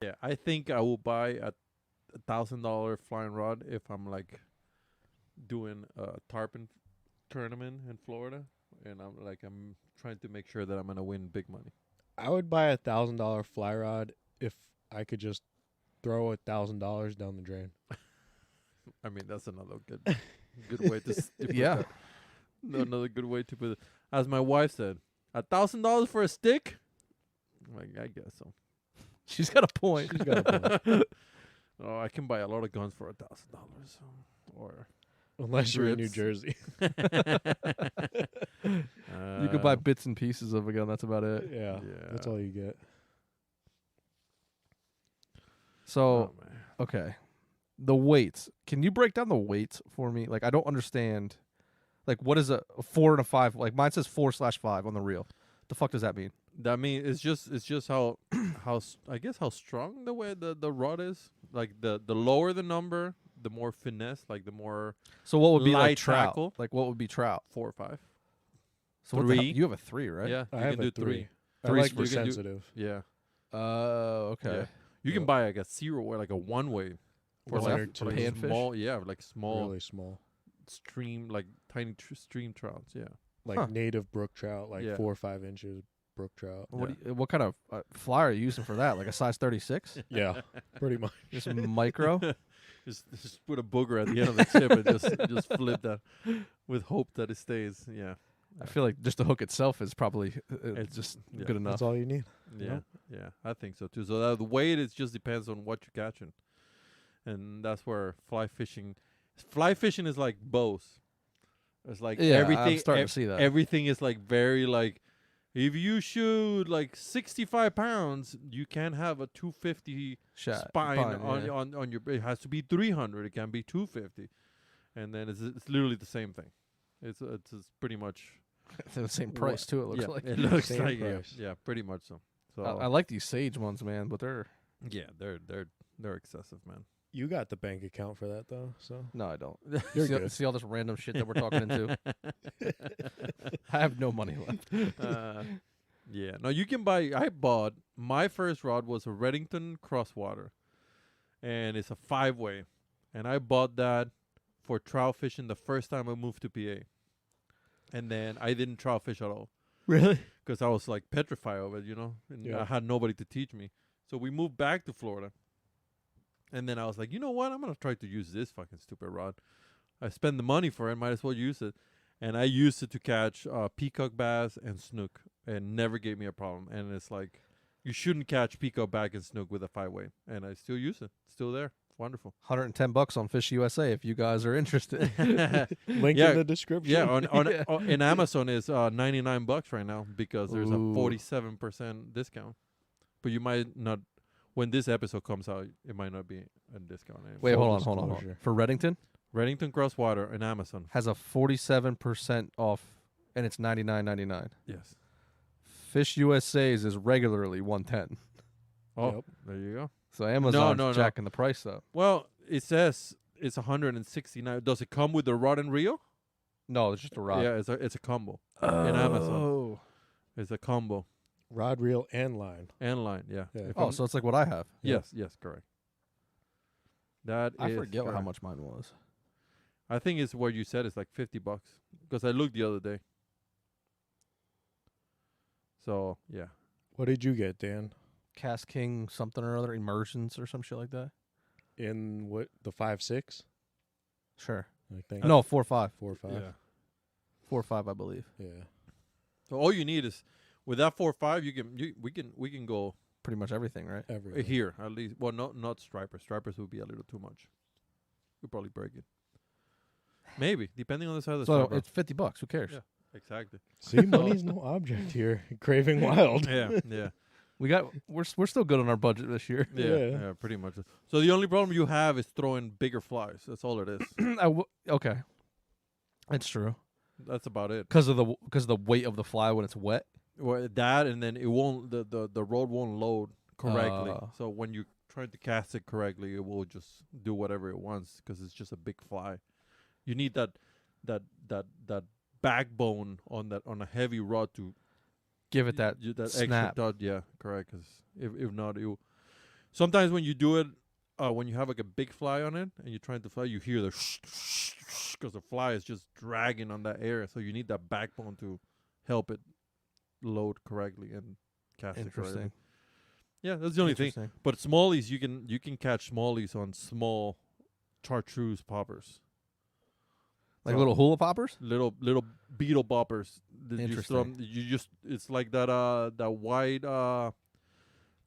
Yeah, I think I will buy a $1,000 flying rod if I'm like doing a tarpon tournament in Florida, and I'm trying to make sure that I'm gonna win big money. I would buy $1,000 fly rod if I could just throw $1,000 down the drain. I mean, that's another good way to put Yeah. that. Another good way to put it. As my wife said, $1,000 for a stick. I'm like, I guess so. She's got a point. She's got a point. Oh, I can buy a lot of guns for $1,000. Or Unless you're in New Grips. Jersey. You could buy bits and pieces of a gun. That's about it. Yeah, that's all you get. So, Oh, man. okay. The weights. Can you break down the weights for me? Like, I don't understand. Like, what is a 4 and a 5? Like, mine says 4/5 on the reel. The fuck does that mean? That mean it's just how I guess how strong the way the rod is. Like the lower the number, the more finesse. Like the more So, what would be like light trout? tackle. Like, what would be trout? 4 or 5. So what the hell- 3. You have a 3, right? Yeah, I you have can a do 3. 3. I Three's like for the you can do- sensitive. Yeah. Okay. Yeah. You can Yep. buy like a 0 or like a 1 way What's One that? or For two. panfish? small. Yeah, like small Really small. stream, like tiny stream trouts. Yeah. Like Huh. native brook trout, like Yeah. 4 or 5 inches brook trout. What kind of fly are you using for that? Like a size 36? Yeah, pretty much. Just micro? Just put a booger at the end of the tip and just flip that with hope that it stays. Yeah. I feel like just the hook itself is probably It's- just yeah. good enough. That's all you need. Yeah, yeah, I think so too. So the weight it just depends on what you're catching, and that's where fly fishing is like bows. It's like Yeah, everything. I'm starting to see that. Everything is like very like, if you shoot like 65 pounds, you can't have a 250 spine on yeah. on your. It has to be 300. It can be 250, and then it's literally the same thing. It's pretty much. They're the same price too. It looks yeah, like. it looks Same like price. yeah, pretty much so. So I like these sage ones, man, but they're yeah, they're excessive, man. You got the bank account for that though, so no, I don't. You're see, good. see all this random shit that we're talking into. I have no money left. Yeah, no, you can buy. I bought my first rod was a Reddington Crosswater, and it's a 5-way, and I bought that for trout fishing the first time I moved to PA, and then I didn't trout fish at all. Really? Because I was like petrified of it, and Yeah. I had nobody to teach me. So we moved back to Florida, and then I was like, you know what? I'm gonna try to use this fucking stupid rod. I spend the money for it, might as well use it. And I used it to catch peacock bass and snook, and never gave me a problem. And it's like, you shouldn't catch peacock bass and snook with a 5-way, and I still use it. Still there. It's wonderful. $110 on Fish USA if you guys are interested. link Yeah, in the description. Yeah, on Yeah. in Amazon is $99 right now because there's Ooh. a 47% discount. But you might not, when this episode comes out, it might not be a discount anymore. Wait, Full hold on. disclosure. For Reddington Reddington Crosswater in Amazon. has a 47% off, and it's $99.99. Yes. Fish USA's is regularly $110. Oh, Yep. there you go. So Amazon's no. jacking the price up. Well, it says it's 169. Does it come with the rod and reel? No, it's just a rod. Yeah, it's a combo. In Amazon. It's a combo Rod, reel, and line. and line. Yeah. Yeah. If Oh, I'm- so it's like what I have. yes, correct. That I is forget how correct. much mine was. I think it's what you said. It's like $50 because I looked the other day. So yeah, What did you get, Dan? Cast King something or other, Immersions or some shit like that. In what, the 5.6? Sure. I think. No, 4.5. 4 or 5. yeah. 4.5, I believe. Yeah. So all you need is with that 4.5, we can go Pretty much everything, right? Everything. here at least. Well, not stripers. Stripers would be a little too much. We'd probably break it. Maybe depending on the size of the So striper. it's $50. Who cares? Yeah. Exactly. See, money's no object here. Craving wild. Yeah. We're still good on our budget this year. Yeah, pretty much. So the only problem you have is throwing bigger flies. That's all it is. Okay, it's true. That's about it. Because of the weight of the fly when it's wet. Well, that and then it won't the rod won't load correctly. Oh. So when you try to cast it correctly, it will just do whatever it wants because it's just a big fly. You need that backbone on a heavy rod to Give it that extra snap. dot. Yeah, correct. Because if not, Sometimes when you do it, when you have like a big fly on it and you're trying to fly, you hear the because the fly is just dragging on that air. So you need that backbone to help it load correctly and cast it correctly. Interesting. Yeah, that's the only thing. Interesting. But smallies, you can catch smallies on small chartreuse poppers, Like So- little hula poppers. little beetle boppers. that you just throw 'em- Interesting. You just it's like that white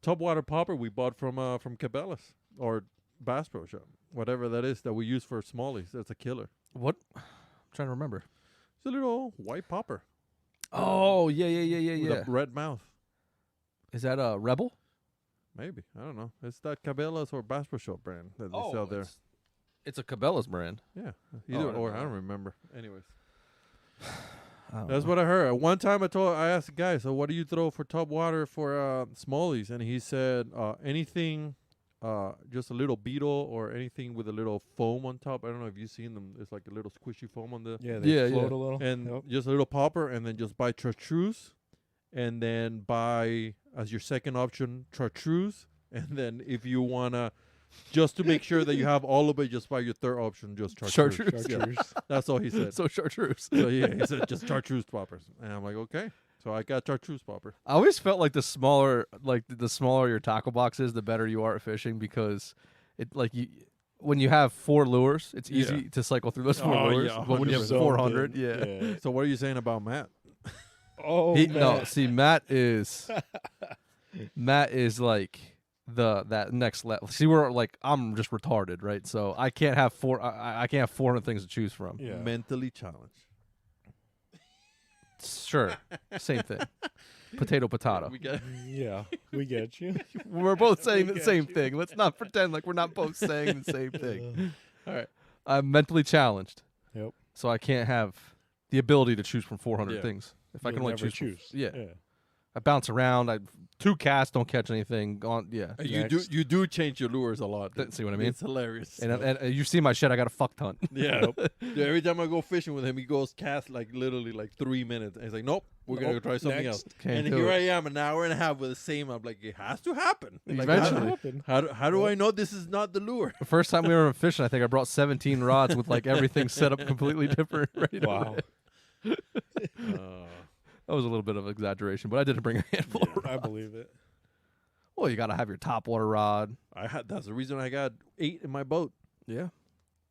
topwater popper we bought from Cabela's or Bass Pro Shop, whatever that is that we use for smallies. That's a killer. What? I'm trying to remember. It's a little white popper Oh yeah, yeah, yeah, yeah, with yeah. a red mouth. Is that a Rebel? Maybe, I don't know. It's that Cabela's or Bass Pro Shop brand that they sell there. It's a Cabela's brand. Yeah, I either don't or know. I don't remember. Anyways, I don't that's know. what I heard. One time I asked the guy, so what do you throw for top water for smallies? And he said anything, just a little beetle or anything with a little foam on top. I don't know if you've seen them. It's like a little squishy foam on the Yeah, they Yeah, float yeah. a little. and Yep. just a little popper, and then just buy chartreuse, and then buy as your second option chartreuse, and then if you wanna, just to make sure that you have all of it, just buy your third option, just chartreuse. Chartreuse. Chartreuse. That's all he said. So chartreuse. So yeah, he said just chartreuse poppers, and I'm like, okay. So I got chartreuse popper. I always felt like the smaller your tackle box is, the better you are at fishing, because it when you have 4 lures, it's Yeah. easy to cycle through those 4 Oh, lures. yeah, But when you have 100%. 400, good. yeah. So what are you saying about Matt? Oh, No, man. see, Matt is like that next level. See, we're like, I'm just retarded, right? So I can't have I can't have 400 things to choose from. Yeah. Mentally challenged. Sure, same thing. Potato. We got Yeah, we get you. We're both saying the get same you. thing. Let's not pretend like we're not both saying the same thing. all right. I'm mentally challenged, Yep. so I can't have the ability to choose from 400 Yeah. things. If I You'll can only never choose, choose. yeah. I bounce around. I 2 casts, don't catch anything. Gone, yeah. Next. You do change your lures a lot. That- dude. see what I mean? It's hilarious. And you see my shit. I got a fuck ton. yeah. Yeah, every time I go fishing with him, he goes cast like literally like 3 minutes. And he's like, nope, we're gonna go Nope, try something next. else. Can't And do here it. I am, an hour and a half with the same. I'm like, it has to happen. Like, Eventually. how do I know this is not the lure? The first time we were fishing, I think I brought 17 rods with like everything set up completely different. Ready to Wow. That was a little bit of exaggeration, but I did bring a handful. Of I rods. believe it. Well, you got to have your top water rod. That's the reason I got 8 in my boat Yeah,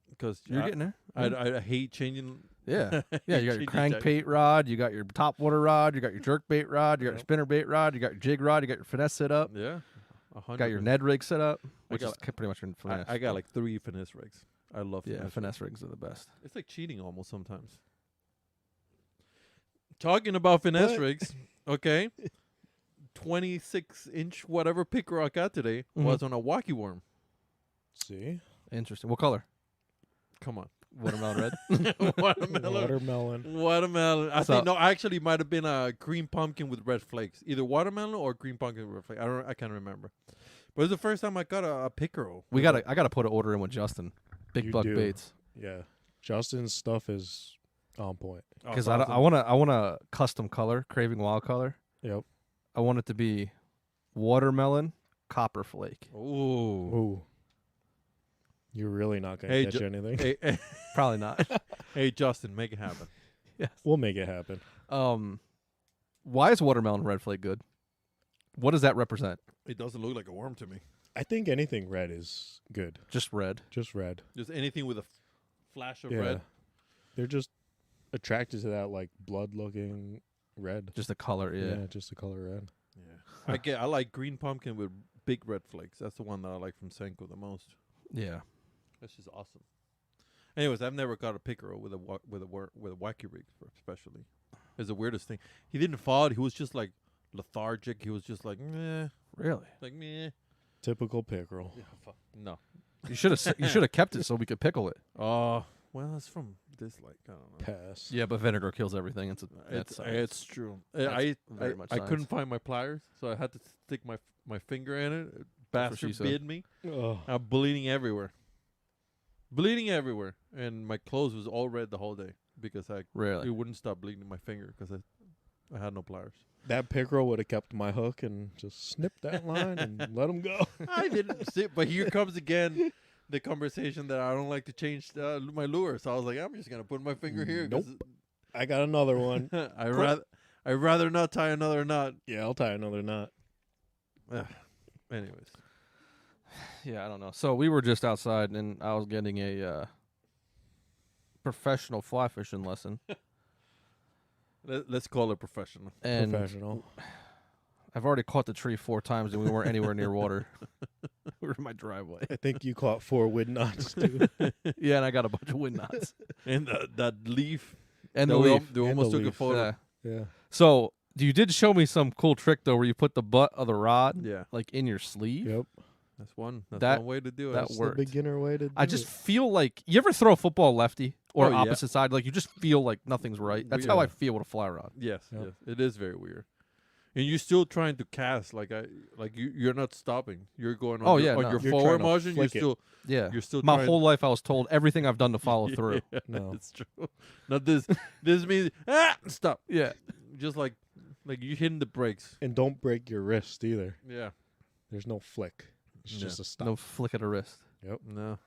because you're getting there. I hate changing. Yeah, yeah. You got your Changing crankbait rod. You got your top water rod. You got your jerk bait rod. You got your spinner bait rod. You got your jig rod. You got your finesse set up. Yeah, You got your Ned rig set up, which got- is pretty much your finesse. I got like 3 finesse rigs. I love yeah, finesse. finesse rigs are the best. It's like cheating almost sometimes. Talking about finesse What? rigs, okay. 26-inch whatever pickerel I got today Mhm. was on a wacky worm. See? Interesting. What color? Come on. Watermelon red. Watermelon. Watermelon. Watermelon. I So- think no, actually might have been a green pumpkin with red flakes. Either watermelon or green pumpkin with red flakes. I can't remember. But it's the first time I got a pickerel. I gotta put an order in with Justin. Big You buck do. baits. Yeah. Justin's stuff is on point. Because I want a custom color, Craving Wild color. Yep. I want it to be watermelon copper flake. Ooh. Ooh. You're really not going to Hey, catch anything. Hey, Probably not. hey, Justin, make it happen. Yes. We'll make it happen. Why is watermelon red flake good? What does that represent? It doesn't look like a worm to me. I think anything red is good. Just red. Just red. Just anything with a flash of Yeah. red. They're just attracted to that like blood looking red. Just the color. Yeah. Just the color red. Yeah. I like green pumpkin with big red flakes. That's the one that I like from Senko the most. Yeah. That's just awesome. Anyways, I've never got a pickerel with a wacky rig, especially. It's the weirdest thing. He didn't fall. He was just like lethargic. He was just like, meh, Really? like meh. Typical pickerel. Yeah, no. You should have kept it so we could pickle it. Oh, well, it's from this. Like I don't know. Pass. Yeah, but vinegar kills everything. It's true. That's I very much I couldn't science. find my pliers, so I had to stick my finger in it. Bastard she said. bit me. Ugh. I'm bleeding everywhere, and my clothes was all red the whole day because it Really? wouldn't stop bleeding my finger because I had no pliers. That pickerel would have kept my hook and just snipped that line and let him go. I didn't see, but here comes again the conversation that I don't like to change my lure. So I was like, I'm just gonna put my finger here. Nope. I got another one. I'd rather not tie another knot. Yeah, I'll tie another knot. Anyways, Yeah, I don't know. So we were just outside, and I was getting a professional fly fishing lesson. let's call it professional. And Professional. I've already caught the tree 4 times, and we weren't anywhere near water. We were in my driveway. I think you caught 4 wind knots too. Yeah, and I got a bunch of wind knots. And that leaf. And that the we leaf. They almost the took a leaf. photo. Yeah. Yeah. So you did show me some cool trick, though, where you put the butt of the rod Yeah, like in your sleeve. Yep. that's one. That's That- one way to do it. that That's worked. the beginner way to do I just it. feel like you ever throw a football lefty or Oh, yeah. opposite side, like you just feel like nothing's right. That's how I feel with a fly rod. Yes, Yep. yes, it is very weird. And you're still trying to cast you're not stopping. You're going on Oh, your, yeah, on no. your You're forward trying to motion. You're flick it. still Yeah, you're still my trying. whole life I was told everything I've done to follow through. Yeah, No. it's true. Not this. This means stop. Yeah, Just like you hitting the brakes. And don't break your wrist either. Yeah. There's no flick. It's Yeah. just a stop. no flick of the wrist. No.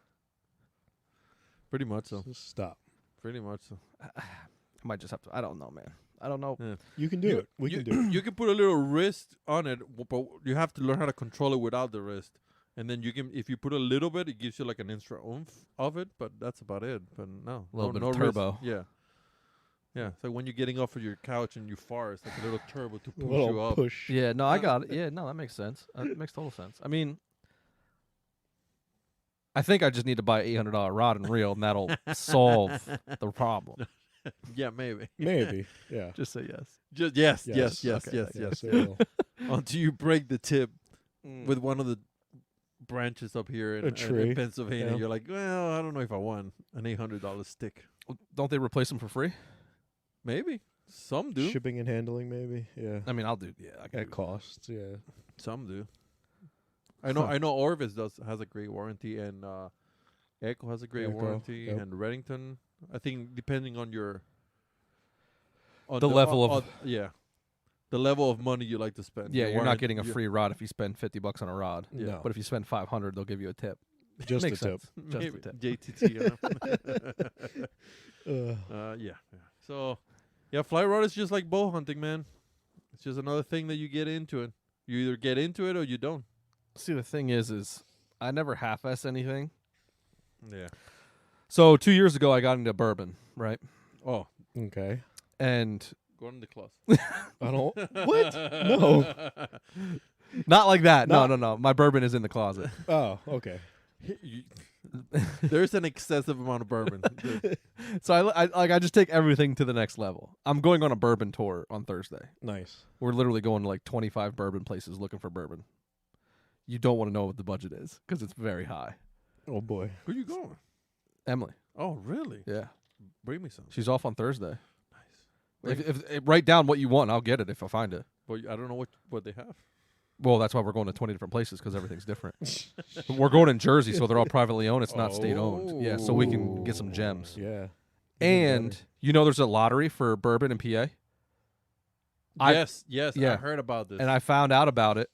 Pretty much so. Just stop. Pretty much so. I might just have to. I don't know, man. I don't know. Yeah. You can do You- it. We you, can do it. You can put a little wrist on it, but you have to learn how to control it without the wrist. And then you can, if you put a little bit, it gives you like an extra oomph of it. But that's about it. But no, A little bit no of wrist. turbo. Yeah, yeah. It's like when you're getting off of your couch and you fart, it's like a little turbo to A push you little up. push. Yeah, no, I got it. Yeah, no, that makes sense. It makes total sense. I mean, I think I just need to buy an $800 rod and reel, and that'll solve the problem. Yeah, maybe. Maybe. Yeah. Just say yes. Just yes, Yes. yes, Okay, yes, okay. yes. Yes, it will. Until you break the tip Mm. with one of the branches up here in tree. Pennsylvania, Yeah. you're like, well, I don't know if I want an $800 stick. Don't they replace them for free? Maybe some do. Shipping and handling, maybe. Yeah. I mean, I'll do. Yeah, I can. At costs. Yeah. Some do. I know. Huh. I know. Orvis has a great warranty, and Echo has a great Echo, warranty, yep. and Reddington. I think depending on your on The level of- the level of money you like to spend. Yeah, Your you're not warrant- getting a your- free rod if you spend $50 on a rod. Yeah. No. But if you spend $500, they'll give you a tip. Just a Makes tip. sense. Just Maybe a tip. JTT. You know? Yeah. So, yeah, fly rod is just like bow hunting, man. It's just another thing that you get into it. You either get into it or you don't. See, the thing is I never half-ass anything. Yeah. So 2 years ago, I got into bourbon, right? Oh, Okay. And go in the closet. I don't. What? No. not like that. No. No. My bourbon is in the closet. Oh, okay. There's an excessive amount of bourbon. So I just take everything to the next level. I'm going on a bourbon tour on Thursday. Nice. We're literally going to like 25 bourbon places looking for bourbon. You don't want to know what the budget is because it's very high. Oh boy. Who you going? Emily, Oh, really? yeah, Bring me some. she's off on Thursday. Nice. If write down what you want, I'll get it if I find it. But I don't know what they have. Well, that's why we're going to 20 different places because everything's different. We're going in Jersey, so they're all privately owned. It's not state owned. Yeah, so we can get some gems. Yeah. And you know, there's a lottery for bourbon in PA. Yes, I yeah. heard about this. And I found out about it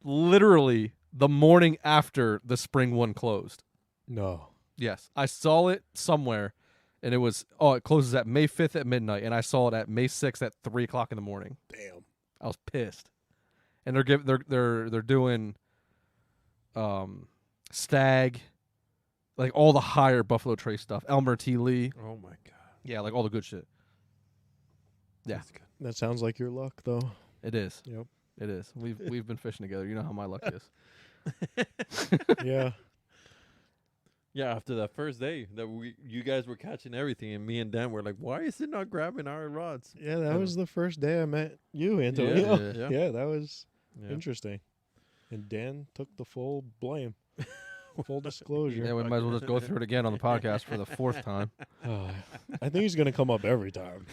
literally the morning after the spring one closed. No. Yes, I saw it somewhere, and it was it closes at May 5th at midnight, and I saw it at May 6th at 3:00 in the morning. Damn. I was pissed, and they're doing, Stag, like all the higher Buffalo Trace stuff, Elmer T. Lee, oh my god. yeah, like all the good shit. Yeah. That's good. That sounds like your luck, though. It is. Yep. It is. We've been fishing together. You know how my luck is. Yeah. Yeah, after that first day that you guys were catching everything, and me and Dan were like, "Why is it not grabbing our rods?" Yeah, that was the first day I met you, Antonio. Yeah. Yeah, that was Yeah. interesting. And Dan took the full blame. Full disclosure. Yeah, we might as well just go through it again on the podcast for the 4th time. I think he's going to come up every time.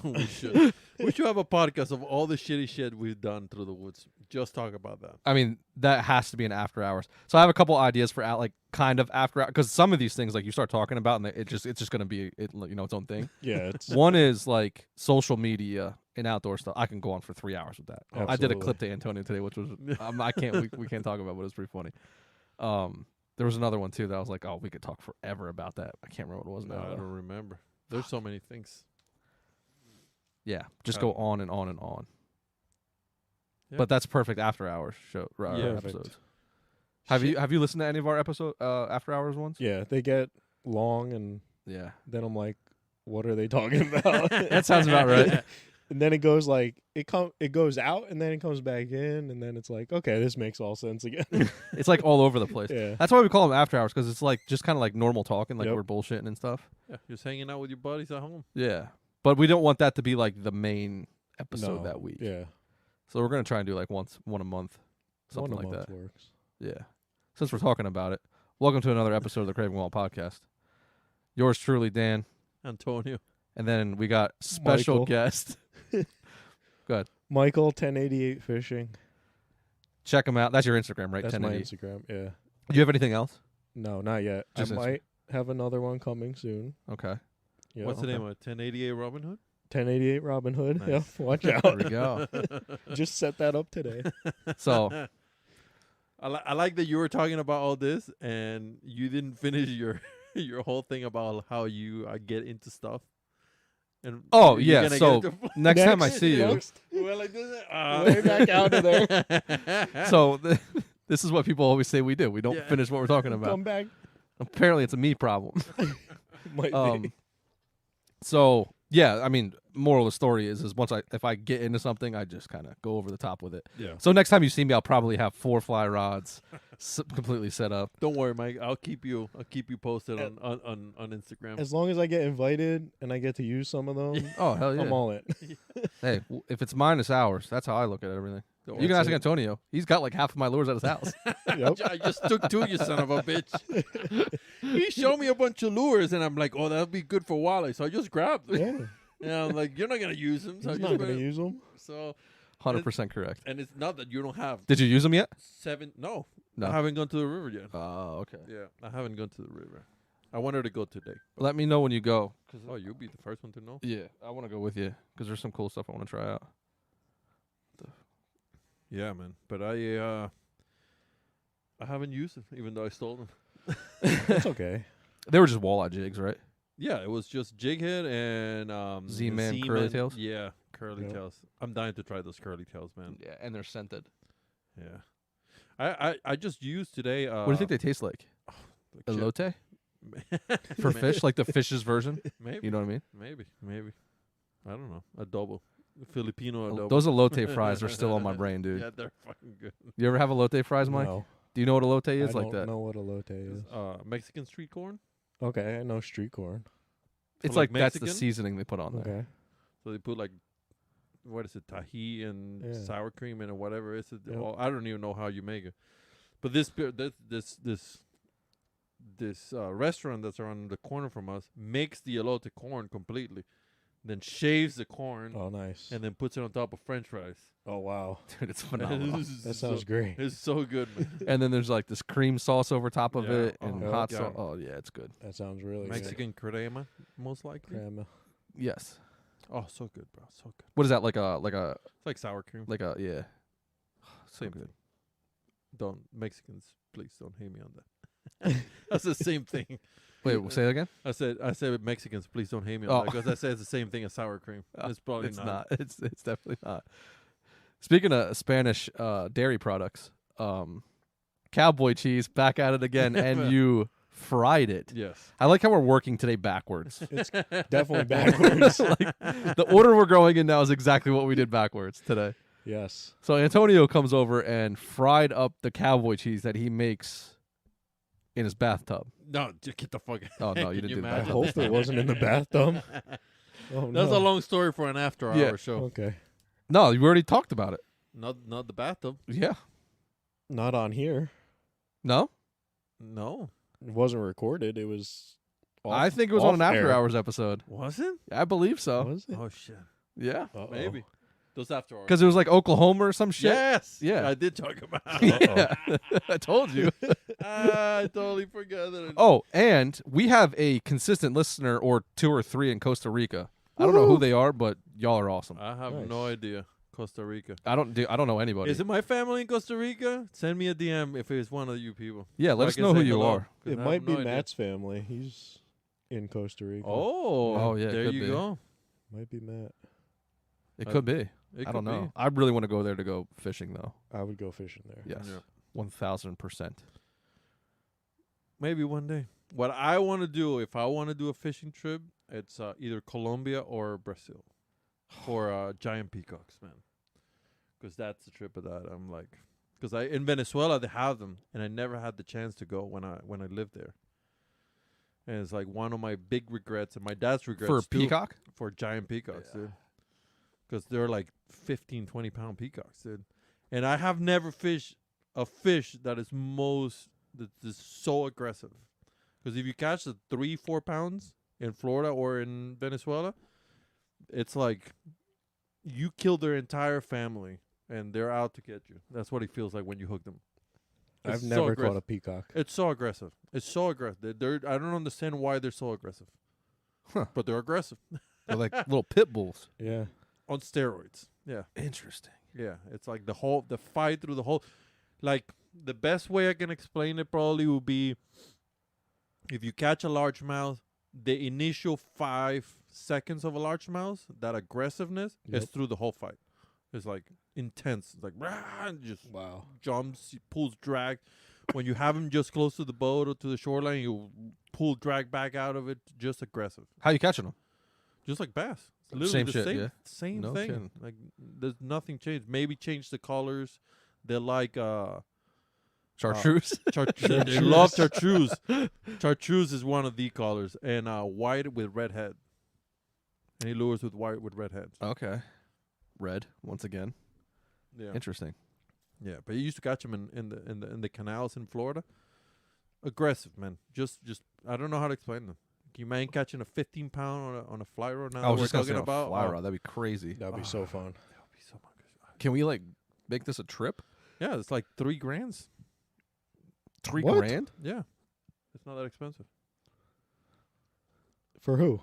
We should. We should have a podcast of all the shitty shit we've done through the woods. Just talk about that. I mean, that has to be an after hours. So I have a couple ideas for like kind of after, because some of these things like you start talking about and it's just gonna be its own thing. Yeah, it's One is like social media and outdoor stuff. I can go on for 3 hours with that. I did a Absolutely. clip to Antonio today, which was I can't we can't talk about, but it was pretty funny. There was another one too that I was like, oh, we could talk forever about that. I can't remember what it was No, now. I don't remember. There's so many things. Yeah, just go on and on and on. Yeah. But that's perfect after hours show Yeah. Perfect. episodes. Have you listened to any of our episode after hours ones? yeah, they get long, and Yeah. then I'm like, what are they talking about? That sounds about right. And then it goes like it goes out, and then it comes back in, and then it's like, okay, this makes all sense again. It's like all over the place. Yeah. That's why we call them after hours, because it's like just kind of like normal talking, like Yep. we're bullshitting and stuff. Yeah, just hanging out with your buddies at home. Yeah. But we don't want that to be like the main episode No, that week. Yeah. So we're going to try and do like one a month, something One a like month that. works. Yeah. Since we're talking about it, welcome to another episode of the Craving Wall podcast. Yours truly, Dan. Antonio. And then we got special Michael. guest. Michael 1088 fishing. Check him out. That's your Instagram, right? That's my 1080. Instagram. Yeah. Do you have anything else? No, not yet. Just I Insta- might have another one coming soon. Okay. Yeah. What's the okay. name of it? 1088 Robin Hood? 1088 Robin Hood. Nice. Yeah. Watch There out. we go. Just set that up today. So, I like that you were talking about all this and you didn't finish your your whole thing about how you get into stuff. And oh, you're yeah. gonna So, get into next time I Next, see you. next. we're like this. Way back out of there. So, this is what people always say we do. We don't Yeah. finish what we're talking Come about. back. Apparently, it's a me problem. Might be. So yeah, I mean, moral of the story is if I get into something, I just kind of go over the top with it. Yeah. So next time you see me, I'll probably have 4 fly rods completely set up. Don't worry, Mike. I'll keep you posted And- on Instagram. As long as I get invited and I get to use some of them, Oh hell yeah! I'm all in. Hey, if it's mine, it's ours. That's how I look at everything. Don't You can worry. ask Antonio. He's got like half of my lures at his house. Yep. I just took 2, you son of a bitch. He showed me a bunch of lures, and I'm like, oh, that'll be good for walleye. So I just grabbed them. Yeah. And I'm like, you're not going to use them. So I He's just not going to went- use them. So, 100% correct. and it's not that you don't have Did you use them yet? 7. No. No. I haven't gone to the river yet. Oh, okay. Yeah, I haven't gone to the river. I wanted to go today. Let me know when you go. Oh, you'll be the first one to know. Yeah, I want to go with you because there's some cool stuff I want to try out. Yeah, man. But I haven't used them, even though I stole them. It's okay. They were just walleye jigs, right? Yeah, it was just jig head and Z-Man curly tails? Yeah, curly Yep. tails. I'm dying to try those curly tails, man. Yeah, and they're scented. Yeah, I just used today. What do you think they taste like? like chip. Elote for fish, like the fish's version. Maybe, You know what I mean? maybe. I don't know. Adobo, Filipino adobo. Those elote fries are still on my brain, dude. Yeah, they're fucking good. You ever have elote fries, Mike? No, Do you know what elote is I like don't that? know what elote is. Mexican street corn. Okay, I know street corn. It's like like that's the Mexican? seasoning they put on there. Okay. So they put like, what is it, tahi and Yeah. sour cream and whatever. It's Yep. I don't even know how you make it. But this restaurant that's around the corner from us makes the elote corn completely, then shaves the corn Oh, nice. and then puts it on top of French fries. Oh, wow. Dude, it's phenomenal. That sounds great. It's so good, man. And then there's like this cream sauce over top of Yeah. it and Oh, hot yeah. sauce. Oh yeah, it's good. That sounds really Mexican crema, most good. likely. Crema. Yes. Oh, so good, bro. So good. What is that like a It's like sour cream. yeah? So Same good. thing. Don't Mexicans, please don't hate me on that. That's the same thing. Wait, say it again. I said Mexicans, please don't hate me Oh. on that because I said it's the same thing as sour cream. It's probably It's not. not. It's definitely not. Speaking of Spanish dairy products, Cowboy cheese back at it again, and you fried it. Yes. I like how we're working today backwards. It's definitely backwards. Like the order we're going in now is exactly what we did backwards today. Yes. So Antonio comes over and fried up the Cowboy cheese that he makes in his bathtub. No, just get the fuck out. Oh no, you Can didn't do I that. hope it wasn't in the bathtub. Oh, That's no. a long story for an after-hour Yeah. show. Okay. No, you already talked about it. Not the bathtub. Yeah. Not on here. No, No, It wasn't recorded. It was. I think it was on an off after air. hours episode. was it? I believe so. Was it? Oh shit. Yeah. Uh-oh. Maybe. Those after hours. Because it was like Oklahoma or some shit. Yes. Yeah. I did talk about. Yeah. I told you. I totally forgot that. Oh, and we have a consistent listener or 2 or 3 in Costa Rica. I don't know who they are, but y'all are awesome. I have Nice. no idea. Costa Rica. I don't know anybody. Is it my family in Costa Rica? Send me a DM if it's one of you people. Yeah, So let I us can know who say you hello, are. 'cause It I might have be no idea. Matt's family. He's in Costa Rica. Oh, Oh, yeah, it there could you be. go. Might be Matt. It could be. It I don't could know. be. I really want to go there to go fishing, though. I would go fishing there. Yes, Yeah. 1000%. Maybe one day. What I want to do, if I want to do a fishing trip, it's either Colombia or Brazil for giant peacocks, man. Because that's the trip of that. I'm like, because in Venezuela they have them, and I never had the chance to go when I lived there. And it's like one of my big regrets, and my dad's regrets For too, peacock? for giant peacocks, Yeah. dude. Because they're like 15, 20-pound peacocks, dude. And I have never fished a fish that is that is so aggressive. Because if you catch the 3-4 pounds in Florida or in Venezuela, it's like you kill their entire family and they're out to get you. That's what it feels like when you hook them. I've It's so never caught aggressive. a peacock. It's so aggressive. It's so aggressive. I don't understand why they're so aggressive. Huh. But they're aggressive. They're like little pit bulls. Yeah. On steroids. Yeah. Interesting. Yeah. It's like the fight through the whole, like the best way I can explain it probably would be if you catch a largemouth, the initial 5 seconds of a largemouth, that aggressiveness is Yep. through the whole fight. It's like intense. It's like rah, and just Wow. jumps, he pulls drag. When you have him just close to the boat or to the shoreline, you pull drag back out of it. Just aggressive, How you catching them? just like bass. It's literally Same the shit, same, yeah. same No thing. kidding. Like there's nothing changed. Maybe change the colors. They're like Chartreuse? they love chartreuse. Chartreuse is one of the colors, and white with red head. Any lures with white with red heads. Okay. Red, once again. Yeah, Interesting. yeah. But you used to catch them in the canals in Florida. Aggressive, man. Just I don't know how to explain them. Can you mind catching a 15-pound on a fly rod now? I was that just we're going to talking say about. a fly rod. That'd be crazy. That'd be so fun. That would be so much. Can we, like, make this a trip? Yeah, it's like $3,000. 3 What? grand? Yeah, it's not that expensive. For who?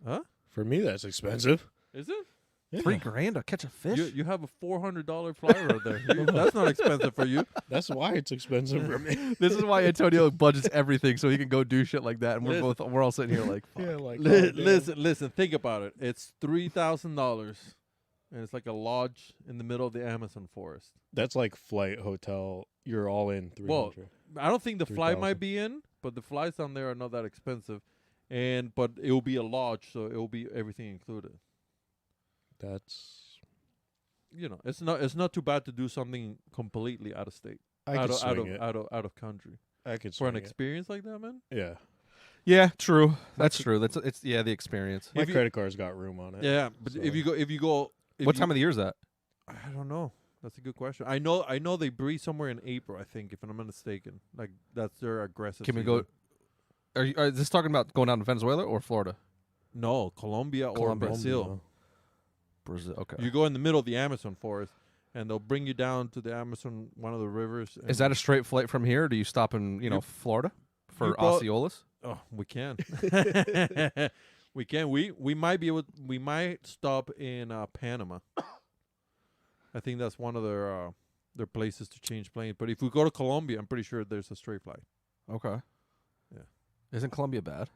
Huh? For me, that's expensive. Is it? Yeah. 3 grand to catch a fish? You have a $400 fly rod there. That's not expensive for you. That's why it's expensive for me. This is why Antonio budgets everything so he can go do shit like that, and Listen. we're all sitting here like, fuck. Yeah, like Listen. Think about it. It's $3,000, and it's like a lodge in the middle of the Amazon forest. That's like flight, hotel. You're all in 300. Well, I don't think the flight 3,000. might be in, but the flights down there are not that expensive, but it will be a lodge, so it will be everything included. That's It's not too bad to do something completely out of state, I could swing it. out of country I could for an swing it. experience like that, man. Yeah, Yeah, true. That's true. It's the experience. my If you- credit card's got room on it. Yeah, but So- if you go, What time of the year is that? I don't know. That's a good question. I know they breed somewhere in April, I think, if I'm not mistaken. Like that's their aggressive. Can we season. go? Is this talking about going down to Venezuela or Florida? No, Colombia or Colombia. Brazil. Brazil. Okay. You go in the middle of the Amazon forest, and they'll bring you down to the Amazon, one of the rivers. Is that a straight flight from here? Or do you stop in Florida for you bought- Osceolas? Oh, we can. We can. We might be able. We might stop in Panama. I think that's one of their places to change planes. But if we go to Colombia, I'm pretty sure there's a straight flight. Okay. Yeah. Isn't Colombia bad?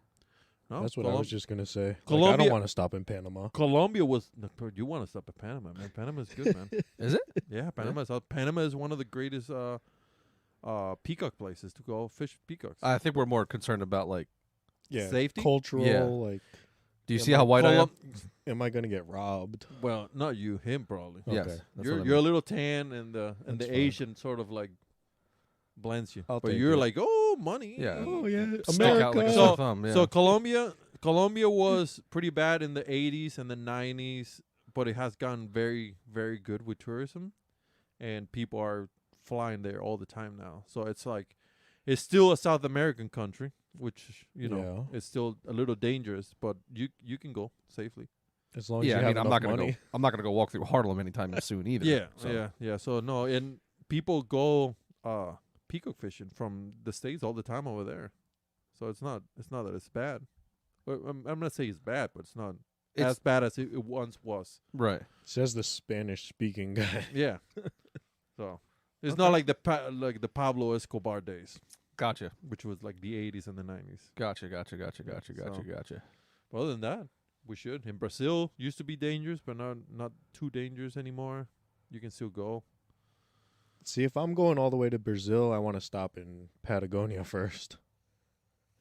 No, That's what I was just gonna say. Like, I Colombia- don't want to stop in Panama. Colombia was. No, you want to stop at Panama, man? Panama's good, man. Is it? Yeah, Panama is one of the greatest peacock places to go fish peacocks. I think we're more concerned about like. Yeah, Safety? cultural. Yeah. Like, Do you Yeah, see my how white I am? am I gonna get robbed? Well, not you, him probably. Yes. Okay. That's You're what I you're a mean. little tan, and the That's fine. Asian sort of like blends you. I'll But take you're it. like, oh, money. Yeah. Oh yeah, Stick out like a America. sore thumb. Yeah. So Colombia was pretty bad in the 80s and the 90s, but it has gotten very, very good with tourism, and people are flying there all the time now. So it's like, it's still a South American country, which is still a little dangerous, but you can go safely. As long as Yeah, you I mean, have I'm not enough gonna money. go. I'm not gonna go walk through Harlem anytime soon either. Yeah, so. yeah. So no, and people go peacock fishing from the States all the time over there. So it's not that it's bad. Well, I'm not saying it's bad, but it's not as bad as it once was. Right. Says the Spanish-speaking guy. Yeah. So it's not like the Pablo Escobar days, Gotcha. which was like the 80s and the 90s. Gotcha. But other than that, we should. In Brazil, used to be dangerous, but not too dangerous anymore. You can still go. See, if I'm going all the way to Brazil, I want to stop in Patagonia first,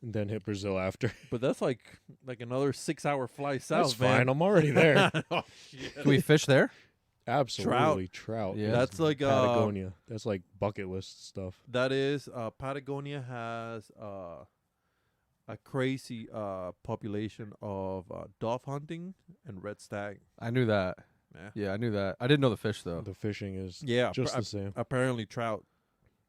and then hit Brazil after. But that's like another 6-hour fly south. That's fine. I'm already there. Oh, shit. Can we fish there? Absolutely, trout. Yeah. That's like Patagonia. That's like bucket list stuff. That is Patagonia has a crazy population of dove hunting and red stag. I knew that. Yeah, I knew that. I didn't know the fish though. The fishing is Yeah, just the same. apparently trout.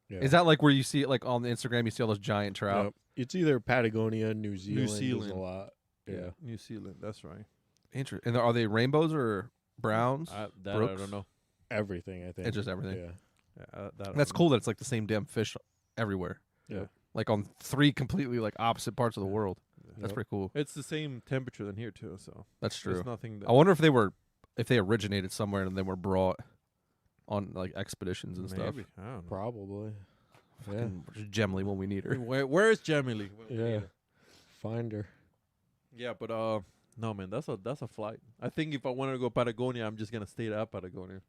Yeah. Is that like where you see it, like on the Instagram? You see all those giant trout. Yep. It's either Patagonia, New Zealand. There's Zealand. a lot. Yeah. New Zealand. That's right. Interesting. And are they rainbows or browns? I Brooks? don't know. Everything, I think. It's just everything. Yeah. That's cool that it's like the same damn fish everywhere. Yeah. Like on 3 completely like opposite parts of the world. That's Yep. pretty cool. It's the same temperature than here too. So That's true. there's nothing. I wonder if they originated somewhere and then were brought on like expeditions and stuff. Maybe. I don't know. Probably. Yeah. Fucking just Gemily when we need her. Where is Jamily? Yeah. Find her. Yeah, but no man, that's a flight. I think if I wanted to go Patagonia, I'm just gonna stay at Patagonia.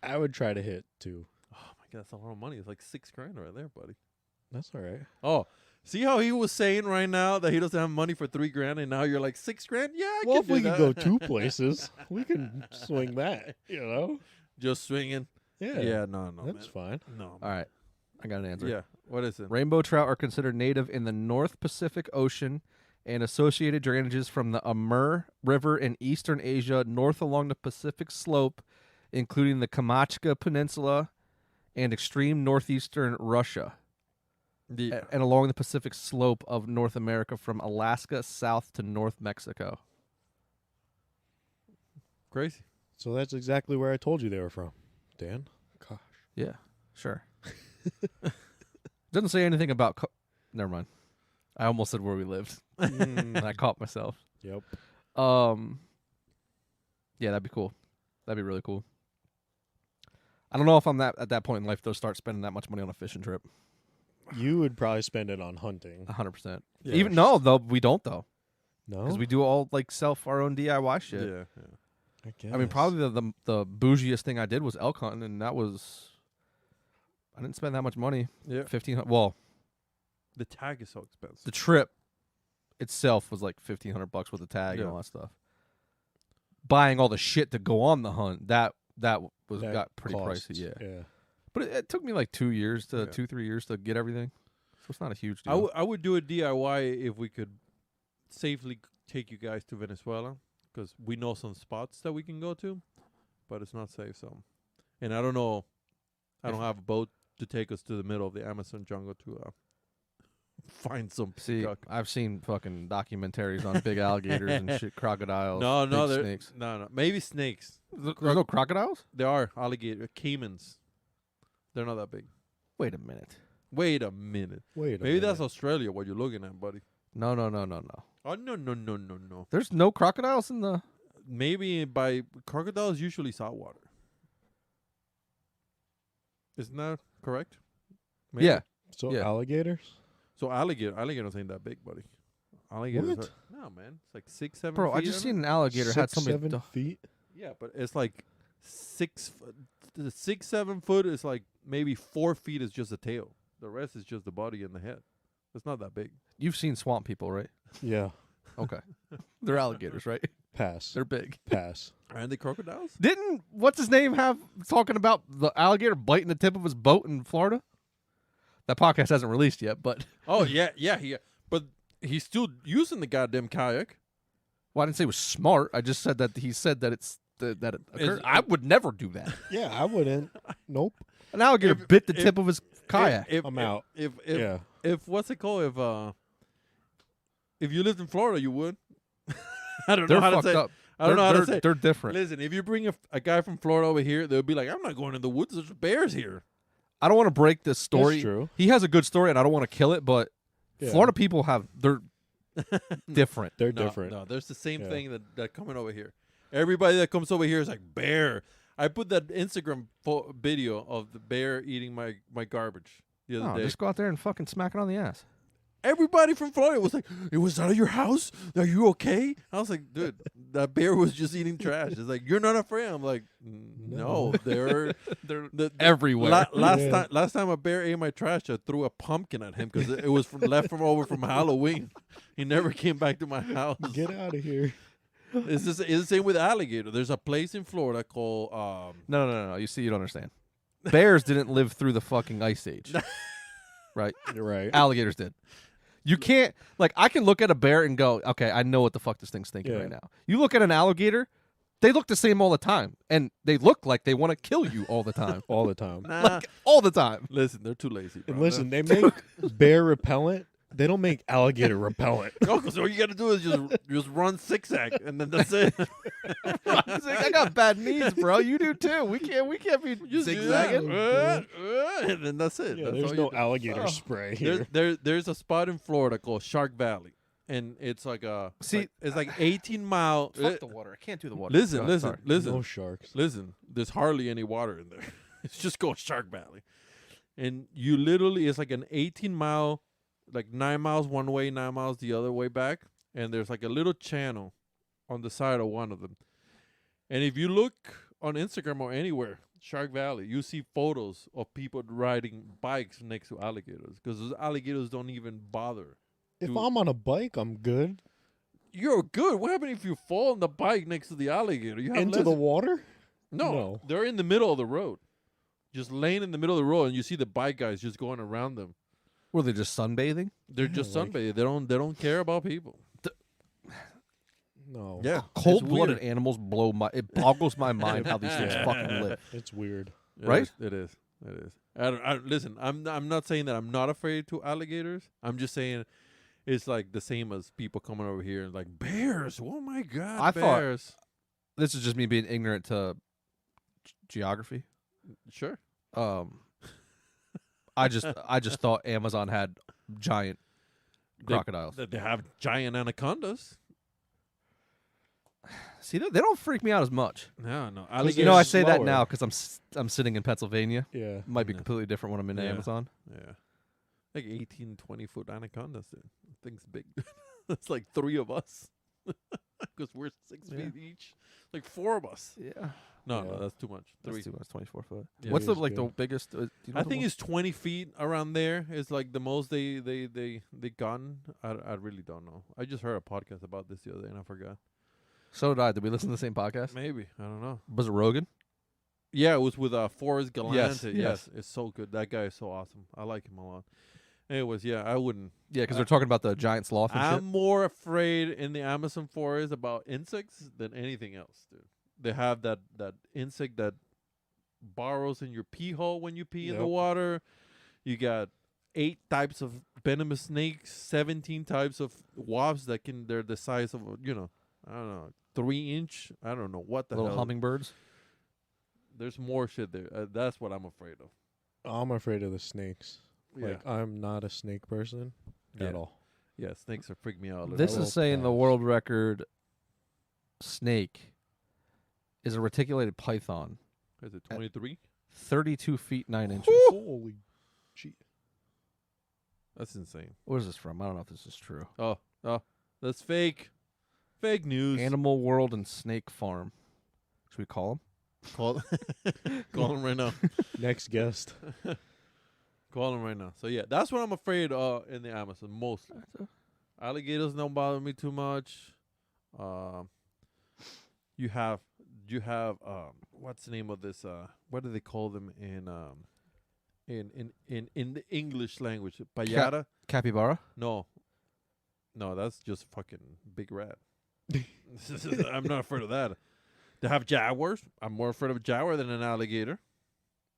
I would try to hit 2. Oh my god, that's a lot of money. It's like $6,000 right there, buddy. That's all right. Oh, see how he was saying right now that he doesn't have money for $3,000, and now you're like $6,000? Yeah, I Well, can if do we that. could go 2 places, we can swing that, you know? Just swinging. Yeah. Yeah, no, That's man. fine. No. All right. I got an answer. Yeah. What is it? Rainbow trout are considered native in the North Pacific Ocean and associated drainages from the Amur River in eastern Asia north along the Pacific slope, including the Kamchatka Peninsula and extreme northeastern Russia, and along the Pacific slope of North America from Alaska south to North Mexico. Crazy. So that's exactly where I told you they were from, Dan. Gosh. Yeah, sure. Doesn't say anything about... Never mind. I almost said where we lived. And I caught myself. Yep. Yeah, that'd be cool. That'd be really cool. I don't know if I'm at that point in life, though, start spending that much money on a fishing trip. You would probably spend it on hunting. 100%. Yeah. Even no, though we don't though, No? because we do all like our own DIY shit. Yeah. I guess. I mean, probably the bougiest thing I did was elk hunting, and that was I didn't spend that much money. Yeah. $1,500. Well, The tag is so expensive. the trip itself was like $1,500 with the tag and all that stuff. Buying all the shit to go on the hunt got pretty costs. pricey. Yeah. Yeah. But it took me like 2 years to Yeah. 2-3 years to get everything, so it's not a huge deal. I would do a DIY if we could safely take you guys to Venezuela, because we know some spots that we can go to, but it's not safe. So, and I don't know, I don't have a boat to take us to the middle of the Amazon jungle to find some See, peacock. I've seen fucking documentaries on big alligators and shit, crocodiles. No, big they're snakes. no, maybe snakes. There's no crocodiles? There are alligator caimans. They're not that big. Wait a minute. Wait a minute. Wait a Maybe that's minute. Australia. What you're looking at, buddy? No. Oh no. There's no crocodiles in the. Maybe by crocodiles usually saltwater. Isn't that correct? Maybe. Yeah. So Yeah. alligators? So alligators ain't that big, buddy. Alligators What? are no man. It's like 6-7 Bro, feet. I just don't seen know? an alligator had 7 somebody. feet? Yeah, but it's like 6-7 foot is like maybe 4 feet is just the tail. The rest is just the body and the head. It's not that big. You've seen swamp people, right? Yeah. Okay. They're alligators, right? Pass. They're big. Pass. Aren't they crocodiles? Didn't what's his name have talking about the alligator biting the tip of his boat in Florida? That podcast hasn't released yet, but Oh yeah. But he's still using the goddamn kayak. well, I didn't say it was smart. I just said that he said that that it occurred. Is- I would never do that. Yeah, I wouldn't. Nope. An alligator If- bit the if- tip of his kayak. I'm out. If Yeah. what's it called? If you lived in Florida, you would. I don't They're know how to fucked say. up. I don't know how to say. They're different. Listen, if you bring a guy from Florida over here, they'll be like, I'm not going in the woods. There's bears here. I don't want to break this story. That's true. He has a good story, and I don't want to kill it, but Yeah. Florida people they're different. They're different. No, there's the same Yeah. thing that coming over here. Everybody that comes over here is like bear. I put that Instagram video of the bear eating my garbage the other day. Just go out there and fucking smack it on the ass. Everybody from Florida was like, "It was out of your house. Are you okay?" I was like, "Dude, that bear was just eating trash." It's like, "You're not afraid." I'm like, "No, they're Everywhere. Last time a bear ate my trash, I threw a pumpkin at him because it was left over from Halloween. He never came back to my house. Get out of here. It's the same with alligator. There's a place in Florida called No. You see, you don't understand. Bears didn't live through the fucking ice age, right? You're right. Alligators did. You can't I can look at a bear and go, okay, I know what the fuck this thing's thinking Yeah. right now. You look at an alligator, they look the same all the time, and they look like they want to kill you all the time, All the time. Nah. all the time. Listen, they're too lazy. Bro. And listen, they make bear repellent. They don't make alligator repellent. No, because all you got to do is just run zigzag, and then that's it. I got bad knees, bro. You do too. We can't be Just zigzagging. and then that's it. Yeah, That's there's all no you do. alligator spray here. There's a spot in Florida called Shark Valley, and it's like it's like 18 mile. Fuck the water. I can't do the water. Listen, Go ahead, sorry. No sharks. listen. There's hardly any water in there. It's just called Shark Valley, and you literally it's like an 18 mile, like 9 miles one way, 9 miles the other way back, and there's like a little channel on the side of one of them. And if you look on Instagram or anywhere, Shark Valley, you see photos of people riding bikes next to alligators because those alligators don't even bother. If Dude. I'm on a bike, I'm good. You're good. What happened if you fall on the bike next to the alligator? You have Into less- the water? No, they're in the middle of the road, just laying in the middle of the road, and you see the bike guys just going around them. Were they just sunbathing? They're just like- sunbathing. They don't care about people. No. Yeah, Cold-blooded it's weird. animals it boggles my mind how these things fucking live. It's weird. Right? It is. Listen, I'm not saying that I'm not afraid to alligators. I'm just saying it's like the same as people coming over here and like bears. Oh my god, I thought- bears. This is just me being ignorant to geography. Sure. I just thought Amazon had giant crocodiles. They have giant anacondas. See, they don't freak me out as much. No, Alligators You know, I are say that slower. now because I'm sitting in Pennsylvania. Yeah. Might be Yeah. completely different when I'm in Yeah. Amazon. Yeah. Like 18, 20-foot anacondas. Thing's big. That's like 3 of us. Because we're 6 Yeah. feet each. Like 4 of us. Yeah, No, Yeah. no, that's too much. 3. that's too much. 24 foot. Yeah. What's the It is the good. biggest? Do you know I the think one? it's 20 feet around there. Is like the most they gotten. I really don't know. I just heard a podcast about this the other day and I forgot. So did I. Did we listen to the same podcast? Maybe I don't know. Was it Rogan? Yeah, it was with Forrest Galante. Yes. Yes, it's so good. That guy is so awesome. I like him a lot. Anyways, yeah, I wouldn't. Yeah, because they're talking about the giant sloth and I'm shit. more afraid in the Amazon forest about insects than anything else, dude. They have that insect that burrows in your pee hole when you pee in the Yep. water. You got 8 types of venomous snakes, 17 types of wasps they're the size of, I don't know, 3-inch. I don't know what the Little hell. hummingbirds. There's more shit there. That's what I'm afraid of. I'm afraid of the snakes. Yeah. Like, I'm not a snake person at Yeah. all. Yeah, snakes are freaking me out a little This bit. is saying the pass. world record snake is a reticulated python, Is it 23? 32 feet 9 inches. Holy gee. That's insane. Where's this from? I don't know if this is true. Oh, that's fake. Fake news. Animal World and Snake Farm. Should we call them? Call him right now. Next guest. Call him right now. So yeah, that's what I'm afraid in the Amazon mostly. Alligators don't bother me too much. You have what's the name of this? What do they call them in the English language? Payara? Capybara? No, that's just fucking big rat. I'm not afraid of that. They have jaguars. I'm more afraid of a jaguar than an alligator.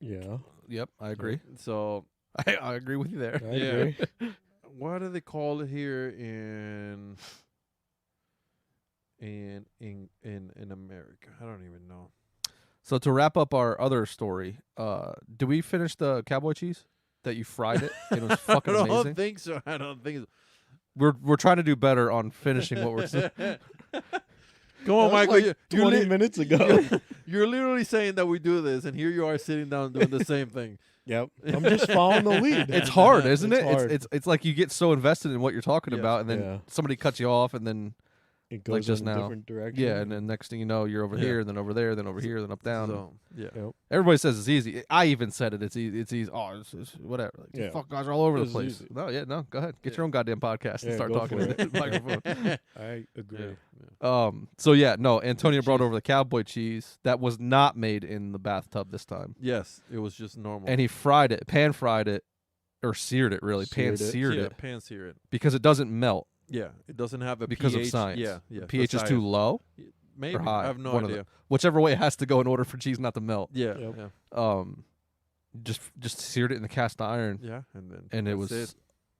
Yeah. Yep, I agree. So I agree with you there. I Yeah. agree. what do they call it here in America? I don't even know. So to wrap up our other story, did we finish the cowboy cheese that you fried it? It was fucking I don't amazing. think so. I don't think so. We're trying to do better on finishing what we're saying. Come on, That was Michael. like you're 20 minutes ago. You're literally saying that we do this, and here you are sitting down doing the same thing. Yep. I'm just following the lead. It's hard, isn't it? hard. It's like you get so invested in what you're talking Yes. about, and then Yeah. somebody cuts you off, and then It goes like just in a now. different direction. yeah, and then next thing you know, you're over Yeah. here, then over there, then over here, then up down. So, yeah. Yep. Everybody says it's easy. I even said it. It's easy. It's easy. Oh, it's whatever. Like, Yeah. fuck guys are all over the This is place. easy. No, yeah, no. Go ahead. Get Yeah. your own goddamn podcast and Yeah, start go talking for into it. the microphone. I agree. So yeah, no. Antonio brought Cheese. over the cowboy cheese that was not made in the bathtub this time, Yes, it was just normal. and he fried it, pan fried it, or seared it really, pan Seared it. seared yeah, it pan sear it. because it doesn't melt Yeah, it doesn't have a because pH. of science. Yeah, yeah. The pH is too low. Maybe. high, I have no one of idea. Whichever way it has to go in order for cheese not to melt. Yeah, Yep. yeah, Just seared it in the cast iron, yeah, and then and it that's was It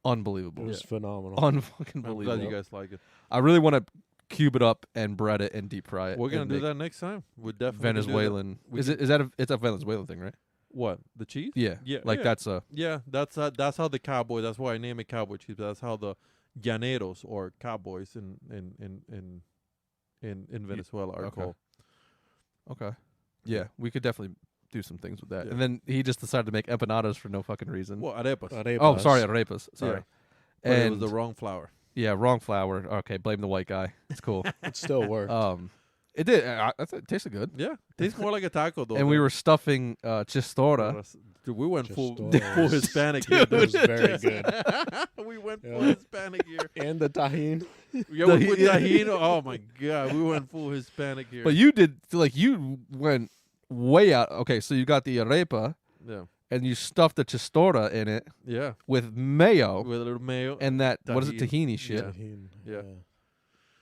unbelievable, was phenomenal. unfucking I'm believable. glad you guys like it. I really want to cube it up and bread it and deep fry it. We're gonna and do make that next time. We definitely can do that. Venezuelan. We Is can- it? Is that a? It's a Venezuelan thing, right? What, the cheese? Yeah. Yeah, Like yeah. that's a. Yeah, that's how the cowboy. That's why I name it cowboy cheese. That's how the llaneros or cowboys in Venezuela are okay. called. Okay. Yeah, we could definitely do some things with that. Yeah. And then he just decided to make empanadas for no fucking reason. Well, arepas. Oh, sorry, arepas. Sorry. Yeah. But And it was the wrong flour. yeah, wrong flour. Okay, blame the white guy. It's cool. It still worked. It did. I thought it tasted good. Yeah, tastes more like a taco though. And we than- were stuffing chistora. Dude, we went full Chistorra. Hispanic It here. was dude. very good. We went Yeah. full Hispanic here. And the tahine. Yeah, we put tahini. Oh my god, we went full Hispanic here. But you did like you went way out. Okay, so you got the arepa yeah, and you stuffed the chistora in it yeah, with mayo with a little mayo. and that what is it, tahini. tahini shit. Yeah. Tahine. Yeah.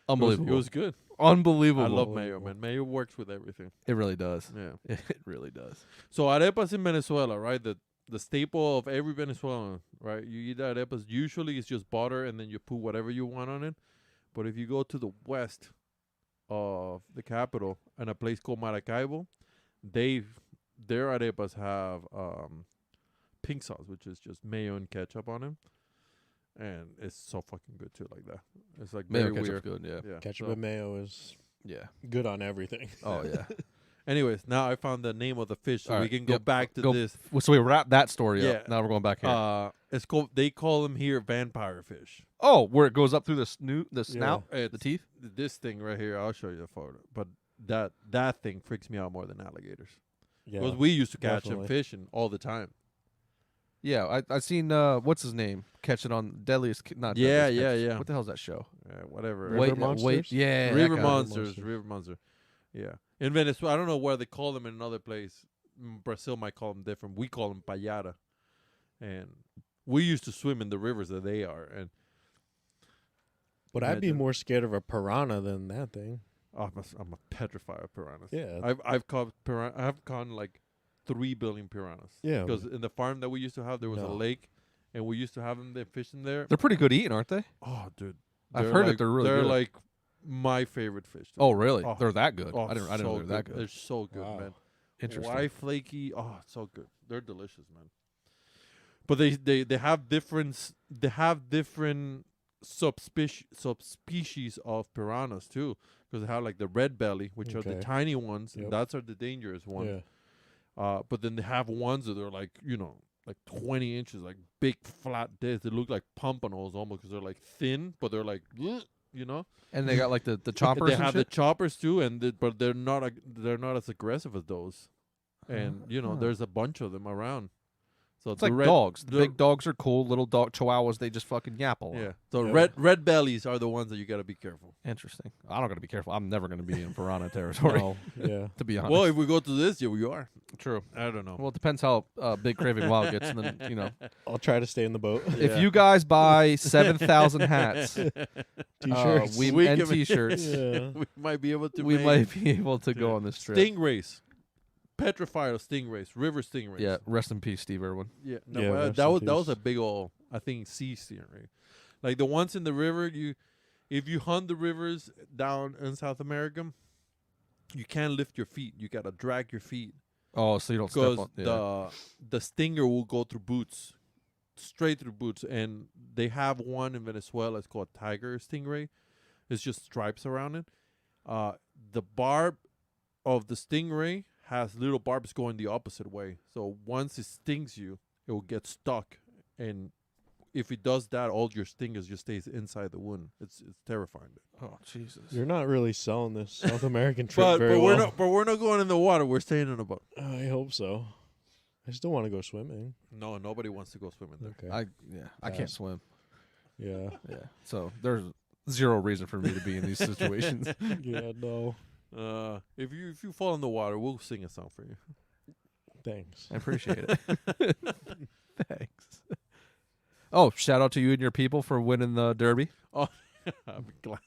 Unbelievable. It was good. Unbelievable. I love mayo, man. Mayo works with everything. It really does. Yeah. It really does. So arepas in Venezuela, right? The staple of every Venezuelan, right? You eat arepas. Usually it's just butter, and then you put whatever you want on it. But if you go to the west of the capital, and a place called Maracaibo, their arepas have pink sauce, which is just mayo and ketchup on them, and it's so fucking good too, like that. It's like Mayo very ketchup's weird. good, yeah. Yeah. Ketchup so- and mayo is Yeah. good on everything. Oh yeah. Anyways, now I found the name of the fish, so All we right, can go yep, back to go- this. Well, so we wrap that story Yeah. up. Now we're going back here. It's called. They call them here vampire fish. Oh, where it goes up through the snout, It's the teeth. This thing right here, I'll show you the photo. But that thing freaks me out more than alligators. Yeah. Because we used to catch them definitely. fishing all the time. Yeah, I seen what's his name catch it on Deadliest. Not Yeah, Deadliest yeah, Catch. yeah. What the hell's that show? Whatever. River Monsters? Yeah, that River guy. monsters. Monster. River monster. Yeah. In Venezuela, I don't know where they call them in another place. Brazil might call them different. We call them payara. And we used to swim in the rivers that they are. And But I'd be Imagine. more scared of a piranha than that thing. I'm a petrified of piranhas. Yeah. I've caught I've caught like 3 billion piranhas. Yeah. Because in the farm that we used to have, there was a No. lake, and we used to have them there fishing there. They're pretty good eating, aren't they? Oh, dude, I've they're heard that like, they're really they're good. like my favorite fish. dude. Oh, really? Oh. They're that good. Oh, I didn't so know they're that good. They're so good, Wow. man. Interesting. Why flaky? Oh, it's so good. They're delicious, man. But they have different subspecies of piranhas too, because they have like the red belly, which are the Okay. tiny ones, Yep. and that's are the dangerous ones. Yeah. But then they have ones that are like, like 20 inches, like big flat discs. They look like pompanos almost because they're like thin, but they're like, And they got like the choppers. They and have the shit? choppers too, but they're not as aggressive as those. And Huh. there's a bunch of them around. So It's like dogs. The big dogs are cool. Little dog chihuahuas, they just fucking yap a lot. Yeah. So Yeah. red bellies are the ones that you got to be careful. Interesting. I don't got to be careful. I'm never going to be in piranha territory, No. Yeah. to be honest. Well, if we go to this, yeah, we are. True. I don't know. Well, it depends how big Craving Wild gets. And then, I'll try to stay in the boat. if Yeah. you guys buy 7,000 hats, T-shirts. We and can- T-shirts, yeah. we might be able to. we make might be able to go on this trip. stingrays, petrified stingrays, river stingrays. Yeah, rest in peace, Steve Irwin. Yeah. No, Yeah, well, rest that in was peace. a big old, I think, sea stingray. Like the ones in the river, if you hunt the rivers down in South America, you can't lift your feet. You gotta drag your feet Oh, so you don't step because on. Yeah. the stinger will go through boots, straight through boots. And they have one in Venezuela. It's called tiger stingray. It's just stripes around it. The barb of the stingray has little barbs going the opposite way. So once it stings you, it will get stuck, and if it does that, all your stingers just stays inside the wound. It's terrifying. Oh, Jesus. You're not really selling this South American trip very But well. we're not going in the water. We're staying in a boat. I hope so. I still want to go swimming. No, nobody wants to go swimming there. Okay. I can't swim. Yeah. Yeah. So there's zero reason for me to be in these situations. Yeah. No. If you fall in the water, we'll sing a song for you. Thanks. I appreciate it. Thanks. Oh, shout out to you and your people for winning the Derby. I'm glad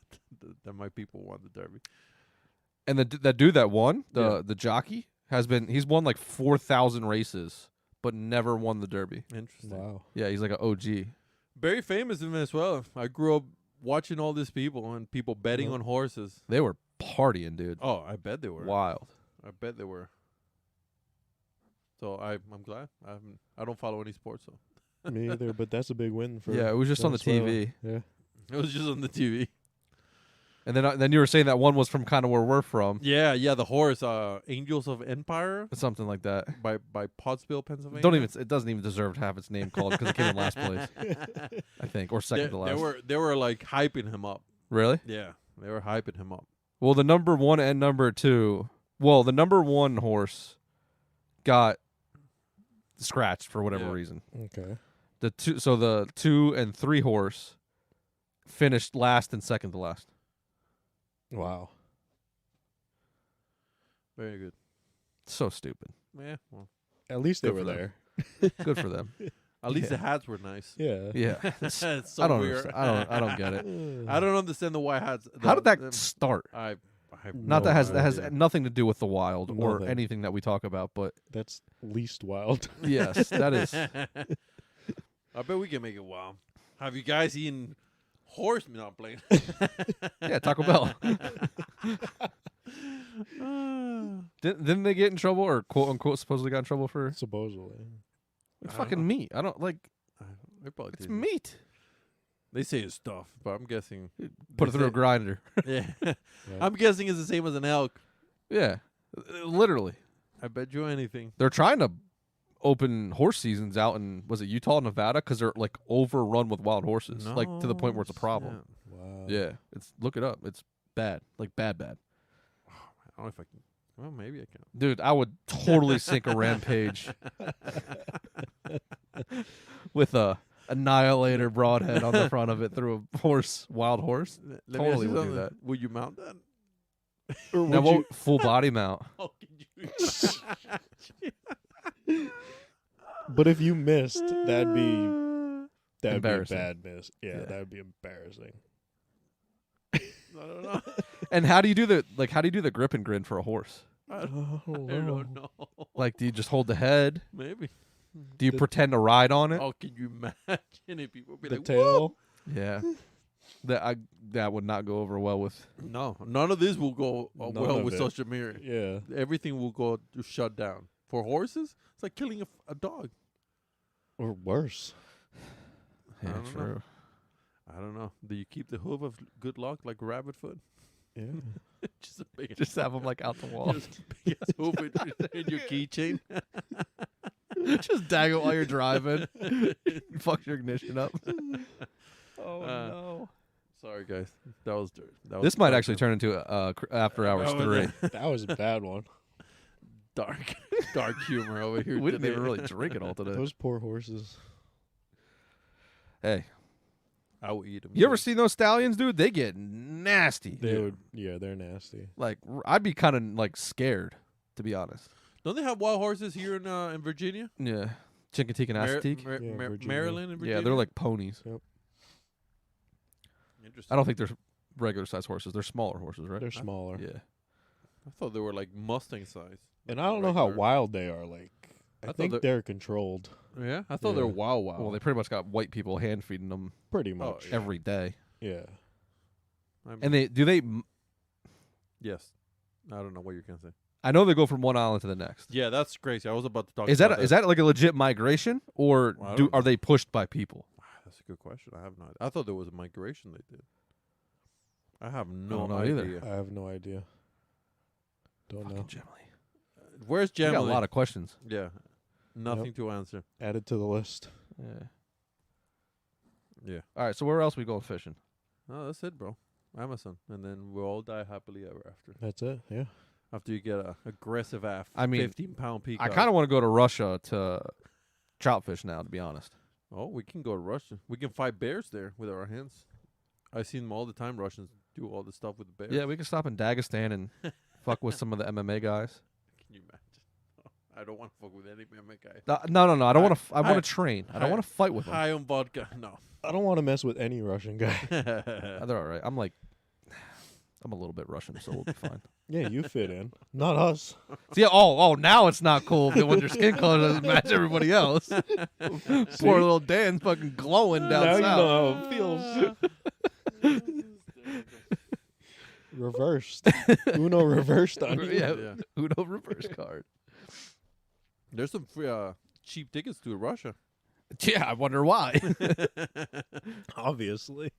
that my people won the Derby. And that dude that won, the jockey, he's won like 4,000 races, but never won the Derby. Interesting. Wow. Yeah, he's like an OG. Very famous in Venezuela. I grew up watching all these people and people betting Yeah. on horses. They were partying, dude. Oh, I bet they were. Wild. I bet they were. So I'm glad. I don't follow any sports, so Me either, but that's a big win for. Yeah, it was just on the Venezuela. TV. Yeah. it was just on the TV. And then you were saying that one was from kind of where we're from. Yeah, the horse, Angels of Empire Something like that. by Pottsville, Pennsylvania. It doesn't even deserve to have its name called because it came in last place, I think, or second to last. They were like hyping him up. Really? Yeah, they were hyping him up. Well, the number 1 and number 2. Well, the number 1 horse got scratched for whatever Yeah. reason. Okay. The 2 and 3 horse finished last and second to last. Wow. Very good. So stupid. Yeah, well, At least they Good were for them. there. Good for them. at least Yeah. the hats were nice. Yeah. Yeah. It's so I don't weird. understand. I don't get it. I don't understand the white hats. How did that start? I have Not No that has idea. nothing to do with the wild or Nothing. anything that we talk about, but That's least wild. yes, that is. I bet we can make it wild. Have you guys eaten horse? Not playing. Yeah, Taco Bell. Didn't they get in trouble or quote unquote supposedly got in trouble for Supposedly. it's I don't fucking know. meat? I don't like They probably it's did. meat. They say it's stuff, but I'm guessing. Put it they through a say- grinder. Yeah, Yeah. I'm guessing it's the same as an elk. Yeah, literally. I bet you anything. They're trying to open horse seasons out in was it Utah, Nevada, because they're like overrun with wild horses, like to the point where it's a problem. Wow. Yeah, look it up. It's bad, like bad. I don't know if I can. Well, maybe I can. Dude, I would totally sink a rampage with a annihilator broadhead on the front of it through a wild horse. Let me Totally ask you would do something. that. Would you mount that? Or Now, would you, full body mount. How can you? but if you missed, that'd be a Embarrassing. bad miss. Yeah, Yeah. that'd be embarrassing. I don't know. And how do you do the grip and grin for a horse? I I don't know. Like, do you just hold the head? Maybe. Do you The- pretend to ride on it? How can you imagine if people be The like, tail. Yeah. That would not go over well with. No, none of this will go None well of with it. social media. Yeah. Everything will go to shut down. For horses, it's like killing a dog. Or worse. I Yeah, don't know. true. I don't know. Do you keep the hoof of good luck like a rabbit foot? Yeah. Just a big Just have them like out the wall. just a big ass hoof in your keychain. Just dang it while you're driving. Fuck your ignition up. Oh no. Sorry, guys. That was dirt. This might actually turn into After Hours Oh, 3. That was a bad one. dark humor over here. We didn't today. even really drink it all today. Those poor horses. Hey, I will eat them. you ever seen those stallions, dude? They get nasty. They Yeah. would. Yeah, they're nasty. Like, I'd be kind of like scared, to be honest. Don't they have wild horses here in Virginia? Yeah. Chincoteague and Assateague. Yeah, Virginia. Maryland and Virginia? Yeah, they're like ponies. Interesting. I don't think they're regular size horses. They're smaller horses, right? They're smaller. Yeah. I thought they were like Mustang size. And I don't know how Regular. wild they are. Like, I I thought think that- they're controlled. Yeah, I thought they were Yeah. wild. Well, they pretty much got white people hand feeding them Pretty much. yeah. every day. Yeah. I mean, And they? yes. I don't know what you're gonna say. I know they go from one island to the next. Yeah, that's crazy. I was about to talk. Is about that is that like a legit migration, or Well, I don't are know. they pushed by people? That's a good question. I have no idea. I thought there was a migration they did. I have no don't know idea. either. I have no idea. Don't know. Fucking Gemily. Where's We got a Gemily? lot of questions. Yeah, nothing to answer. Added to the list. Yeah. Yeah. All right. So where else we going fishing? No, that's it, bro. Amazon, and then we'll all die happily ever after. That's it. Yeah. After you get a aggressive ass, I mean, 15-pound peacock. I kind of want to go to Russia to trout fish now. To be honest. Oh, we can go to Russia. We can fight bears there with our hands. I see them all the time. Russians do all the stuff with the bears. Yeah, we can stop in Dagestan and fuck with some of the MMA guys. Can you imagine? I don't want to fuck with any MMA guy. No. I don't want to. I Hi- want to train. I don't hi- want to fight with them. High on vodka. No. I don't want to mess with any Russian guy. They're all right. I'm a little bit Russian, so we'll be fine. Yeah, you fit in. Not us. See, now it's not cool when your skin color doesn't match everybody else. Poor little Dan's fucking glowing down Now you south. know how it feels. Reversed. Uno reversed on you. Yeah, Yeah. Uno reverse card. There's some free, cheap tickets to Russia. Yeah, I wonder why. Obviously.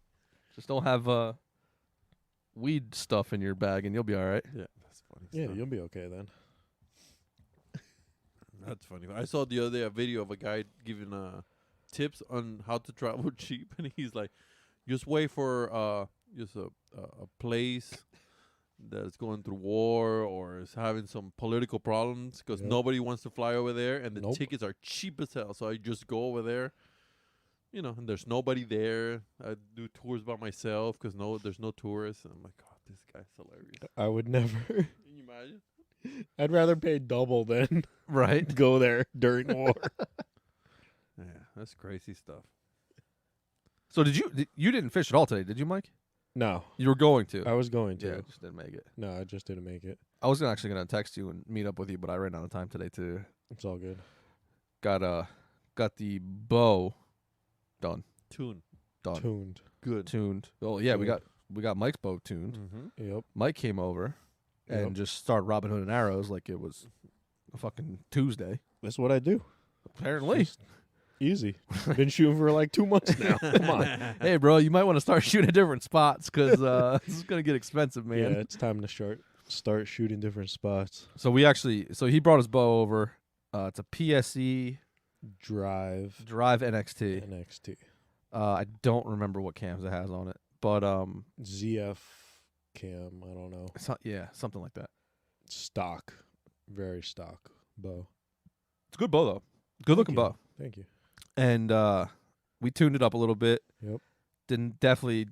Just don't have weed stuff in your bag, and you'll be all right. Yeah, that's funny. Yeah, stuff. you'll be okay then. That's funny. I saw the other day a video of a guy giving tips on how to travel cheap, and he's like, just wait for just a place that's going through war or is having some political problems because Yep. nobody wants to fly over there, and the Nope. tickets are cheap as hell. So I just go over there, and there's nobody there. I do tours by myself because there's no tourists. And I'm like, God, this guy's hilarious. I would never. Can you imagine? I'd rather pay double than Right? go there during war. Yeah, that's crazy stuff. So you didn't fish at all today, did you, Mike? No, You were going to. I was going to. Yeah, just didn't make it. No, I just didn't make it. I was actually gonna text you and meet up with you, but I ran out of time today too. It's all good. Got the bow done. Tune. Done. Tuned. Good. Tuned. Oh yeah, we Tuned. got Mike's bow tuned. Mm-hmm. Yep. Mike came over and Yep. just started Robin Hood and arrows like it was a fucking Tuesday. That's what I do. Apparently. Just easy. Been shooting for like 2 months now. Come on. Hey, bro, you might want to start shooting at different spots because this is gonna get expensive, man. Yeah, it's time to start shooting different spots. So he brought his bow over. It's a PSE Drive Drive NXT. NXT. I don't remember what cams it has on it, but ZF cam. I don't know. something like that. Stock. Very stock bow. It's a good bow though. Good looking Thank you. bow. Thank you. And we tuned it up a little bit. Yep.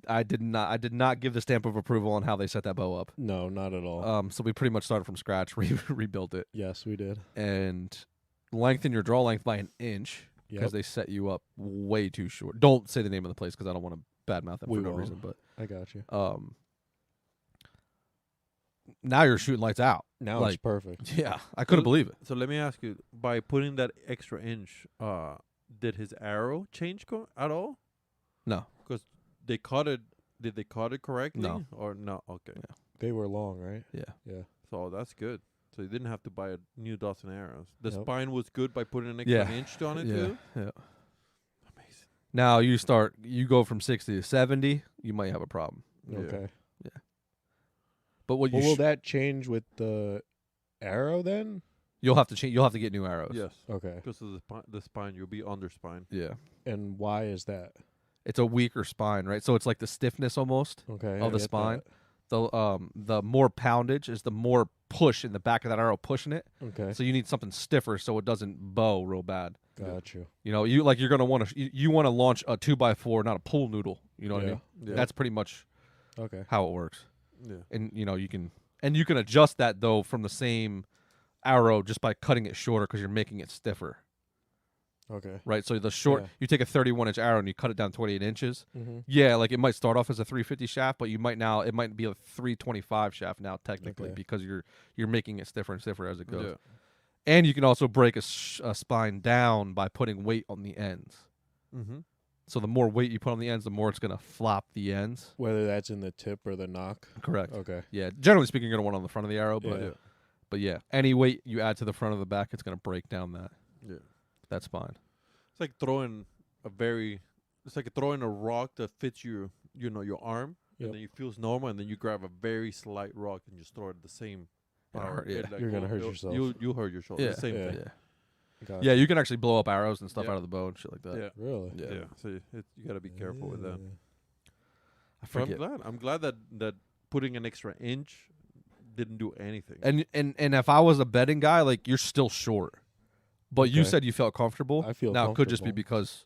I did not give the stamp of approval on how they set that bow up. No, not at all. So we pretty much started from scratch, rebuilt it, Yes, we did. and lengthen your draw length by an inch because Yep. they set you up way too short. Don't say the name of the place because I don't want to badmouth them We for no won't. reason. But I got you. now you're shooting lights out. Now it's perfect. Yeah, I couldn't believe it. So let me ask you: by putting that extra inch, did his arrow change at all? No. Because they cut it. Did they cut it correctly? No. Or no? Okay. Yeah. They were long, right? Yeah. Yeah. So that's good. So you didn't have to buy a new dozen arrows. The Nope. spine was good by putting an extra Yeah. inch on it Yeah. too. Yeah. Amazing. Now you go from 60 to 70, you might have a problem. Yeah. Okay. But what Well, you will that change with the arrow then? you'll have to change. You'll have to get new arrows. Yes. Okay. Because of the spine, you'll be under spine. Yeah. And why is that? It's a weaker spine, right? So it's like the stiffness almost. Okay. Of I the get spine? The more poundage is the more push in the back of that arrow pushing it. that. Okay. So you need something stiffer so it doesn't bow real bad. Got you. You know, you're gonna want to you want to launch a 2x4, not a pool noodle. You know what I Yeah. mean? Yeah. That's pretty much Okay. how it works. Yeah. And you can adjust that though from the same arrow just by cutting it shorter because you're making it stiffer, Okay. right? So the short, Yeah. you take a 31-inch arrow and you cut it down 28 inches. Mm-hmm. Yeah, like it might start off as a 350 shaft, but it might be a 325 shaft now technically Okay. because you're making it stiffer and stiffer as it goes. Yeah. And you can also break a spine down by putting weight on the ends. Mm-hmm. So the more weight you put on the ends, the more it's gonna flop the ends. Whether that's in the tip or the knock. Correct. Okay. Yeah. Generally speaking, you're gonna want on the front of the arrow, but Yeah. but yeah, any weight you add to the front of the back, it's gonna break down that Yeah. that spine. It's like throwing it's like throwing a rock that fits your arm, Yep. and then it feels normal, and then you grab a very slight rock and just throw it at the same It'll power. hurt, yeah. It, like, You're gonna will- hurt it'll- yourself. You'll hurt your shoulder. Yeah. The same Yeah. thing. Yeah. Got Yeah, it. you can actually blow up arrows and stuff Yeah. out of the bow and shit like that. Yeah. Really? Yeah. Yeah. So you got to be careful with that. I But forget. I'm glad that putting an extra inch didn't do anything. And if I was a betting guy, like you're still short, but you Okay. said you felt comfortable. I feel now it could just be comfortable. because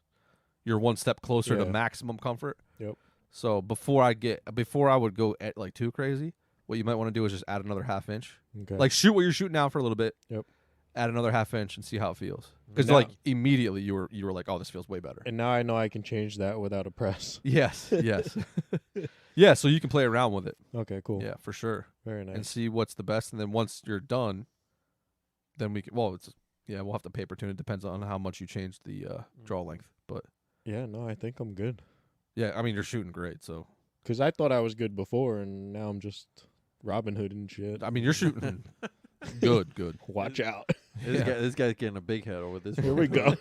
you're one step closer to Yeah. maximum comfort. Yep. So before I would go at like too crazy, what you might want to do is just add another half inch. Okay. Like shoot what you're shooting now for a little bit. Yep. Add another half inch and see how it feels. Because Now- like immediately you were like, oh, this feels way better. and now I know I can change that without a press. Yes. Yes. Yeah. So you can play around with it. Okay, cool. Yeah, for sure. Very nice. And see what's the best. And then once you're done, then we can. Well, we'll have to paper tune. It depends on how much you change the draw length. But Yeah, no, I think I'm good. yeah, I mean you're shooting great. So Because I thought I was good before, and now I'm just Robin Hood and shit. I mean you're shooting good. Watch out. This guy's getting a big head over this. Here we go.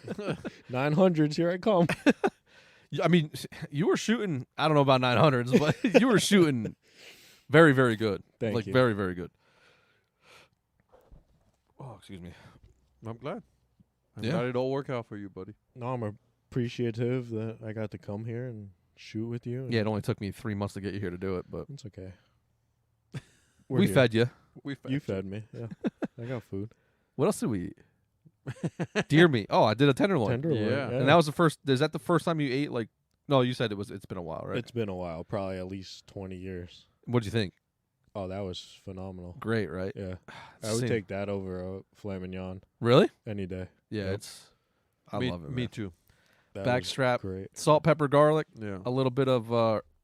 900s, here I come. I mean you were shooting. I don't know about 900s, but you were shooting very very good. Thank like you. very very good. Oh, excuse me. I'm glad. I'm Yeah. glad it all worked out for you, buddy. No, I'm appreciative that I got to come here and shoot with you. and Yeah, it only took me 3 months to get you here to do it, but It's okay. we here. fed you. You fed me. Yeah. I got food. What else did we eat? Deer meat. Oh, I did a tenderloin. Tenderloin. Yeah. And that was the first. Is that the first time you ate? Like, no, you said it's been a while, right? It's been a while, probably at least 20 years. What'd you think? Oh, that was phenomenal. Great, right? Yeah. I would Same. take that over a filet mignon Really? any day. Yeah, Yep. it's. I me, love it. Me Man. too. That was Backstrap, great. salt, pepper, garlic, Yeah. a little bit of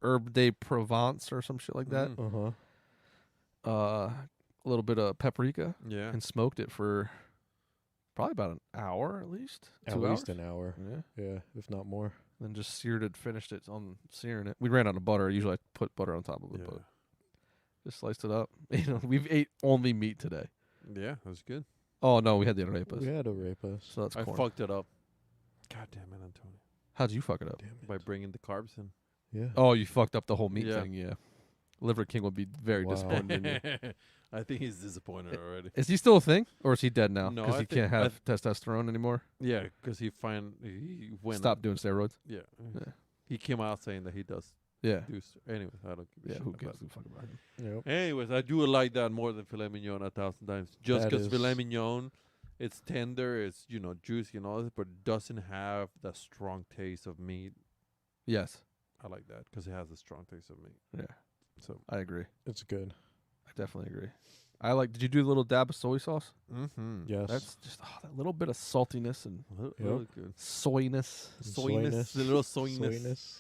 herb de Provence or some shit like that. Mm. Uh-huh. A little bit of paprika, Yeah. and smoked it for probably about an hour at least. At 2 least hours. an hour. Yeah. Yeah, if not more. Then just seared it, finished it on searing it. We ran out of butter. Usually I put butter on top of it, Yeah. but just sliced it up. We've ate only meat today. Yeah, that's good. Oh no, we had the arepas. We had arepas. So that's I corn. fucked it up. God damn it, Antonio. How'd you fuck it up? Damn it. By bringing the carbs in. Yeah. Oh, you fucked up the whole meat Yeah. thing. Yeah, Liver King would be very Wow. disappointed in you. I think he's disappointed already. Is he still a thing, or is he dead now? No, Because I he think- can't have testosterone anymore. Yeah, because he went. Stop doing steroids. Yeah. Yeah. He came out saying that he does Yeah. do. Anyways, I don't give a Yeah. shit Who about gives it. a fuck about him? Yep. Anyways, I do like that more than filet mignon 1,000 times. Just That because is- filet mignon, it's tender, it's juicy and all this, but it doesn't have that strong taste of meat. Yes. I like that because it has a strong taste of meat. Yeah. So. I agree. It's good. I definitely agree. I like. Did you do a little dab of soy sauce? Mm-hmm. Yes. That's just that little bit of saltiness and Really good. soyness. Soyness, a little soyness. Soyness.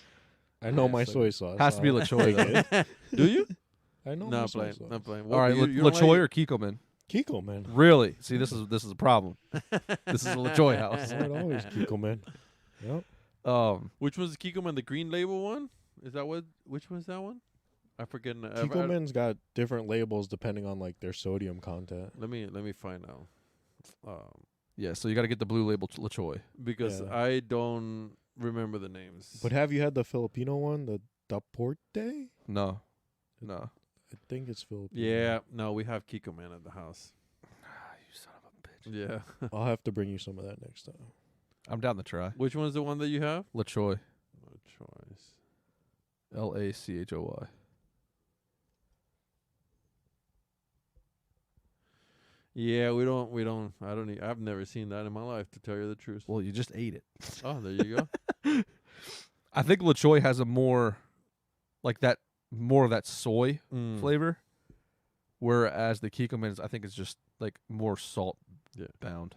I know my So- soy sauce. Has to be I'll LaChoy, take though. it. Do you? I know my Not soy playing. sauce. Not playing. All right, you don't LaChoy like- or Kiko, Kiko, man. Really? See, this is a problem. This is a LaChoy house. Not always Kiko, man. Yep. Which was the Kikoman, the green label one? Is that what? Which one's that one? I forget. Kiko Man's got different labels depending on like their sodium content. Let me find out. Yeah, so you got to get the blue label LaChoy. Because Yeah. I don't remember the names. But have you had the Filipino one, the Daporte? No. No. I think it's Filipino. Yeah, no, we have Kikoman at the house. You son of a bitch. Yeah. I'll have to bring you some of that next time. I'm down to try. Which one's the one that you have? LaChoy. No choice. LACHOY. Yeah, we don't. I've never seen that in my life, to tell you the truth. Well, you just ate it. Oh, there you go. I think LaChoy has a more of that soy Mm. flavor, whereas the Kikoman I think is just like more salt Yeah. bound.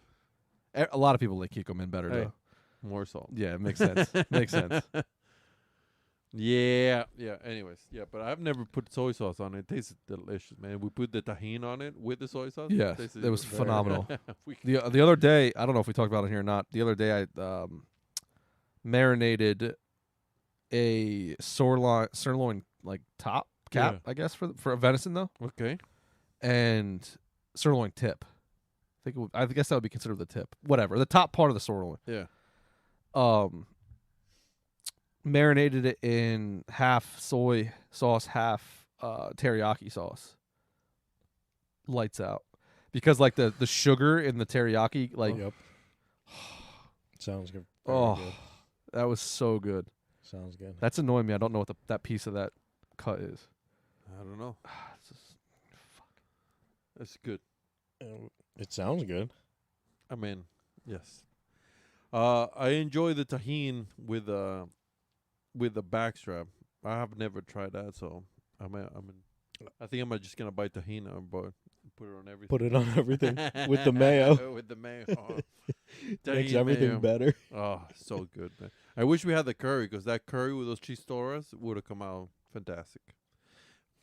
A lot of people like Kikoman better Hey. though. More salt. Yeah, it makes sense. Makes sense. Yeah. Anyways, yeah, but I've never put soy sauce on it. It tastes delicious, man. We put the tahini on it with the soy sauce. Yes, Tasted it was very phenomenal. we- The other day, I don't know if we talked about it here or not. The other day, I marinated a sirloin like top cap, I guess for a venison though, Okay. and sirloin tip. I guess that would be considered the tip. Whatever, the top part of the sirloin. Yeah. Marinated it in half soy sauce, half teriyaki sauce. Lights out, because like the sugar in the teriyaki, like Yep. Sounds good. Very oh, good. that was so good. Sounds good. That's annoying me. I don't know what that piece of that cut is. I don't know. It's just- That's good. It sounds good. I mean, yes. I enjoy the tahine with the backstrap. I have never tried that, so I think I'm just gonna buy tahine but put it on everything. Put it on everything with the mayo. With the mayo. Oh, Makes tahine everything mayo. better. Oh, so good, man. I wish we had the curry, because that curry with those chistoras would have come out fantastic.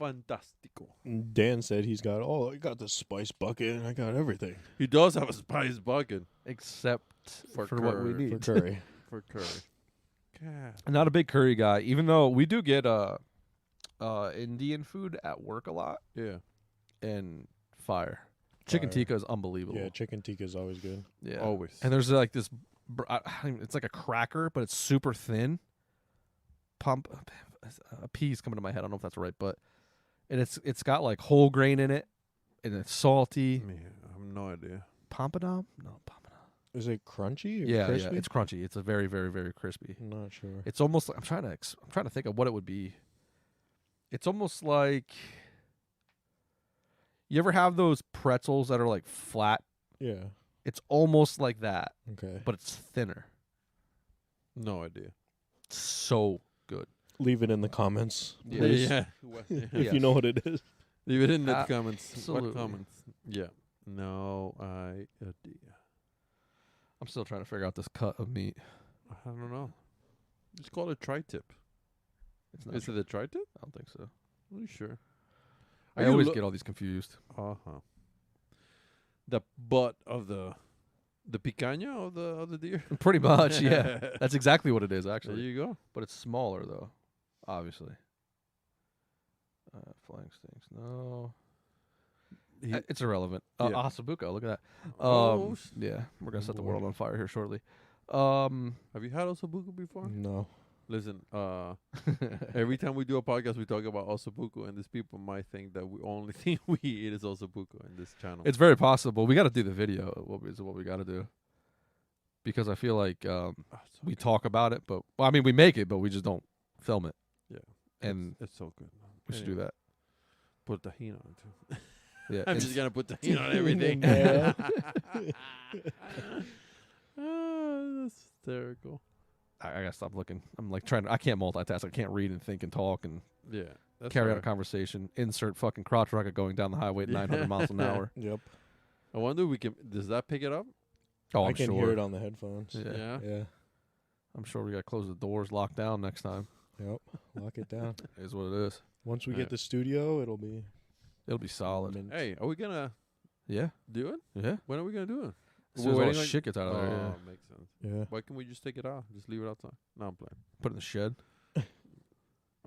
Fantastico. Dan said he's got I got the spice bucket and I got everything He does have a spice bucket except For for what we curry. for need. curry. for curry. God. I'm not a big curry guy, even though we do get Indian food at work a lot, Yeah. and fire. Chicken Fire. tikka is unbelievable. Yeah, chicken tikka is always good. Yeah. Always. And there's like this, it's like a cracker, but it's super thin. A pea's coming to my head. I don't know if that's right, but and it's got like whole grain in it, and it's salty. Man, I have no idea. Pompadom? No, pompadom. Is it crunchy or Yeah, crispy? yeah, it's crunchy. It's a very, very, very crispy. I'm not sure. It's almost like I'm trying to think of what it would be. It's almost like, you ever have those pretzels that are like flat? Yeah. It's almost like that, Okay. but it's thinner. No idea. So good. Leave it in the comments. Yeah. please, Yeah. If Yes. you know what it is. Leave it in the comments. Absolutely. What comments? Yeah. No idea. I'm still trying to figure out this cut of meat. I don't know. Just call it tri-tip. It's not. Is it a tri-tip? I don't think so. Are you sure? I always get all these confused. Uh-huh. The butt of the picanha of the deer? Pretty much, yeah. That's exactly what it is, There actually. you go. But it's smaller, though, obviously. Flying stinks. No. It's irrelevant. Yeah. Ossobuco, look at that. Oh, Yeah, we're going to set the boy. world on fire here shortly. have you had ossobuco before? No. Listen, every time we do a podcast, we talk about ossobuco, and these people might think that we only thing we eat is ossobuco in this channel. It's very possible. We got to do the video. What we got to do. Because I feel like we talk about it, but well, I mean, we make it, but we just don't film it. Yeah. And it's so good. Man. we should do that. Put tahini on it too. Yeah, I'm just gonna put tahini on everything. Yeah. That's hysterical. I gotta stop looking. I'm like I can't multitask. I can't read and think and talk and Yeah. That's carry on a alright. conversation. Insert fucking crotch rocket going down the highway at 900 miles an hour. Yep. I wonder if we can. Does that pick it up? Oh, I I'm can sure. hear it on the headphones. Yeah. Yeah. I'm sure we gotta close the doors, lock down next time. Yep. Lock it down. Is what it is. Once we Yeah. get the studio, it'll be It'll be solid. mint. Hey, are we gonna Yeah, do it? yeah. When are we gonna do it? As soon as all waiting the on- shit gets out of there, yeah. Oh, makes sense. Yeah. Why can't we just take it out? Just leave it outside. No, I'm playing. Put it in the shed. I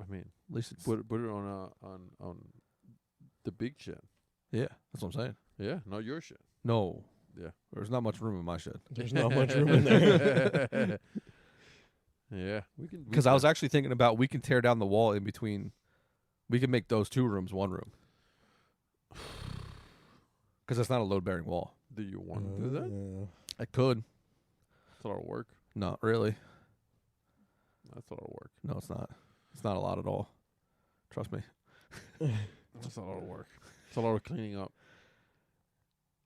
mean, At least it's put it on the big shed. yeah. That's what I'm saying. Yeah, not your shed. No, Yeah. there's not much room in my shed. There's not much room in there. Yeah, we can. Because I was actually thinking about we can tear down the wall in between. We can make those 2 rooms 1 room. Because it's not a load bearing wall. Do you want to do that? I could. That's a lot of work. Not really. That's a lot of work. No, it's not. It's not a lot at all. Trust me. That's a lot of work. It's a lot of cleaning up.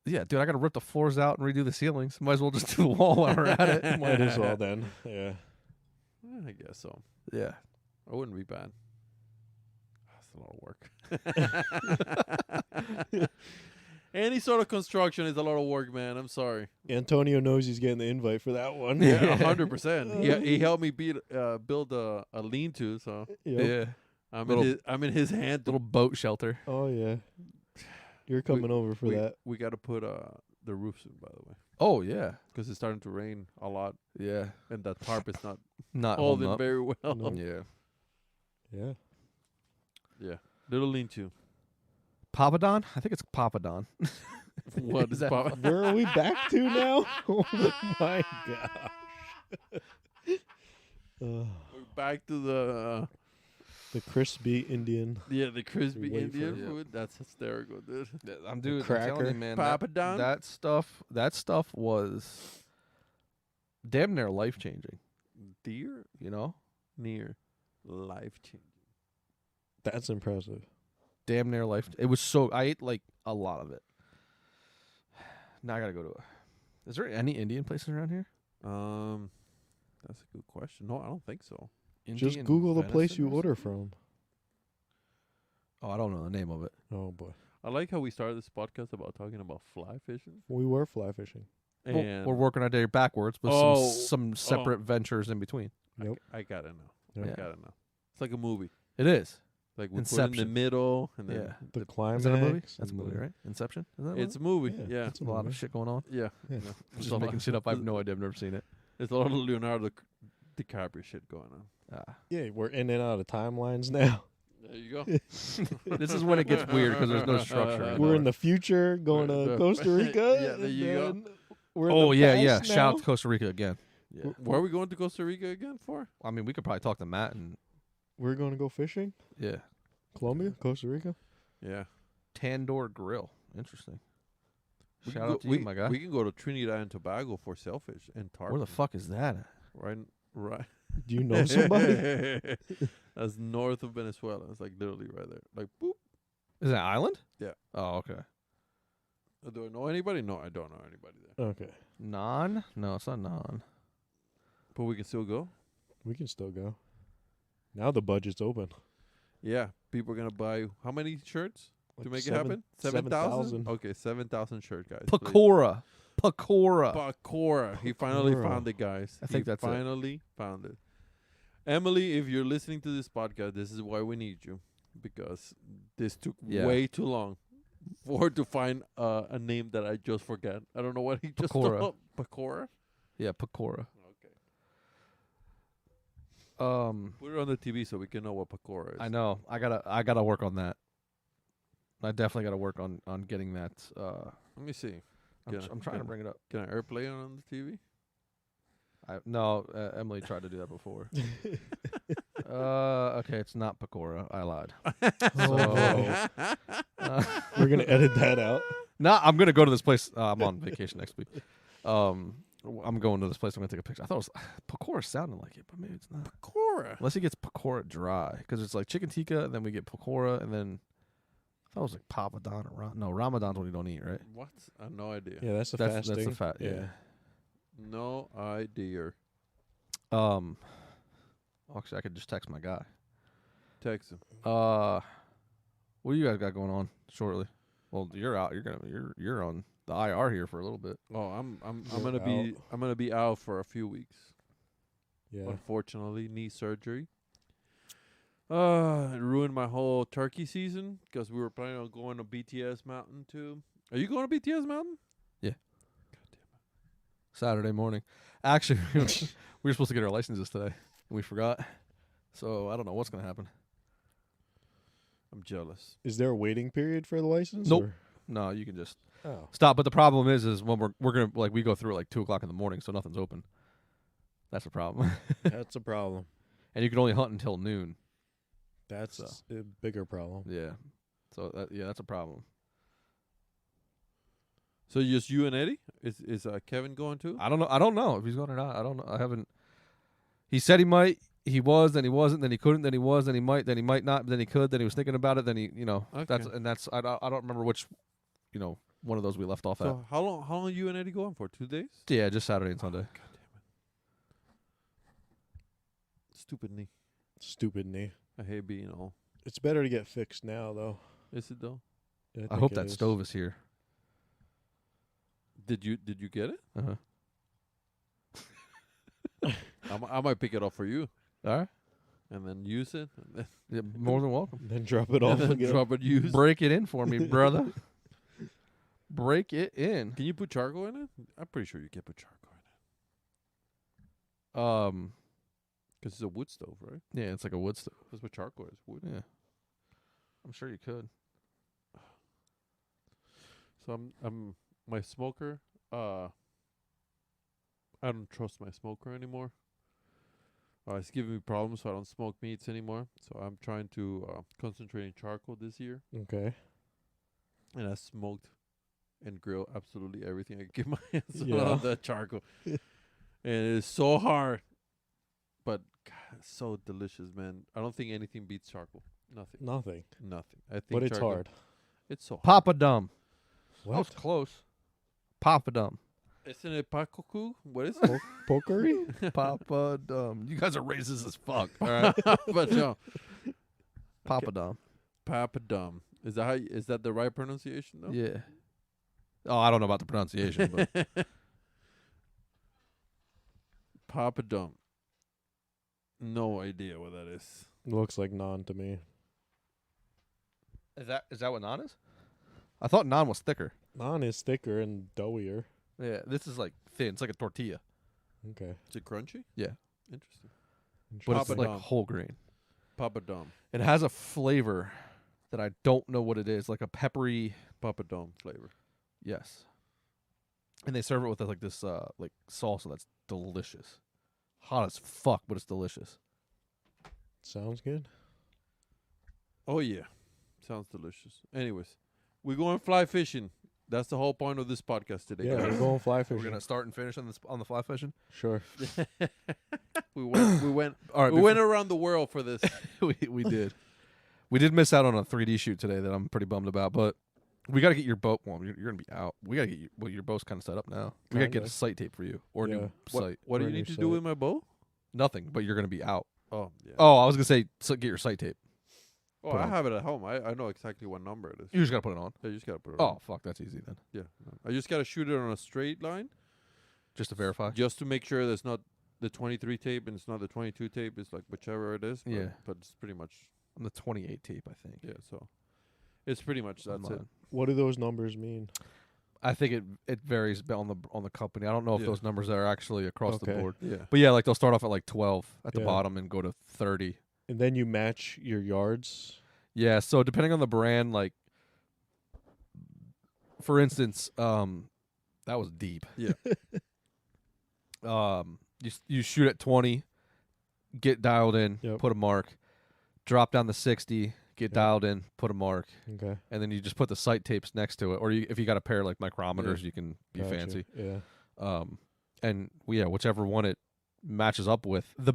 Yeah, dude, I got to rip the floors out and redo the ceilings. Might as well just do the wall while we're at it. Might as well then. Yeah. I guess so. Yeah. I wouldn't be bad. That's a lot of work. Any sort of construction is a lot of work, man. I'm sorry. Antonio knows he's getting the invite for that one. Yeah, 100%. He helped me build a lean-to, so Yep. Yeah. I'm in his hand. Little boat shelter. Oh yeah. You're coming over for that. We got to put the roof soon, by the way, Oh yeah, because it's starting to rain a lot, yeah. and that tarp is not Not holding holding up. very well. No. Yeah. Yeah. Yeah, little lean-to. Papadon? I think it's Papadon. What is that Papa? Where are we back to now? Oh my gosh. We're back to the The crispy Indian. the crispy Wait for Indian it. food. That's hysterical, dude. I'm telling cracker. you, man. Papadon? That stuff was damn near life changing. Deer You know, near life changing. That's impressive. damn near life. It was so. I ate like a lot of it. Now I gotta go to. Is there any Indian places around here? That's a good question. No, I don't think so. Just Indian Google the place venison you or order something? from. Oh, I don't know the name of it. Oh boy. I like how we started this podcast about talking about fly fishing. We were fly fishing. Well, And we're working our day backwards with Oh, some separate ventures in between. Nope. I gotta know. Yep. I Yeah. gotta know. It's like a movie. It is. Like we put Inception. in the middle, and then Yeah. The the- climax. Is that a movie? That's a and movie, the- right? Inception. Is that it's a movie. Yeah, Yeah, it's a lot of shit going on? yeah. Yeah. No, I'm it's just a making lot- shit up. I have no idea. I've never seen it. There's a lot of Leonardo DiCaprio shit going on. Yeah, we're in and out of timelines now. There you go. This is when it gets weird because there's no structure. in We're it. in the future going We're to the- Costa Rica. Yeah, there and you go. then We're in Oh the yeah, past yeah. Shout out now. to Costa Rica again. Yeah. Where are we going to Costa Rica again for? I mean, we could probably talk to Matt and We're going to go fishing. yeah. Colombia, Costa Rica. Yeah. Tandoor Grill. Interesting. We Shout can out go- to you, my guy. We can go to Trinidad and Tobago for sailfish and tarpon. Where the fuck is that at? Right. Do you know somebody? That's north of Venezuela. It's like literally right there. Like boop. Is that an island? Yeah. Oh, okay. Do I know anybody? No, I don't know anybody there. Okay, Non? No, it's not non. But we can still go. we can still go. Now the budget's open. Yeah. People are gonna buy how many shirts to Like make it happen? 7,000. 7,000. Okay, 7,000 shirt guys. please. Pakora. Pakora. Pakora. He finally Pakora. found it, guys. I think he that's it. finally found it. Emily, if you're listening to this podcast, this is why we need you, because this took Yeah. way too long for to find a name that I just forgot. I don't know what he just Pakora. told. Pakora. Yeah, Pakora. Okay. Put Put it on the TV so we can know what Pakora is. I know. I gotta work on that. I definitely gotta work on getting that. Let me see. I'm trying to bring it up. Can I airplay it on the TV? No, Emily tried to do that before. Okay, it's not Pakora. I lied. We're gonna edit that out. No, I'm gonna go to this place. I'm on vacation next week. I'm going to this place. I'm gonna take a picture. I thought it was Pakora sounded like it, but maybe it's not. Pakora. Unless he gets Pakora dry, because it's like chicken tikka, and then we get Pakora, and then I thought it was like Papadon or no Ramadan's when you don't eat, right? What? I have no idea. Yeah, that's the That's fasting. the fat. Yeah. No idea. Actually, I could just text my guy. Text him. What do you guys got going on shortly? Well, you're out. You're on the IR here for a little bit. Oh, I'm You're gonna be out for a few weeks. Yeah. Unfortunately, knee surgery. It ruined my whole turkey season because we were planning on going to BTS Mountain too. Are you going to BTS Mountain? Saturday morning. Actually, we were supposed to get our licenses today, and we forgot. So I don't know what's gonna happen. I'm jealous. Is there a waiting period for the license? Nope. or- No, you can just Oh. stop. But the problem is when we're gonna like we go through at like 2:00 in the morning, so nothing's open. That's a problem. That's a problem. And you can only hunt until noon. That's So. a bigger problem. Yeah. So that's a problem. So just you and Eddie? Is Kevin going too? I don't know if he's going or not. I don't know. I haven't. He said he might. He was. Then he wasn't. Then he couldn't. Then he was. Then he might. Then he might not. Then he could. Then he was thinking about it. Then he. That's Okay. and that's. I don't remember which. One of those we left off So how long are you and Eddie going for? 2 days? at. Yeah, just Saturday and Sunday. God damn it. Stupid knee. Stupid knee. I hate being all. It's better to get fixed now, though. Is it though? I think hope it that is. stove is here. Did you get it? Uh-huh. I might pick it up for you All right. and then use it and then, Yeah, more than welcome. Then drop it off and then again. drop it use. Break it in for me, brother. break it in. Can you put charcoal in it? I'm pretty sure you can put charcoal in it. Because it's a wood stove, right? Yeah, it's like a wood stove. That's what charcoal is. Wood. Yeah, I'm sure you could. So I'm my smoker. I don't trust my smoker anymore. It's giving me problems, so I don't smoke meats anymore. So I'm trying to concentrate on charcoal this year. Okay. And I smoked and grilled absolutely everything I could get my hands Yeah. on that charcoal. And it is so hard, but God, it's so delicious, man. I don't think anything beats charcoal. Nothing. Nothing. I think But it's charcoal- hard. It's so hard. Papa Dumb. That was What? close. Papa Dumb. Isn't it pakoku? What is it? Pokery? Papa Dumb. You guys are racist as fuck. All right. But no, Papa Dumb. Papa Dumb. Is that the right pronunciation though? Yeah. Oh, I don't know about the pronunciation, but Papa Dumb. No idea what that is. Looks like naan to me. is that what naan is? I thought naan was thicker. Naan is thicker and doughier. Yeah, this is like thin. It's like a tortilla, Okay. Is it crunchy? Yeah. Interesting. but Papa it's like Dumb. whole grain. Papa Dumb. It has a flavor that I don't know what it is, like a peppery. Papa Dumb flavor. Yes. And they serve it with like this like salsa that's delicious. Hot as fuck, but it's delicious. Sounds good. Oh yeah. Sounds delicious. Anyways, we're going fly fishing. That's the whole point of this podcast today. Yeah, guys. we're going fly We're fishing. gonna start and finish on the fly fishing. Sure. we went All right, we went around the world for this. we did. We did miss out on a 3D shoot today that I'm pretty bummed about, but we got to get your boat. Well, you're gonna be out. We got to get your boat's kind of set up now. We got to get a Kinda. sight tape for you or a Yeah. new What, sight. what do Or you a need new to do site. with my bow? Nothing, but you're gonna be out. Oh yeah. Oh, I was gonna say get your sight tape. Oh, put I on. have it at home. I know exactly what number it is. You just gotta put it on. I just gotta put it Oh on. fuck, that's easy then. Yeah. I just gotta shoot it on a straight line, Just to verify. just to make sure there's not the 23 tape and it's not the 22 tape. It's like whichever it is. But, Yeah. But it's pretty much On the 28 tape, I think. yeah. So it's pretty much that's it. Mine. What do those numbers mean? I think it varies on the company. I don't know if Yeah. those numbers are actually across the Okay. board. Yeah. But yeah, like they'll start off at like 12 at the Yeah. bottom and go to 30. And then you match your yards. Yeah, so depending on the brand, like for instance, that was deep. Yeah. You shoot at 20, get dialed in, Yep. put a mark, drop down to 60, get Yep. dialed in, put a mark, Okay. and then you just put the sight tapes next to it. Or if you got a pair like micrometers, you can be Gotcha. fancy. Yeah. And whichever one it matches up with. The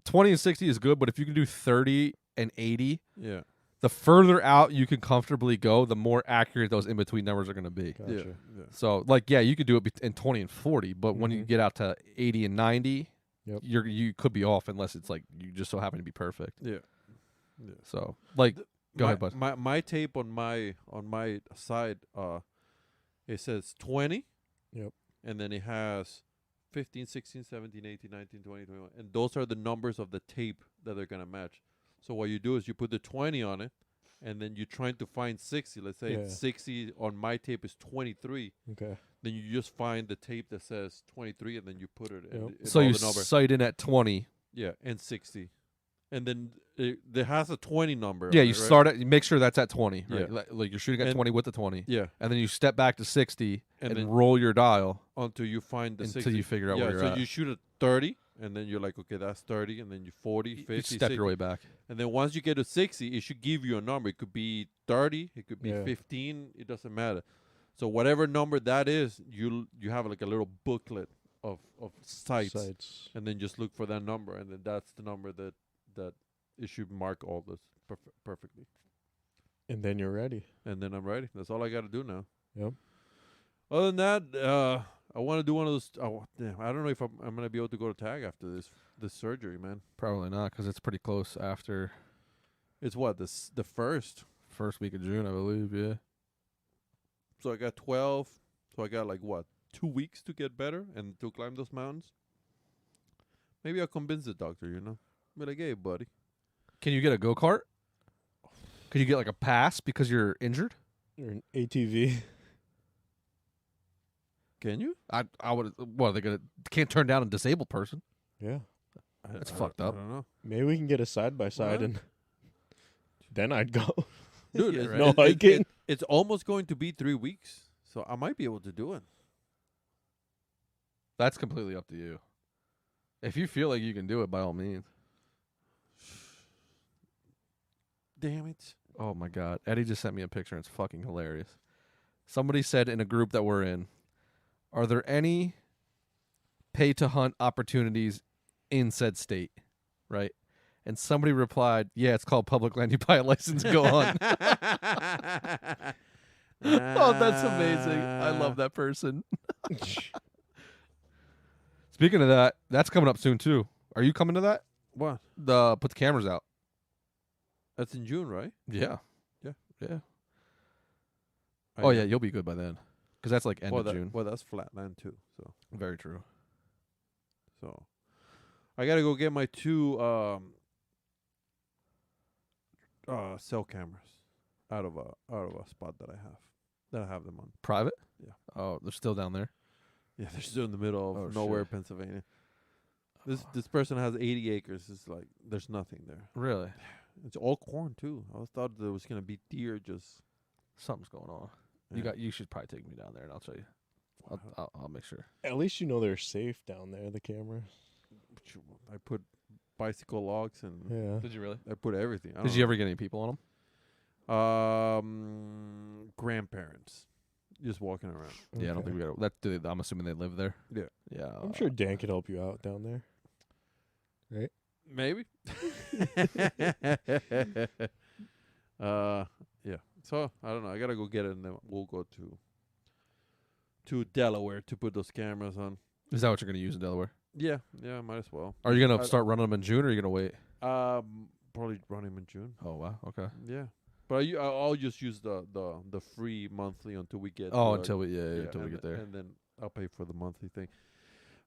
20 and 60 is good, but if you can do 30 and 80, Yeah. the further out you can comfortably go, the more accurate those in between numbers are going to be. Gotcha. Yeah. Yeah. So, like, yeah, you could do it in 20 and 40, but when you Mhm. get out to 80 and 90, Yep. you could be off unless it's like you just so happen to be perfect. Yeah. Yeah. So, like, go ahead, bud. My tape on my side, it says 20. Yep. And then it has 15, 16, 17, 18, 19, 20, 21. And those are the numbers of the tape that they're going to match. So what you do is you put the 20 on it, and then you're trying to find 60. Let's say it's Yeah. 60 on my tape is 23. Okay. Then you just find the tape that says 23, and then you put it in, Yep. in So all you the numbers. sight in at 20. Yeah, and 60. And then it has a 20 number. Yeah, on you it, right? start at, you make sure that's at 20. Right? Yeah. Like you're shooting at And- 20 with the 20. Yeah, And then you step back to 60 And and then- roll your dial until you find the until 60. you figure out yeah, where you're so at. you shoot at 30, and then you're like, okay, that's 30, and then you 40, 50, You step 60. your way back. And then once you get to 60, it should give you a number. It could be 30, it could be Yeah. 15, it doesn't matter. So whatever number that is, you have like a little booklet of sites, and then just look for that number, and then that's the number that it should mark all this perfectly. And then you're ready. And then I'm ready. That's all I got to do now. Yep. Other than that, I want to do one of those. I don't know if I'm gonna be able to go to tag after this surgery, man. Probably not, because it's pretty close after It's what the first. first week of June, I believe. Yeah. So I got 12. So I got like what 2 weeks to get better and to climb those mountains. Maybe I'll convince the doctor. Be like, hey, buddy. Can you get a go kart? Could you get like a pass because you're injured? You're an ATV. Can you? I would. What are they gonna? Can't turn down a disabled person. Yeah. That's fucked up. I don't know. Maybe we can get a side by side What? and then I'd go. Dude, Yeah, it's, right. No hiking. it's almost going to be 3 weeks, so I might be able to do it. That's completely up to you. If you feel like you can do it, by all means. Damn it. Oh my God, Eddie just sent me a picture. And it's fucking hilarious. Somebody said in a group that we're in, "Are there any pay to hunt opportunities in said state?" Right? And somebody replied, "Yeah, it's called public land. You buy a license, and go hunt." Oh, that's amazing. I love that person. Speaking of that, that's coming up soon too. Are you coming to that? What? Put the cameras out. That's in June, right? Yeah. Yeah. Yeah. I Oh know. yeah, you'll be good by then. Because that's like end Well, of June. well, that's flat land too. Very true. So I gotta go get my 2 cell cameras out of a spot that I have them on. Private? Yeah. Oh, they're still down there. Yeah, they're still in the middle of Oh, nowhere, shit. Pennsylvania. This person has 80 acres. It's like there's nothing there. Really? It's all corn too. I thought there was gonna be deer. Just Something's going on. yeah. You should probably take me down there and I'll show you. I'll make sure. At least you know they're safe down there, the cameras. I put bicycle locks and Yeah. Did you really? I put everything. I Did don't you ever get any people on them? know. Grandparents, just walking around. Yeah, I don't think we got that. I'm assuming they live there. Yeah. Yeah. I'm sure Dan could help you out down there. Right? Maybe. Yeah. So I don't know. I gotta go get it, and then we'll go to Delaware to put those cameras on. Is that what you're gonna use in Delaware? Yeah. Might as well. Are you gonna I- start running them in June, or are you gonna wait? Probably run him in June. Oh wow. Okay. Yeah. But I'll just use the free monthly until we get. Oh, to, until we until we and get there. and then I'll pay for the monthly thing.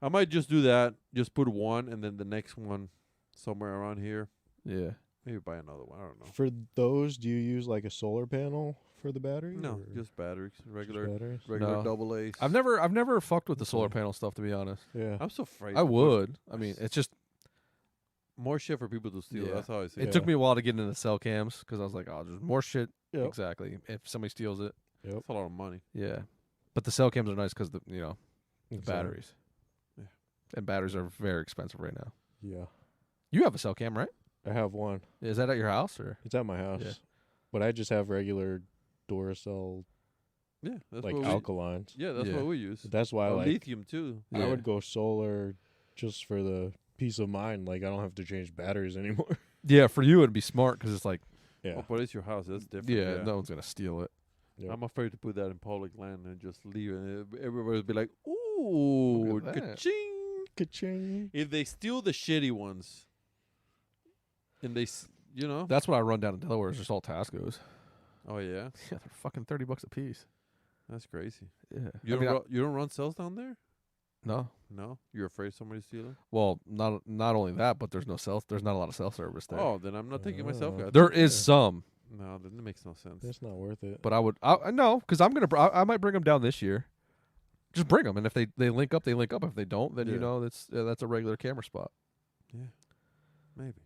I might just do that. Just put one, and then the next one somewhere around here. Yeah. Maybe buy another one. I don't know. For those, do you use like a solar panel for the battery? No, or just batteries, just regular batteries? regular No. double A's. I've never fucked with the solar Okay. panel stuff, to be honest. Yeah. I'm so afraid. I to put would. I mean, it's just more shit for people to steal. Yeah. That's how I see it it. took me a while to get into cell cams because I was like, oh, there's more shit. Yep. Exactly. If somebody steals it, Yep. It's a lot of money. yeah. But the cell cams are nice because the Exactly. batteries. Yeah. And batteries are very expensive right now. Yeah. You have a cell cam, right? I have one. Is that at your house or? It's at my house. Yeah. But I just have regular Duracell, Yeah, that's like what we. alkalines. Yeah, that's Yeah. what we use. That's why like Lithium too. I Yeah. would go solar just for the peace of mind. Like I don't have to change batteries anymore. Yeah, for you it'd be smart because it's like, Yeah. Oh, but it's your house. That's different. yeah, no one's gonna steal it. Yep. I'm afraid to put that in public land and just leave it. Everybody would be like, "Ooh, Look at that. ka-ching!" Ka-ching. If they steal the shitty ones, and you know, That's what I run down in Delaware. Is just all Tascos. oh yeah, Yeah, they're fucking $30 a piece. that's crazy. Yeah. You I mean, you don't run cells down there? no. No, you're afraid somebody steal it? Well, not only that, but there's not a lot of cell service there. Oh, then I'm not taking myself Oh. out. There is Yeah. some, No, then it makes no sense. That's not worth it. but I no, because I'm gonna I might bring them down this year. Just bring them, and if they link up, they link up. If they don't, then Yeah. that's a regular camera spot. Yeah, maybe.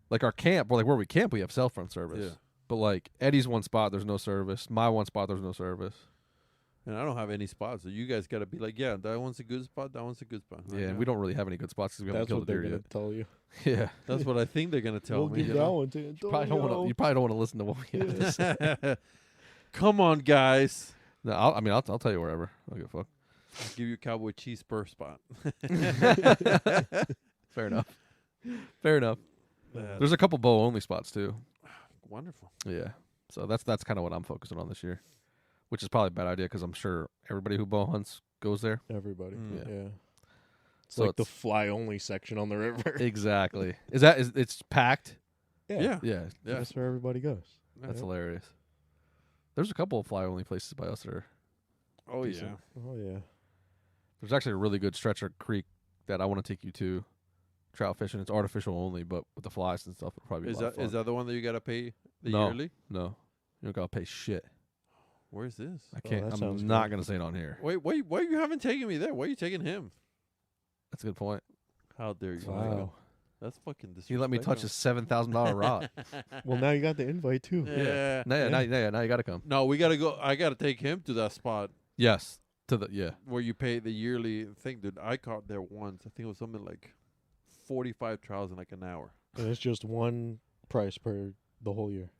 Like our camp, or like where we camp, we have cell phone service. Yeah, But like Eddie's one spot, there's no service. My one spot, there's no service. and I don't have any spots, so you guys got to be like, yeah, that one's a good spot. That one's a good spot. Yeah, and we don't really have any good spots because we haven't That's killed what a they're deer gonna yet. tell you. Yeah, That's what I think they're gonna tell We'll me. give you that know? one to you probably don't want to. You probably don't want to listen to what we have to say. Come on, guys. No, I'll tell you wherever. I don't give a fuck. I'll give you a cowboy cheese spur spot. Fair enough. Fair enough. There's a couple bow only spots too. Wonderful. Yeah. So that's kind of what I'm focusing on this year, which is probably a bad idea because I'm sure everybody who bow hunts goes there. Everybody. Mm. Yeah. It's So like the it's- fly only section on the river. Exactly. It's packed? Yeah. Yeah. Yeah. That's where everybody goes. That's Yeah. hilarious. There's a couple of fly only places by us that are Oh yeah. decent. Oh yeah. There's actually a really good stretch of creek that I want to take you to trout fishing. It's artificial only, but with the flies and stuff, it'll probably be Is a lot of that fun. the one that you gotta pay the No. yearly? No. You don't gotta pay shit. Where's this? I can't. that I'm sounds not good. gonna say it on here. Wait, why you haven't taken me there? Why are you taking him? That's a good point. How dare you? Wow. That's fucking disrespectful. He let me touch his $7,000 rod. Well, now you got the invite too. Yeah. Now you gotta come. No, we gotta go. I gotta take him to that spot Yes. where you pay the yearly thing, dude. I caught there once. I think it was something like 45 trials in like an hour. And it's just one price per the whole year.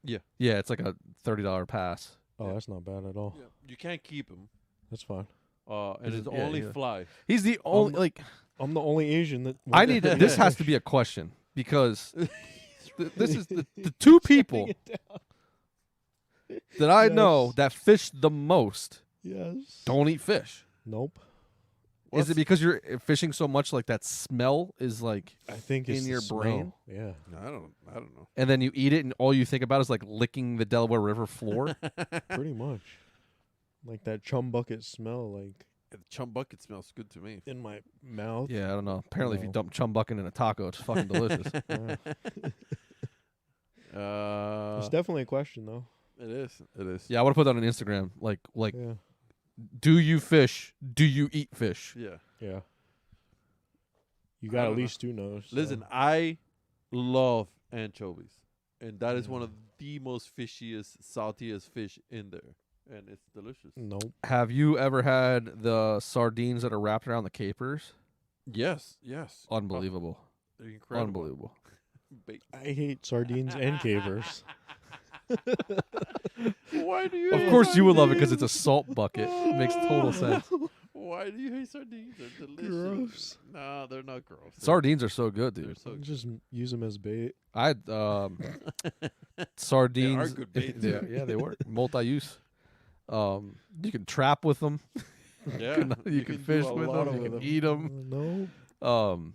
Yeah, it's like a $30 pass. Oh, Yeah. that's not bad at all. Yeah. You can't keep him. That's fine. And Is it's it- yeah, only yeah. fly. He's the only like I'm the only Asian that. I need to, this has to be a question because this is the two people that I know Yes. that fish the most Yes. don't eat fish. Nope. Is it because you're fishing so much like that smell is like, I think it's in the your smell. brain? Yeah. No, I don't know. and then you eat it and all you think about is like licking the Delaware River floor? Pretty much. Like that chum bucket smell, like The chum bucket smells good to me. in my mouth. Yeah, I don't know. Apparently, if you No. dump chum bucket in a taco, it's fucking delicious. Yeah. It's definitely a question though. It is. It is. Yeah, I want to put that on Instagram. Like, Yeah. do you fish? Do you eat fish? Yeah. Yeah. You I got don't at know. least 2 no's. so- Listen, I love anchovies, and that is one of the most fishiest, saltiest fish in there, and it's delicious. Nope. Have you ever had the sardines that are wrapped around the capers? Yes. Yes. Unbelievable. They're incredible. Unbelievable. I hate sardines and cavers. Why do you? Of hate course, you would love it because it's a sardines? salt bucket. It makes total sense. Why do you hate sardines? They're delicious. Gross. No, they're not gross. Sardines are so good, They're dude. so good. Just use them as bait. I had sardines. good bait, yeah, too. yeah, they work. Multi-use. You can trap with them. Yeah, you can do fish a with lot them. of You can eat them. No.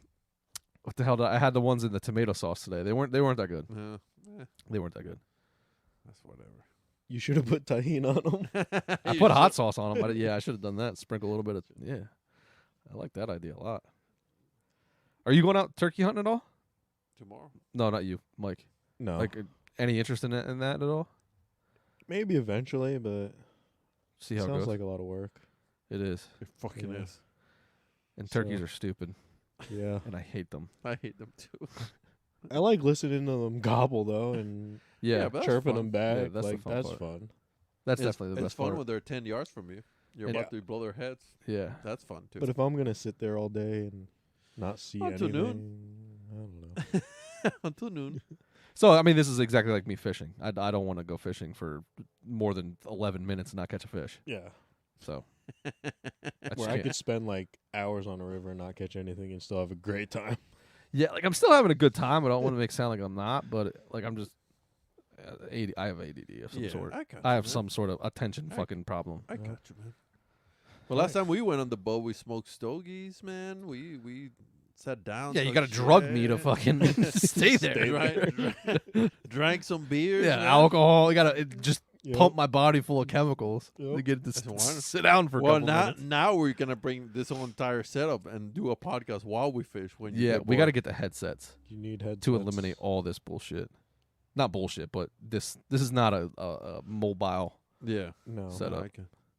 What the hell? I had the ones in the tomato sauce today. They weren't that good. They weren't that good. That's whatever. You should have put tahini on them. I put hot sauce on them. I should have done that. Sprinkle a little bit of I like that idea a lot. Are you going out turkey hunting at all? Tomorrow. No, not you, Mike. No. Like any interest in that at all? Maybe eventually, but See how it sounds goes. like a lot of work. It is. It fucking Yeah. is. And So- turkeys are stupid, Yeah. and I hate them. I hate them too. I like listening to them gobble though and Yeah, but that's chirping fun. them back. that's the like fun that's part. fun. that's It's- definitely the It's best fun part. when they're 10 yards from you. You're And- about to blow their heads. Yeah. That's fun too. But if I'm gonna sit there all day and not see Until anything, I don't know. Until noon. So I mean, this is exactly like me fishing. I don't want to go fishing for more than 11 minutes and not catch a fish. Yeah. So I just Where I can't. could spend like hours on a river and not catch anything and still have a great time. Yeah, like I'm still having a good time. I don't want to make it sound like I'm not, but like I'm just I have ADD of some Yeah, sort. I got I you, have man. some sort of attention I- fucking problem. I got you, man. Well, last time we went on the boat, we smoked stogies, man. We sat down. Yeah, you talked got to drug me to shit. fucking stay there. Stay Right. Drank some beers. Yeah, man. alcohol. You got to just Yep. pump my body full of chemicals to Yep. get it to That's wonderful. sit down for a Well, couple minutes. now we're gonna bring this whole entire setup and do a podcast while we fish. When you Yeah, get we got to bored. get the headsets You need headsets to eliminate all this bullshit. Not bullshit, but this is not a mobile Yeah. No. Set up.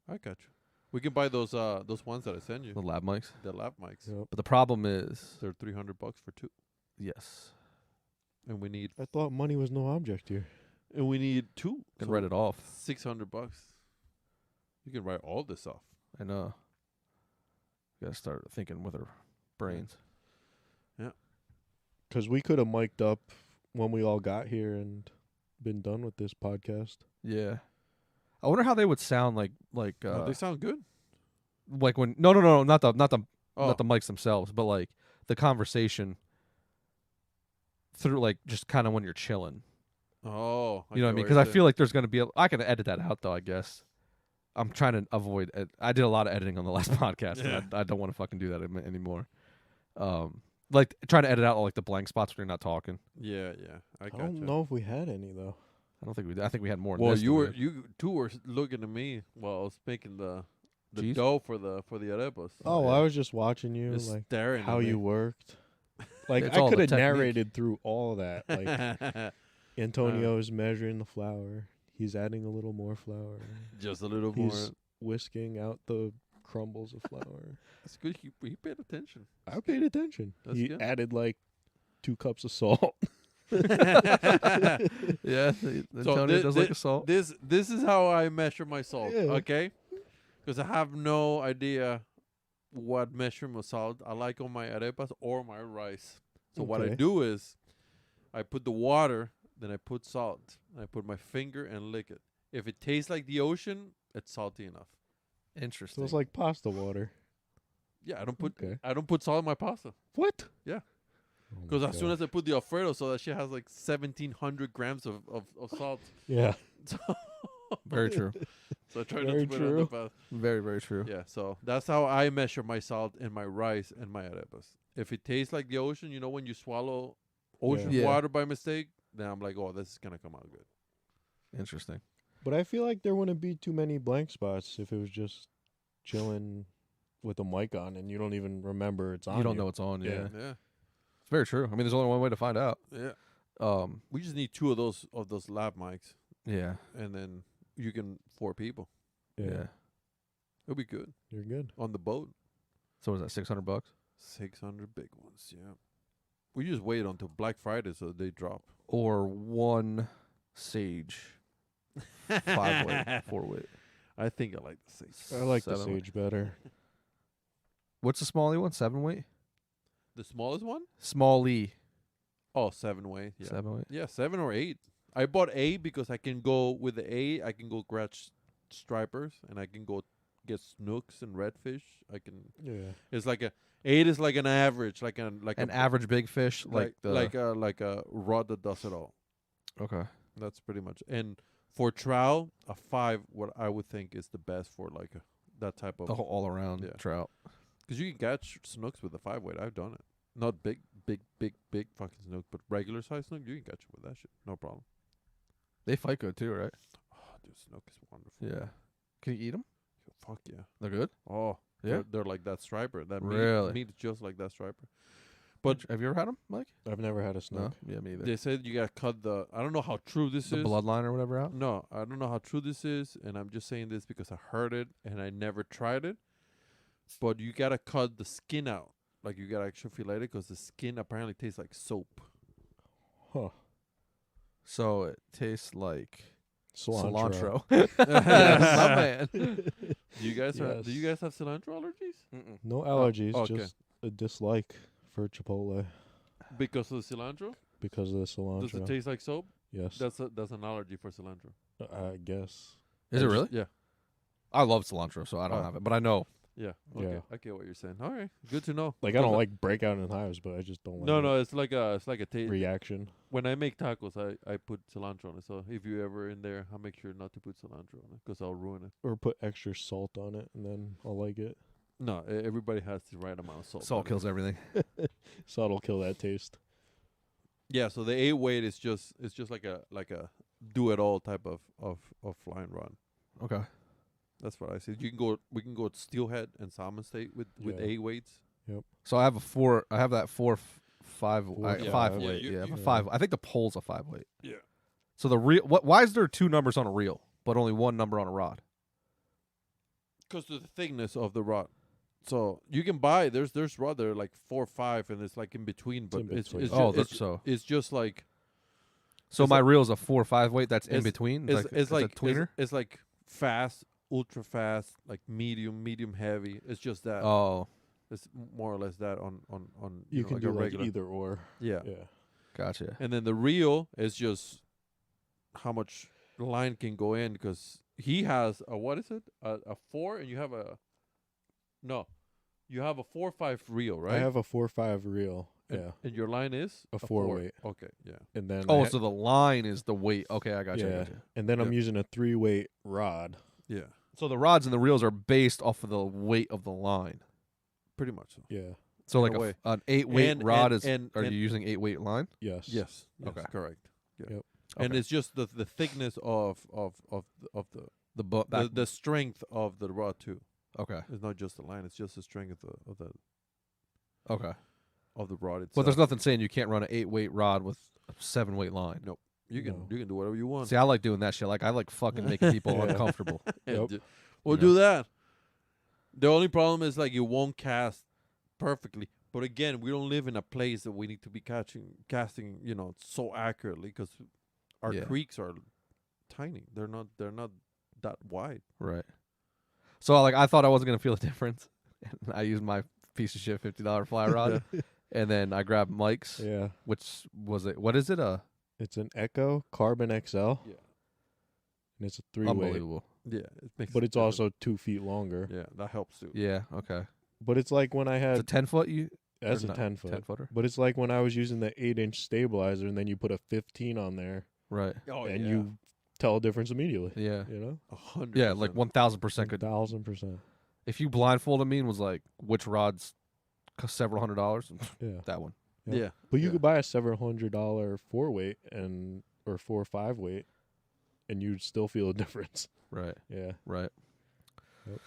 I got you. We can buy those ones that I send you. the lab mics. The lap mics. Yep. But the problem is, They're $300 for 2, yes, and we need I thought money was no object here. 2. can write it off. $600. You can write all this off. I know. Got to start thinking with our brains. Because we could have mic'd up when we all got here and been done with this podcast. Yeah. I wonder how they would sound like They sound good. like when no not the Oh, not the mics themselves, but like the conversation through like just kind of when you're chilling. oh. You know what I mean? Because I feel like there's gonna be I can edit that out though. I guess I'm trying to avoid. I did a lot of editing on the last podcast, Yeah. and I don't want to fucking do that anymore. Like trying to edit out like the blank spots when you're not talking. Yeah. I I got don't you. know if we had any though. I don't think we. I think we had more. Than Well, this you than we were you two were looking at me while I was making the Cheese? dough for the arepas. Oh, yeah. I was just watching you, Just like staring how at you me. worked. Like It's I all could the have technique. narrated through all that. Like Antonio's measuring the flour. He's adding a little more flour. Just a little more. He's whisking out the crumbles of flour. That's good. He paid attention. I paid attention. That's He good. added like 2 cups of salt. Yeah, Antonio does like a salt. This is how I measure my salt. Yeah. Okay, because I have no idea what measuring of salt I like on my arepas or my rice. So what I Okay. do is I put the water, then I put salt. I put my finger and lick it. If it tastes like the ocean, it's salty enough. Interesting. So it's like pasta water. Yeah, I don't put Okay. salt in my pasta. What? Yeah. Oh my Because as soon God. as I put the Alfredo, so that shit has like 1,700 grams of salt. Yeah. So, Very true. so I try not Very to put it on the true. pasta. Very, very true. Yeah, so that's how I measure my salt in my rice and my arepas. If it tastes like the ocean, you know, when you swallow ocean Yeah. water by mistake, then I'm like, oh, this is going to come out good. Interesting. But I feel like there wouldn't be too many blank spots if it was just chilling with a mic on and you don't even remember it's on. You don't know it's on. Yeah. Yeah. Yeah, It's very true. I mean, there's only one way to find out. yeah. We just need 2 of those lab mics, Yeah. and then you can 4 people. Yeah. It'll be good You're good. on the boat. So was that $600? 600 big ones, yeah. We just wait until Black Friday so they drop. Or one Sage 5-weight, 4-weight. I think I like the 6. I like the 7-weight. Sage better. What's the smally one? 7-weight? The smallest one? Small-y. Oh, 7-weight. Yeah. 7-weight. Yeah, 7 or 8. I bought 8 because I can go with the 8. I can go catch stripers and I can go get snooks and redfish. I can. Yeah. It's like a 8 is like an average, like An a average big fish, like the like a rod that does it all. okay. That's pretty much. And for trout, a 5, what I would think is the best for like that type of. The whole all around Yeah. trout. Because you can catch snooks with a 5-weight. I've done it. Not big fucking snook, but regular size snook. You can catch it with that shit. No problem. They fight good too, right? Oh, dude, snook is wonderful. Yeah. Can you eat them? Fuck yeah. They're good. Oh, Yeah. they're like that striper. That Really? meat is just like that striper. But Have you ever had them, Mike? I've never had a snook. No. Yeah, me either. they said you gotta cut the. I don't know how true this The is. bloodline or whatever out. No, I don't know how true this is, and I'm just saying this because I heard it and I never tried it. But you gotta cut the skin out. Like you gotta actually fillet it because the skin apparently tastes like soap. Huh. So it tastes like Cilantro. Yes, my man. Do you guys Yes. do you guys have cilantro allergies? Mm-mm. No allergies, okay. just a dislike for Chipotle Because of the cilantro? because of the cilantro. Does it taste like soap? Yes. That's an allergy for cilantro. I guess. Is it really? Yeah. I love cilantro, so I don't Oh. have it, but I know. Yeah. Okay. Yeah. I get what you're saying. All right. Good to know. Like I don't Because like breakout in hives, but I just don't like No, it's like a taste. reaction. When I make tacos, I put cilantro on it. So if you ever in there, I'll make sure not to put cilantro on it because I'll ruin it. Or put extra salt on it and then I'll like it. No, everybody has the right amount of salt. Salt on it. kills everything. Salt'll kill that taste. Yeah. So the 8-weight is just like a do it all type of flying rod. Okay. That's what I said. We can go steelhead and salmon steak with Yeah. 8 weights. So I have I have that 4, 5, Four, I- yeah. 5 Yeah, weight. you- Yeah, I have a you- 5. I think the pole's a 5 weight. Yeah. So the reel. Why is there 2 numbers on a reel, but only 1 number on a rod? Because of the thickness of the rod. So you can buy there's rod that are like 4 or 5 and it's like in between, but in it's between. it's, Oh, ju- that's it's, so. it's just like So it's my like- reel is a 4 or 5 weight. That's in it's- between. it's a tweener. it's like fast, ultra fast, like medium heavy. It's just that. Oh, It's more or less that on You know, can like do a like regular. either or. Yeah. Yeah. gotcha. And then the reel is just how much line can go in because he has a what is it? A 4 and you have a you have a 4 or 5 reel, right? I have a 4-5 reel. and, Yeah. And your line is A 4-weight. Okay, yeah. And then Oh, I so the line is the weight. Okay, I gotcha. I yeah. gotcha. And then I'm Yep. using a 3-weight rod. Yeah. So the rods and the reels are based off of the weight of the line. Pretty much so. Yeah. So In like a way. an 8-weight And- rod and- is. and- Are and- you using 8-weight line? Yes. Yes. Okay. Correct. Yeah. Yep. And Okay. it's just the thickness of the The strength of the rod too. okay. It's not just the line; it's just the strength Okay. of the rod itself. But there's nothing saying you can't run an 8-weight rod with a 7-weight line. No. You can No. you can do whatever you want. See, I like doing that shit. Like I like fucking making people Yeah. uncomfortable. And Yep. we'll do that. The only problem is like you won't cast perfectly. But again, we don't live in a place that we need to be casting, so accurately because our Yeah. creeks are tiny. They're not that wide. Right. So like I thought I wasn't gonna feel a difference. And I used my piece of shit $50 fly rod, and then I grabbed Mike's, Yeah. which was it? What is it? It's an Echo Carbon XL. Yeah. And it's a 3-weight. Unbelievable. Yeah, it makes But a it's difference. also 2 feet longer. Yeah, that helps too. Yeah. Okay. But it's like when I It's a had 10-foot. You that's or a not, 10 foot. 10-footer. But it's like when I was using the 8-inch stabilizer and then you put a 15 on there Right. Oh and you tell a difference immediately. Yeah. You know? 100. Yeah. Like 1,000% could. 1,000%. If you blindfolded me and was like, which rods cost several $100s? Yeah. That one. Yeah. But you yeah. could buy a $700 4-weight or 4 or 5-weight and you'd still feel a difference. Right. Yeah. Right. Yep.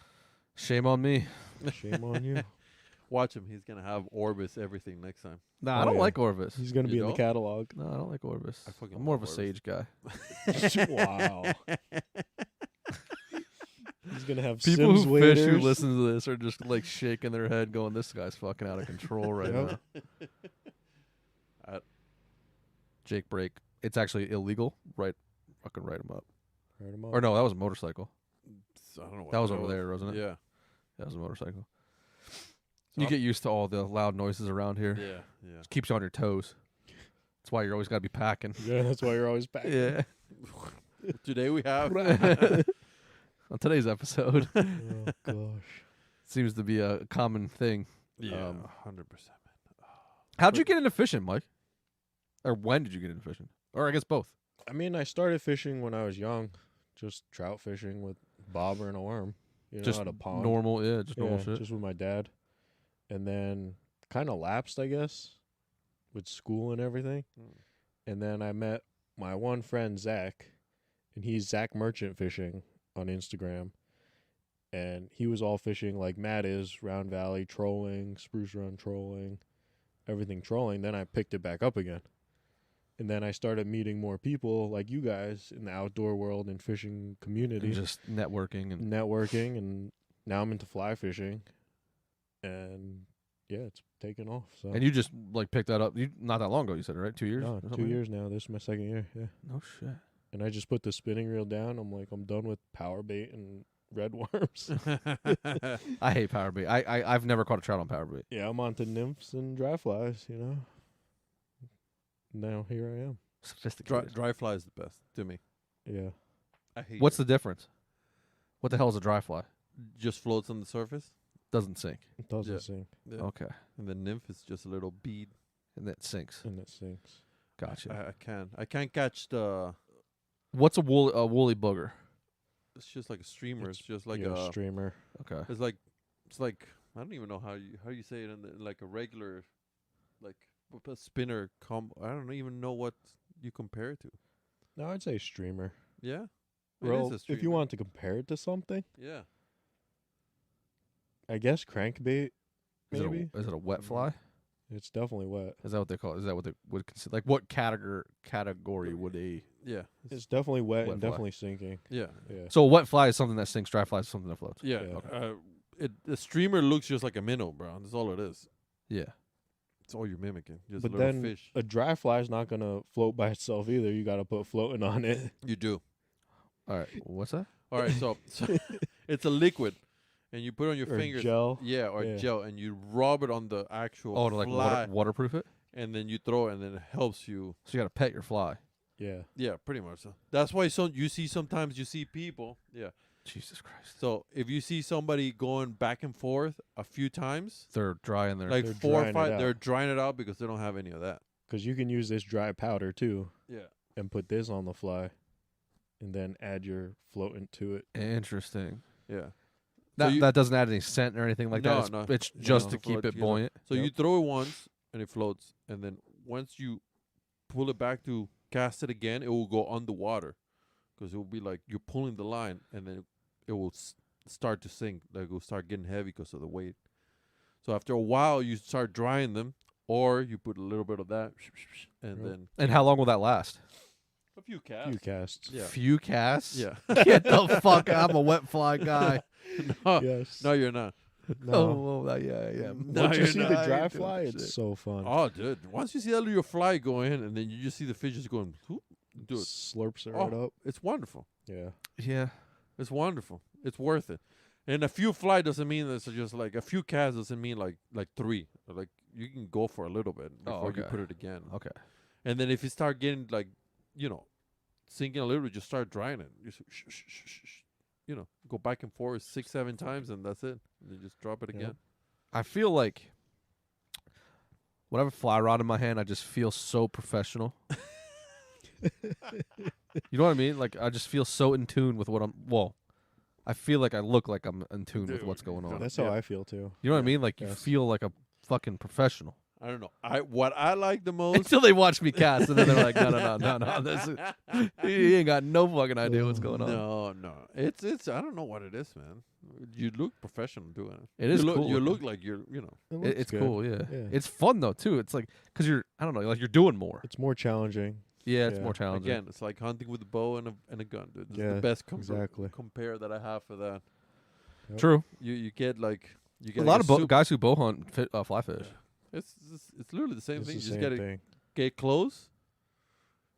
Shame on me. Shame on you. Watch him. He's gonna have Orbis everything next time. Nah, Oh, I don't yeah. like Orvis. He's going to You be in the don't? catalog. No, I don't like Orvis. I fucking I'm more of a love Sage guy. Wow. He's going to have People Sims who fish who waders. listen to this are just like shaking their head, going, "This guy's fucking out of control right Yep. now." Jake break. It's actually illegal. Right, fucking write him up. Write 'em up. Or no, that was a motorcycle. I don't know. What That was the over hell there, wasn't it? Yeah. That was a motorcycle. So You get used to all the loud noises around here. Yeah. Yeah. Keeps you on your toes. That's why you're always got to be packing. Yeah, that's why you're always back. Yeah. Today we have. On today's episode, Oh, gosh. seems to be a common thing. Yeah. 100%. How'd you get into fishing, Mike? Or when did you get into fishing? Or I guess both. I mean, I started fishing when I was young. Just trout fishing with bobber and a worm. You know, Just at a pond. normal, yeah, just normal Yeah, shit. just with my dad. And then kind of lapsed, I guess, with school and everything. And then I met my one friend, Zach, and he's Zach Merchant Fishing on Instagram. And he was all fishing like Matt is, Round Valley trolling, Spruce Run trolling, everything trolling. Then I picked it back up again. And then I started meeting more people like you guys in the outdoor world and fishing community. And just networking and Networking, and now I'm into fly fishing. And yeah, it's taken off. So and you just like picked that up not that long ago, you said, right? 2 years? no, or 2 something? years now. This is my second year. Yeah. No shit. And I just put the spinning reel down. I'm like, I'm done with power bait and red worms. I hate power bait. I've never caught a trout on power bait. Yeah, I'm on to nymphs and dry flies, you know. Now here I am. Sophisticated. Dry fly is the best to me. Yeah. I hate What's it. the difference? What the hell is a dry fly? Just floats on the surface. Doesn't sink. It doesn't Yeah. sink Yeah. Okay. And the nymph is just a little bead. And that sinks. and it sinks. Gotcha. I can't catch the. What's a woolly booger? It's just like a streamer. It's just like yeah, a. streamer. Okay. It's like I don't even know how you say it in like a regular, like a spinner I don't even know what you compare it to. No, I'd say streamer. Yeah. It Well, is a if you streamer. want to compare it to something, Yeah. I guess crankbait. Maybe Is it a wet fly? it's definitely wet. Is that what they call it? Is that what they would consider? Like, what category would a... Yeah. It's definitely wet Wet and fly. definitely sinking. Yeah. Yeah. So a wet fly is something that sinks, dry fly is something that floats. Yeah. Yeah. The streamer looks just like a minnow, bro. That's all it is. Yeah. It's all you're mimicking. Just But a little then fish. a dry fly is not gonna float by itself either. You got to put floating on it. You do. All right. What's that? All right. So it's a liquid, and you put it on your Or fingers. gel. Yeah, or Yeah. gel, and you rub it on the actual Oh, to like fly, waterproof it? and then you throw it, and then it helps you. So you got to pet your fly. Yeah. Yeah, pretty much. So. That's why sometimes you see people. Yeah. Jesus Christ. So if you see somebody going back and forth a few times, They're dry in there. like They're 4 or drying it 5, out. they're drying it out because they don't have any of that. Because you can use this dry powder too Yeah. and put this on the fly and then add your floatant to it. Interesting. Yeah. That you- that doesn't add any scent or anything like No, that. no. It's just No, to to keep float, it you know. buoyant. So Yep. you throw it once and it floats, and then once you pull it back to cast it again, it will go underwater because it will be like you're pulling the line, and then it will start to sink. Like it will start getting heavy because of the weight. So after a while, you start drying them, or you put a little bit of that, and Yep. then And how long will that last? a few casts. Few casts. Yeah. Few casts. Yeah. Get the fuck. I'm a wet fly guy. no, Yes. no, you're not. No. Oh, well, yeah. No, Once you you're see not. the I ain't dry doing fly, that it's shit. so fun. Oh, dude. Once you see that little fly go in, and then you just see the fish just going, whoop, dude, Slurps it right up. it's wonderful. Yeah. Yeah. It's wonderful. It's worth it. And a few fly doesn't mean it's just like a few casts doesn't mean like 3. Like you can go for a little bit before you okay. put it again. Okay. And then if you start getting like, sinking a little bit, just start drying it. Just go back and forth 6, 7 times, and that's it. And then just drop it Yep. again. I feel like when I have a fly rod in my hand, I just feel so professional. You know what I mean? Like I just feel so in tune with what I'm. Well, I feel like I look like I'm in tune with Dude, what's going on. That's Yeah. how I feel too. You know what I Yeah. mean? Like you Yes. feel like a fucking professional I don't know. What I like the most. until they watch me cast, and then they're like, no. This is, he ain't got no fucking idea what's going on. No. It's. I don't know what it is, man. You look professional doing it. It is you look, cool You looking. look like you're. It It's looks good. cool, yeah. Yeah. It's fun though too. It's like because you're, I don't know, like you're doing more. It's more challenging. Yeah, it's Yeah. more challenging. Again, it's like hunting with a bow and a gun, dude. This is Yeah, the best exactly. compare that I have for that. Yep. True. You get like you get A lot like of guys who bow hunt fly fish. It's literally the same It's thing. the You just same gotta thing. get close.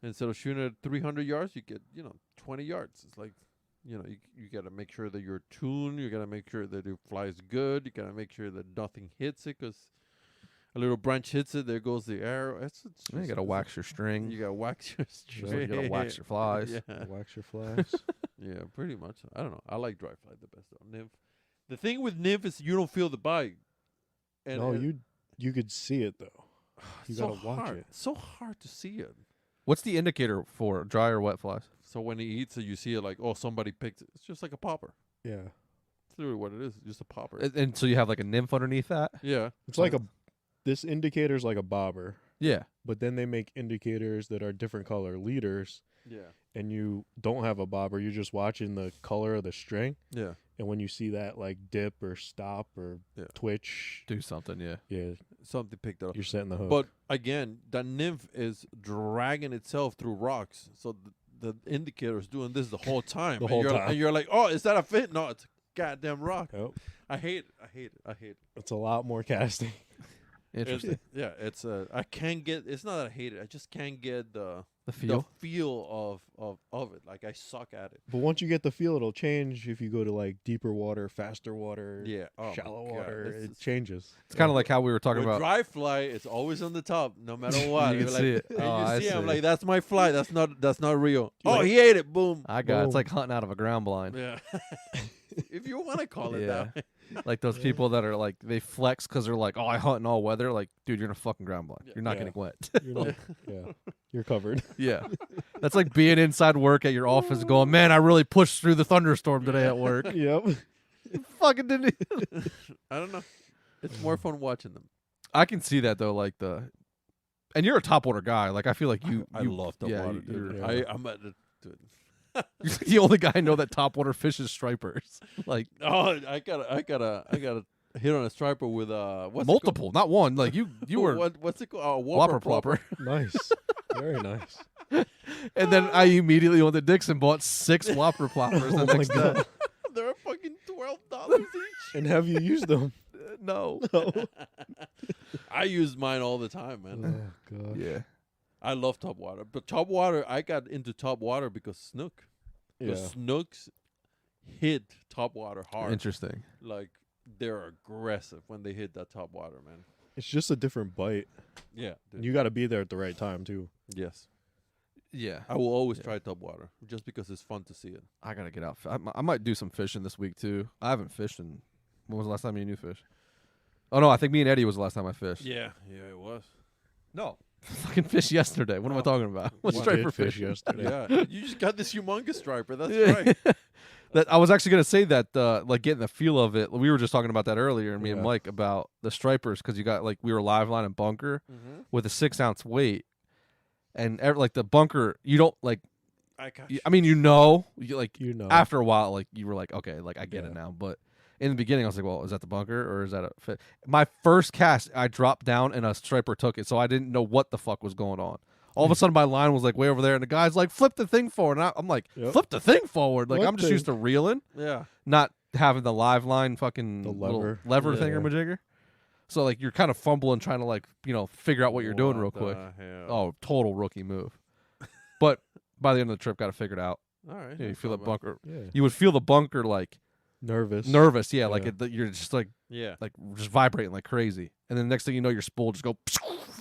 Instead of shooting at 300 yards, you get 20 yards. It's like you gotta make sure that you're tuned. You gotta make sure that your fly is good. You gotta make sure that nothing hits it, because a little branch hits it, there goes the arrow. It's You gotta wax your string. You gotta wax your You string. gotta wax your flies. Yeah. Wax your flies. Yeah, pretty much. I don't know. I like dry fly the best though. Nymph. The thing with nymph is you don't feel the bite. No, you could see it though. You so gotta watch hard. it. So hard to see it. What's the indicator for dry or wet flies? So when he eats it, you see it like, oh, somebody picked it. It's just like a popper. Yeah. It's literally what it is. Just a popper. And so you have like a nymph underneath that? Yeah. It's like this indicator's like a bobber, Yeah. but then they make indicators that are different color leaders, Yeah. and you don't have a bobber. You're just watching the color of the string, Yeah. and when you see that like dip or stop or Yeah. twitch, Do something, yeah. yeah, Something picked it up. you're setting the hook. But again, the nymph is dragging itself through rocks. So the indicator is doing this the whole time. The And whole you're, time. And you're like, oh, is that a fit? No, it's a goddamn rock. Yep. I hate it. It's a lot more casting. Interesting. It's I can't get. It's not that I hate it. I just can't get the The feel of it. Like I suck at it. But once you get the feel, it'll change if you go to like deeper water, faster water, Yeah. Oh my shallow God. water. It's It changes. It's kind of like how we were talking with about. dry fly, it's always on the top, no matter what. You can You're see like, it. And Oh, I you see it. I'm see. like, that's my fly. That's not real. You Oh, like- he ate it. Boom. I got it's Boom. like hunting out of a ground blind. Yeah. If you want to call it Yeah. that. Like those people that are like, they flex because they're like, oh, I hunt in all weather. Like, dude, you're in a fucking ground blind. Yeah. You're not Yeah. getting wet. You're not, yeah, you're covered. Yeah. That's like being inside work at your office going, man, I really pushed through the thunderstorm today at work. Yep. Fucking didn't. I don't know. It's more fun watching them. I can see that though. Like and you're a top water guy. Like I feel like you love top yeah, water, dude. you're- I'm at the. Dude. You're the only guy I know that top water fishes stripers. Like Oh, I gotta hit on a striper with what's multiple, not one. Like you it called? were What's it called? whopper Plopper. plopper. Nice. Very nice. And then I immediately went to Dick's and bought 6 whopper ploppers the Oh my next day. God. They're fucking $12 each. And have you used them? No. No. I use mine all the time, Oh man. god. Yeah. I love top water, but top water, I got into top water because snook. Yeah. Because snooks hit top water hard. Interesting. Like they're aggressive when they hit that top water, man. It's just a different bite. Yeah. dude. You got to be there at the right time too. Yes. Yeah. I will always Yeah. try top water just because it's fun to see it. I gotta get out. I might do some fishing this week too. I haven't fished in. When was the last time you and you fished? Oh no, I think me and Eddie was the last time I fished. Yeah, it was. No, fucking fished yesterday. What am I Oh. talking about? What We striper did fish fish? yesterday. Yeah, you just got this humongous striper. That's Yeah. right. That I was actually gonna say that, like getting the feel of it. We were just talking about that earlier, me and Yeah. Mike, about the stripers because you got like we were live line and bunker Mm-hmm. with a 6-ounce weight, and like the bunker, you don't like. I mean, you like You know. after a while, like you were like, okay, like I get it Yeah. now. But in the beginning, I was like, well, is that the bunker or is that a fit? My first cast, I dropped down and a striper took it, so I didn't know what the fuck was going on. All of a sudden, my line was like way over there, and the guy's like, "Flip the thing forward." And I'm like, Yep. "Flip the thing forward!" Like What I'm just thing? used to reeling, Yeah. not having the live line fucking The little lever. lever Yeah. thingamajigger. So like you're kind of fumbling, trying to like figure out what you're doing real the quick. hell? Oh, total rookie move. But by the end of the trip, got it figured out. All right. Yeah, you that's feel not the bad. bunker. Yeah. You would feel the bunker like Nervous. nervous. Yeah, like Yeah. you're just like Yeah. just vibrating like crazy. And then next thing you know, your spool just go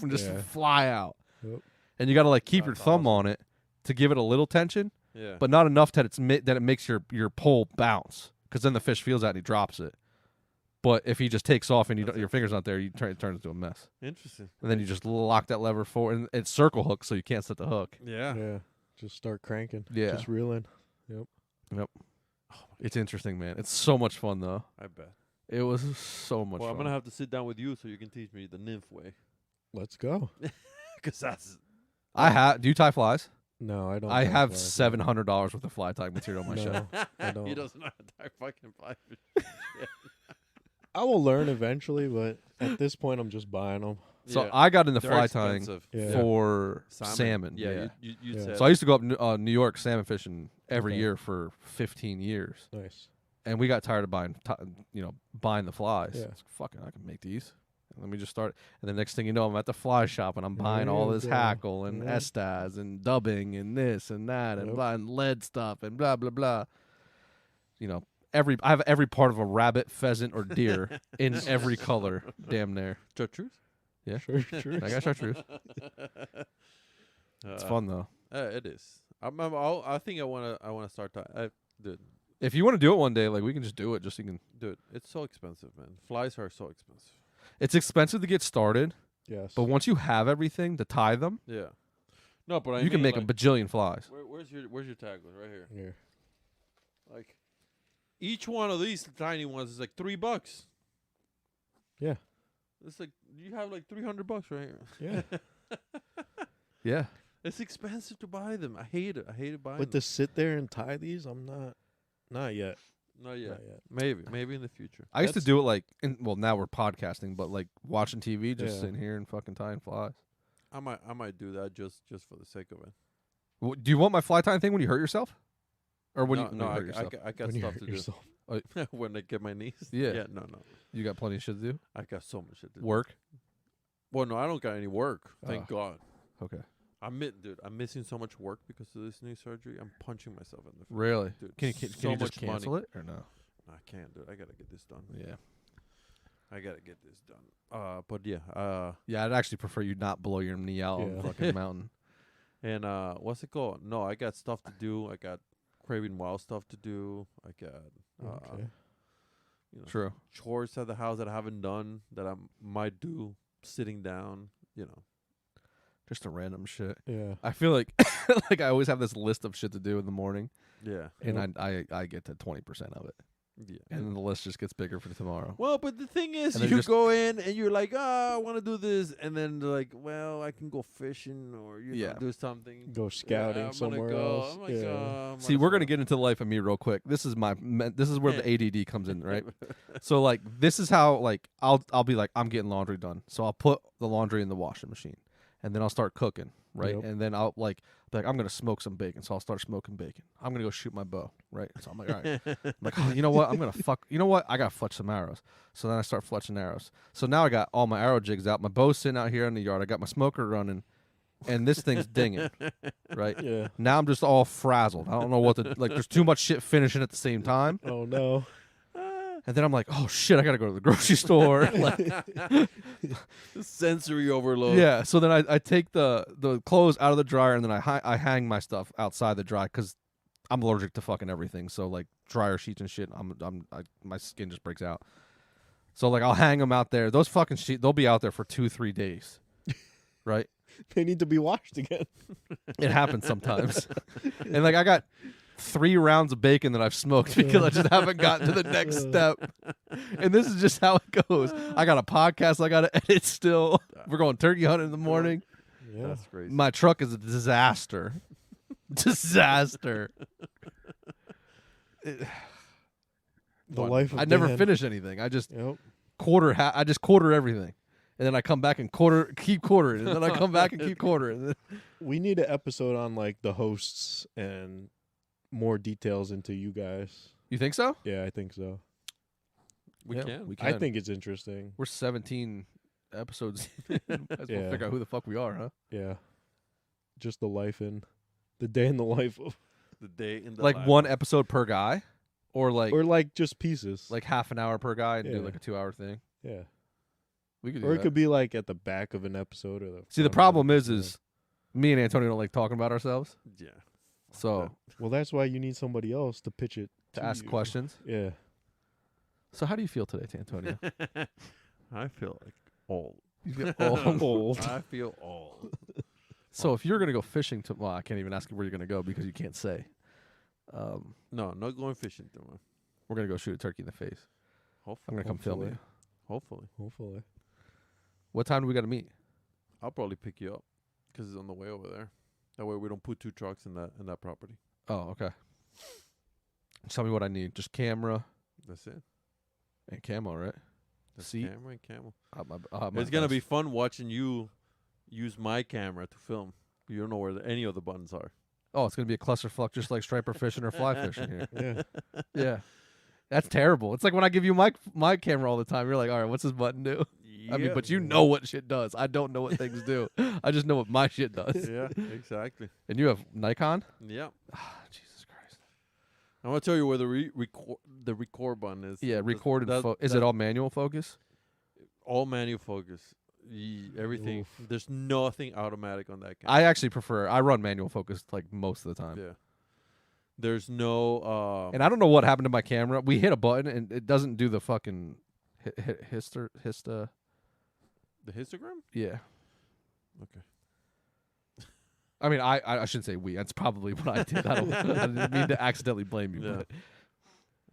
and just Yeah. fly out. Yep. And you got to like keep your That's thumb awesome. on it to give it a little tension, Yeah. but not enough that that it makes your pole bounce. Because then the fish feels that and he drops it. But if he just takes off and your finger's not there, it turns into a mess. Interesting. And then you just lock that lever forward, and it's circle hook, so you can't set the hook. Yeah. Yeah. Just start cranking. Yeah. Just reeling. It's interesting, man. It's so much fun, though. I bet. It was so much Well, I'm fun. gonna have to sit down with you so you can teach me the nymph way. Let's go. Cause that's Do you tie flies? No, I don't. I tie have flies. $700 worth of fly tying material on my shelf. No, I he don't. doesn't know how to tie fucking fly fish. I will learn eventually, but at this point, I'm just buying them. So Yeah. I got into They're fly tying expensive. Yeah. for salmon. Yeah. You Yeah. said. So I used to go up New York salmon fishing every Okay. year for 15 years, Nice. and we got tired of buying the flies. Yeah. It's fucking, I can make these. And let me just start. And the next thing you know, I'm at the fly shop and I'm buying all There this you go. hackle and Yeah. estas and dubbing and this and that and Yep. buying lead stuff and blah blah blah. I have every part of a rabbit, pheasant, or deer in every color, damn near. Chartreuse? Yeah. Sure, sure. I got chartreuse. It's fun though. It is. I think I wanna start tying. Dude, If you want to do it one day, like we can just do it. Just so you can. dude, it's so expensive, man. Flies are so expensive. It's expensive to get started, Yes. but once you have everything to tie them, Yeah. No, but you can make a bajillion flies. Where's your tagline? Right here. Here. Like, each one of these tiny ones is like $3. Yeah. It's like you have like $300 right here. Yeah. Yeah. It's expensive to buy them. I hate it. I hate buying But them. to sit there and tie these, I'm not yet. Not yet. Not yet. Maybe in the future. I used to That's- do it like, now we're podcasting, but like watching TV, just Yeah. sitting here and fucking tying flies. I might do that just for the sake of it. Do you want my fly tying thing when you hurt yourself, or when no, you no, hurt I yourself? got When you stuff hurt to do. yourself. When I get my knees. Yeah. Yeah. No. You got plenty of shit to do. I got so much shit to do. Work. Well, no, I don't got any work. Thank Oh. God. Okay. Dude, I'm missing so much work because of this knee surgery. I'm punching myself in the face. Really? Dude, Can you so just much cancel money. it or no? I can't, dude. I gotta get this done. Yeah. I gotta get this done. But yeah. Yeah, I'd actually prefer you not blow your knee out on the Yeah. fucking mountain. And what's it called? No, I got stuff to do. I got Craving Wild stuff to do. I got Okay. True. chores at the house that I haven't done that I might do sitting down. Just a random shit. Yeah. I feel like like I always have this list of shit to do in the morning, Yeah. and I get to 20% of it, Yeah. and then the list just gets bigger for tomorrow. Well, but the thing is, And then you just- go in and you're like, I want to do this, and then they're like, well, I can go fishing or Yeah. do something. Go scouting I'm somewhere gonna go. else. I'm like, Yeah. might See, as we're gonna well. get into the life of me real quick. This is where the ADD comes in, right? So like this is how like I'll be like I'm getting laundry done, so I'll put the laundry in the washing machine, and then I'll start cooking, right? Yep. And then I'll be like I'm gonna smoke some bacon, so I'll start smoking bacon. I'm gonna go shoot my bow, right? So I'm like, all right. I'm like, oh, you know what? You know what? I gotta fletch some arrows. So then I start fletching arrows. So now I got all my arrow jigs out. My bow's sitting out here in the yard. I got my smoker running, and this thing's dinging, right? Yeah. Now I'm just all frazzled. I don't know what to like. There's too much shit finishing at the same time, Oh no. and then I'm like, oh shit, I gotta go to the grocery store. Like, Sensory overload. yeah. So then I take the clothes out of the dryer, and then I hang my stuff outside the dry because I'm allergic to fucking everything. So like dryer sheets and shit, my skin just breaks out. So like I'll hang them out there. Those fucking sheets, they'll be out there for 2-3 days, right? They need to be washed again. It happens sometimes. And like I got 3 rounds of bacon that I've smoked because I just haven't gotten to the next step. And this is just how it goes. I got a podcast I got to edit still. We're going turkey hunting in the morning. Yeah. That's crazy. My truck is a disaster. Disaster. The One. life of I never Dan. finish anything. I just Yep. quarter everything. and then I come back and keep quartering, and then I come back and keep quartering. We need an episode on like the hosts and more details into you guys. You think so? Yeah, I think so. We Yeah, can. we can. I think it's interesting. We're 17 episodes. Might as well Yeah. figure out who the fuck we are, huh? Yeah. Just the day in the life of, The day in the Like life. one episode per guy, or like just pieces. like half an hour per guy and do Yeah. like a 2-hour thing. Yeah. We could do Or it that. could be like at the back of an episode or the See, the front of an problem episode. is me and Antonio don't like talking about ourselves, Yeah. so Well, that's why you need somebody else to pitch it to ask you. questions. Yeah. So how do you feel today, Antonio? I feel like old. You feel old. I feel old. So if you're gonna go fishing well, I can't even ask you where you're gonna go because you can't say. No, not going fishing tomorrow. We're gonna go shoot a turkey in the face. Hopefully. I'm gonna come film you. Hopefully. Hopefully. What time do we gotta meet? I'll probably pick you up because it's on the way over there. That way we don't put 2 trucks in that property. Oh, okay. Just tell me what I need. Just camera That's it. and camo, right? That's Seat. camera and camera. I'll have my It's gonna be best. fun watching you use my camera to film. You don't know where any of the buttons are. Oh, it's gonna be a clusterfuck, just like striper fishing or fly fishing here. Yeah. Yeah, that's terrible. It's like when I give you my camera all the time. You're like, all right, what's this button do? I mean, but you know what shit does. I don't know what things do. I just know what my shit does. Yeah, exactly. And you have Nikon? Yeah. Jesus Christ. I'm gonna tell you where the record button is. Yeah, That's- recorded. that- Is that- it all manual focus? all manual focus? Everything. Oof. There's nothing automatic on that camera. I actually prefer. I run manual focus like most of the time. Yeah. There's no. And I don't know what happened to my camera. We hit a button and it doesn't do the fucking hista. the histogram. Yeah. Okay. I mean, I shouldn't say we. That's probably what I did. I didn't mean to accidentally blame you. Yeah. But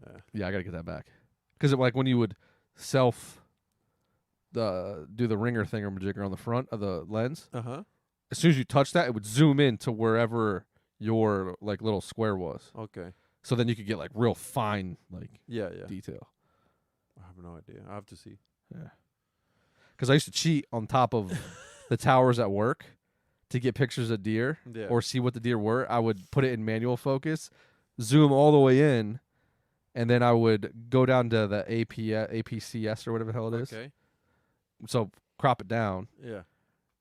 Yeah. yeah, I gotta get that back. Because like when you would do the ringer thingamajigger on the front of the lens, Uh-huh. as soon as you touch that, it would zoom in to wherever your like little square was. Okay. So then you could get like real fine like Yeah, yeah. detail. I have no idea. I have to see. Yeah. Because I used to cheat on top of the towers at work to get pictures of deer Yeah. or see what the deer were. I would put it in manual focus, zoom all the way in, and then I would go down to the APCS or whatever the hell it is. Okay. So crop it down. Yeah.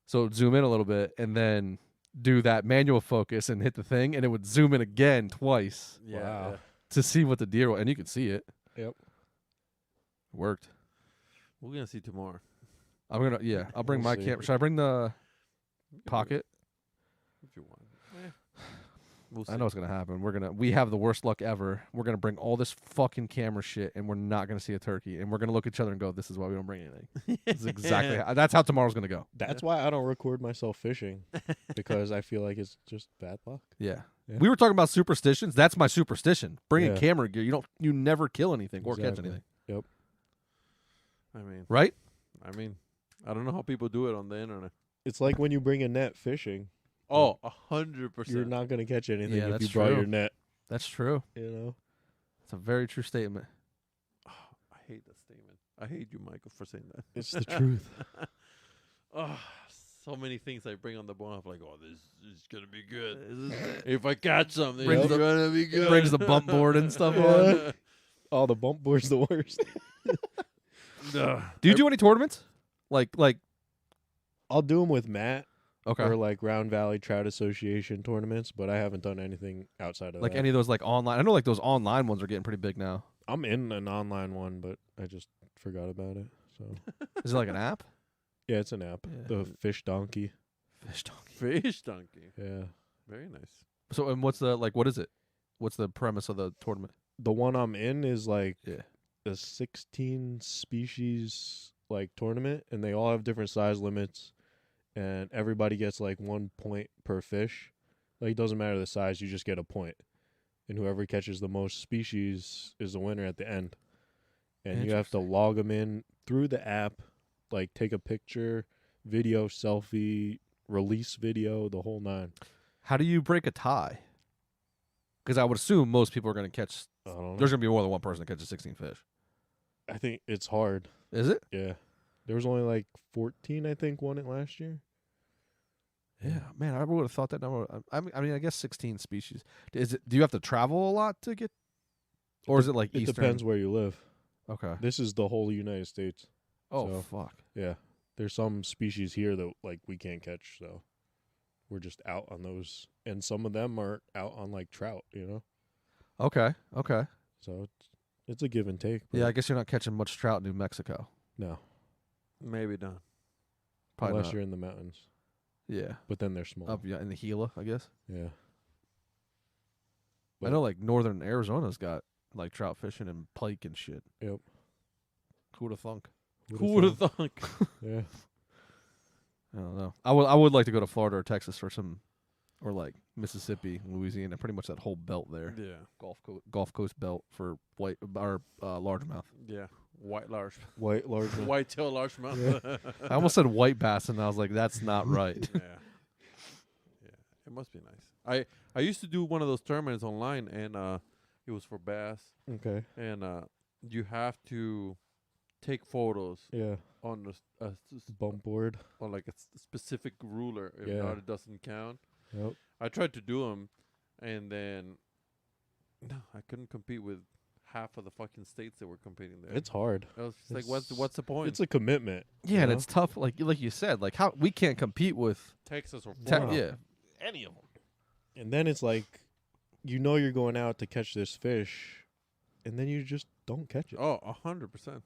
So it would zoom in a little bit and then do that manual focus and hit the thing, and it would zoom in again twice Yeah. Wow. yeah. to see what the deer was. And you could see it. Yep. Worked. We're gonna see tomorrow. I'll bring We'll my see. camera. Should I bring the You can pocket? if you want. We'll see. I know it's gonna happen. We have the worst luck ever. We're gonna bring all this fucking camera shit, and we're not gonna see a turkey, and we're gonna look at each other and go, "This is why we don't bring anything." This is exactly that's how tomorrow's gonna go. That's why I don't record myself fishing because I feel like it's just bad luck. Yeah. Yeah. We were talking about superstitions. That's my superstition. Bringing Yeah. camera gear. You never kill anything or catch Exactly. anything, right? right? I don't know how people do it on the internet. It's like when you bring a net fishing. Oh, 100%. You're not going to catch anything Yeah, if that's you brought true. your net, That's true. you know? It's a very true statement. I hate that statement. I hate you, Michael, for saying that. It's the truth. Oh, so many things I bring on the bone. I'm like, oh, this is gonna be good. If I catch something, Brings it's the- gonna be good. Brings the bump board and stuff on. Yeah. Oh, the bump board's the worst. Ugh. Do you do any tournaments? Like I'll do them with Matt okay. or like Round Valley Trout Association tournaments, but I haven't done anything outside of Like that. any of those like online. I know like those online ones are getting pretty big now. I'm in an online one, but I just forgot about it. So Is it like an app? yeah, it's an app. Yeah. The Fish Donkey. Fish donkey. Fish donkey. Yeah. Very nice. So and what's the what is it? What's the premise of the tournament? The one I'm in is like Yeah. a 16 species like tournament, and they all have different size limits, and everybody gets like 1 point per fish. Like it doesn't matter the size, you just get a point, and whoever catches the most species is the winner at the end. And you have to log them in through the app, like take a picture, video, selfie, release video, the whole nine. How do you break a tie? Because I would assume most people are going to catch. I don't know. There's going to be more than one person that catches 16 fish. I think it's hard. Is it? Yeah. There was only like 14, I think, won it last year. Yeah, man, I would have thought that number. I mean, I guess 16 species. Is it? Do you have to travel a lot to get, or is it like It Eastern? depends where you live. Okay. This is the whole United States. Oh So- fuck. Yeah. There's some species here that like we can't catch, so we're just out on those. And some of them are out on like trout, you know? Okay. Okay. So it's a give and take. But Yeah, I guess you're not catching much trout in New Mexico. no. Maybe not. Probably Unless not. you're in the mountains. Yeah. But then they're small. Up in the Gila, I guess. Yeah. I But- know, like northern Arizona's got like trout fishing and pike and shit. Yep. Who'd have thunk? Who would have thunk? Yeah. I don't know. I would like to go to Florida or Texas for some, or like Mississippi, Louisiana, pretty much that whole belt there. Yeah. Gulf Coast belt for white or largemouth. Yeah. White large. White large. Whitetail largemouth. I almost said white bass, and I was like, that's not right. Yeah. Yeah. It must be nice. I used to do one of those tournaments online, and it was for bass, Okay. and you have to take photos Yeah. on Bump board. on like a specific ruler. If Yeah. not, it doesn't count. Yep. I tried to do them, and then no, I couldn't compete with half of the fucking states that were competing there. It's hard. I was just like, it's- what's the point? It's a commitment. Yeah, you and know? it's tough. Like you said, like how we can't compete with Texas or te- Florida. yeah, any of them. And then it's like, you know, you're going out to catch this fish, and then you just don't catch it. Oh, 100%.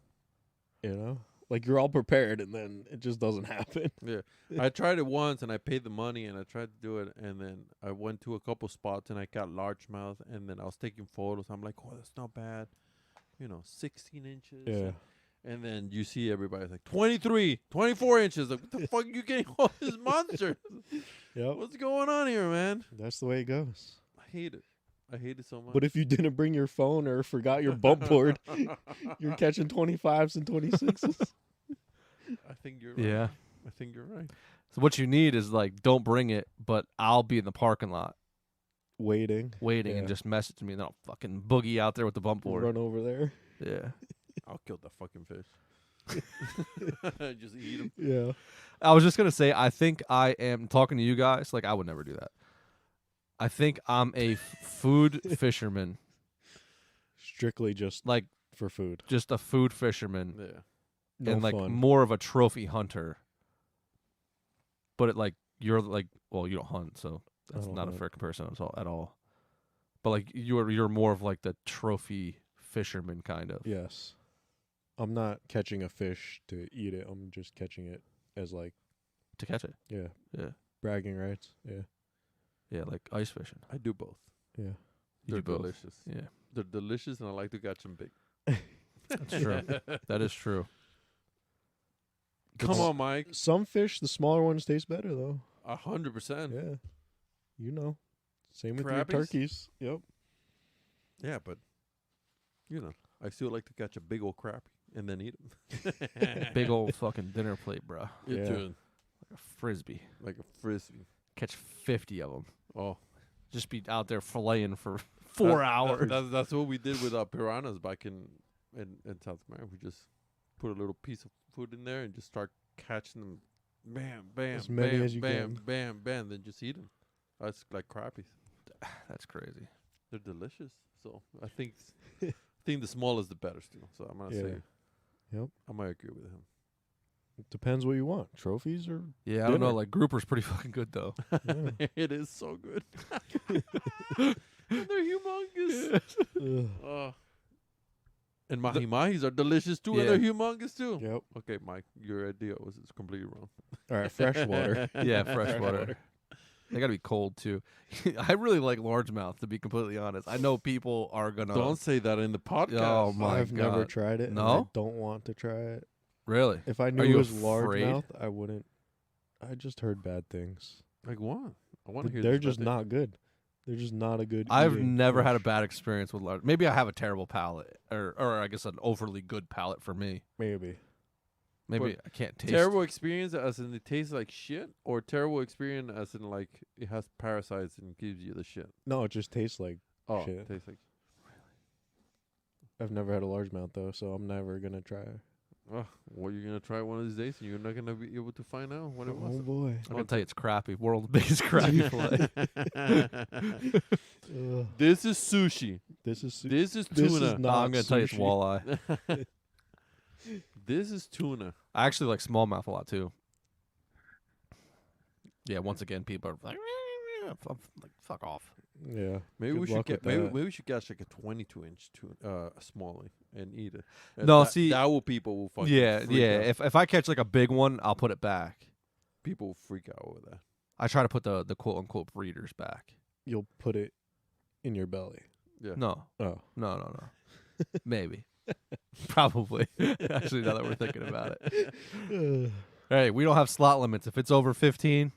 You know, like you're all prepared, and then it just doesn't happen. Yeah. I tried it once, and I paid the money, and I tried to do it, and then I went to a couple spots, and I got largemouth, and then I was taking photos. I'm like, oh, that's not bad. 16 inches. Yeah. And then you see everybody's like 23, 24 inches. Like, what the fuck are you getting all this monster? Yep. What's going on here, man? That's the way it goes. I hate it. I hate it so much. But if you didn't bring your phone or forgot your bump board, you're catching 25s and 26s. I think you're right. Yeah. I think you're right. So what you need is like, don't bring it, but I'll be in the parking lot Waiting. waiting and Yeah. just message me, and I'll fucking boogie out there with the bump board. Run over there. Yeah. I'll kill that fucking fish. Just eat them. Yeah. I was just gonna say, I think I am talking to you guys. Like, I would never do that. I think I'm a food fisherman, Strictly just like for food. just a food fisherman, Yeah. No and like fun. more of a trophy hunter. But it like you're like, well, you don't hunt, so that's don't not a hunt. fair comparison at all. But like you're more of like the trophy fisherman kind of. Yes. I'm not catching a fish to eat it. I'm just catching it as like, To catch it. yeah, Yeah. bragging rights. Yeah. Yeah, like ice fishing. I do both. Yeah. You They're do both. delicious. Yeah, They're delicious, and I like to catch them big. that's true. That is true. Come on, Mike. Some fish, the smaller ones taste better though. 100%. Yeah. You know. Same with Crappies? your turkeys. Yep. Yeah, but I still like to catch a big old crappie and then eat them. Big old fucking dinner plate, bro. Yeah, Yeah. dude. Like a frisbee. Like a frisbee. Catch 50 of them. Oh, Just be out there filleting for 4 hours. That's what we did with our piranhas back in South America. We just put a little piece of food in there and just start catching them. Bam, bam, As many bam, as you bam, can. bam, bam. Then just eat them. That's like crappies. That's crazy. They're delicious. So I think the smallest the better still. So I'm gonna Yeah. say. Yep. I might agree with him. It depends what you want. Trophies or Yeah, I don't know. Dinner. Like grouper's pretty fucking good though. yeah. It is so good. They're humongous. Ugh. And mahi-mahis are delicious too, and they're humongous too. Yep. Okay, Mike, your idea was completely wrong. All right, freshwater. Yeah, freshwater. They gotta be cold too. I really like largemouth, to be completely honest. I know people are gonna. Don't say that in the podcast. Oh my I've never God. tried it. And I No? don't want to try it. Really? If I knew you it was afraid? largemouth, I wouldn't. I just heard bad things. Like what? I want to hear. They're this just bad not good. They're just not a good. I've eating never had a fish. bad experience with large. Maybe I have a terrible palate, or I guess an overly good palate for me. Maybe. Maybe But I can't taste. terrible experience as in it tastes like shit, or terrible experience as in like it has parasites and gives you the shit. No, it just tastes like. Oh, Shit. it tastes like. I've never had a largemouth though, so I'm never gonna try. Well, you're gonna try it one of these days, and you're not gonna be able to find out what it Oh was. boy. I'm gonna tell you, it's crappy. World's biggest crappy fillet. This is sushi. This is This is This is tuna. not I'm gonna tell you, it's sushi. walleye. This is tuna. I actually like smallmouth a lot too. Yeah, once again, people are like, fuck off. Yeah. Maybe Good we should luck get with that. maybe we should catch like a 22-inch tuna, smallie, and eat it. No, that, see- that will people will fucking Yeah, freak yeah. out. If I catch like a big one, I'll put it back. People will freak out over that. I try to put the quote unquote breeders back. You'll put it in your belly. Yeah. No, Oh. no. Maybe, probably. Actually, now that we're thinking about it. Hey, we don't have slot limits. If it's over 15,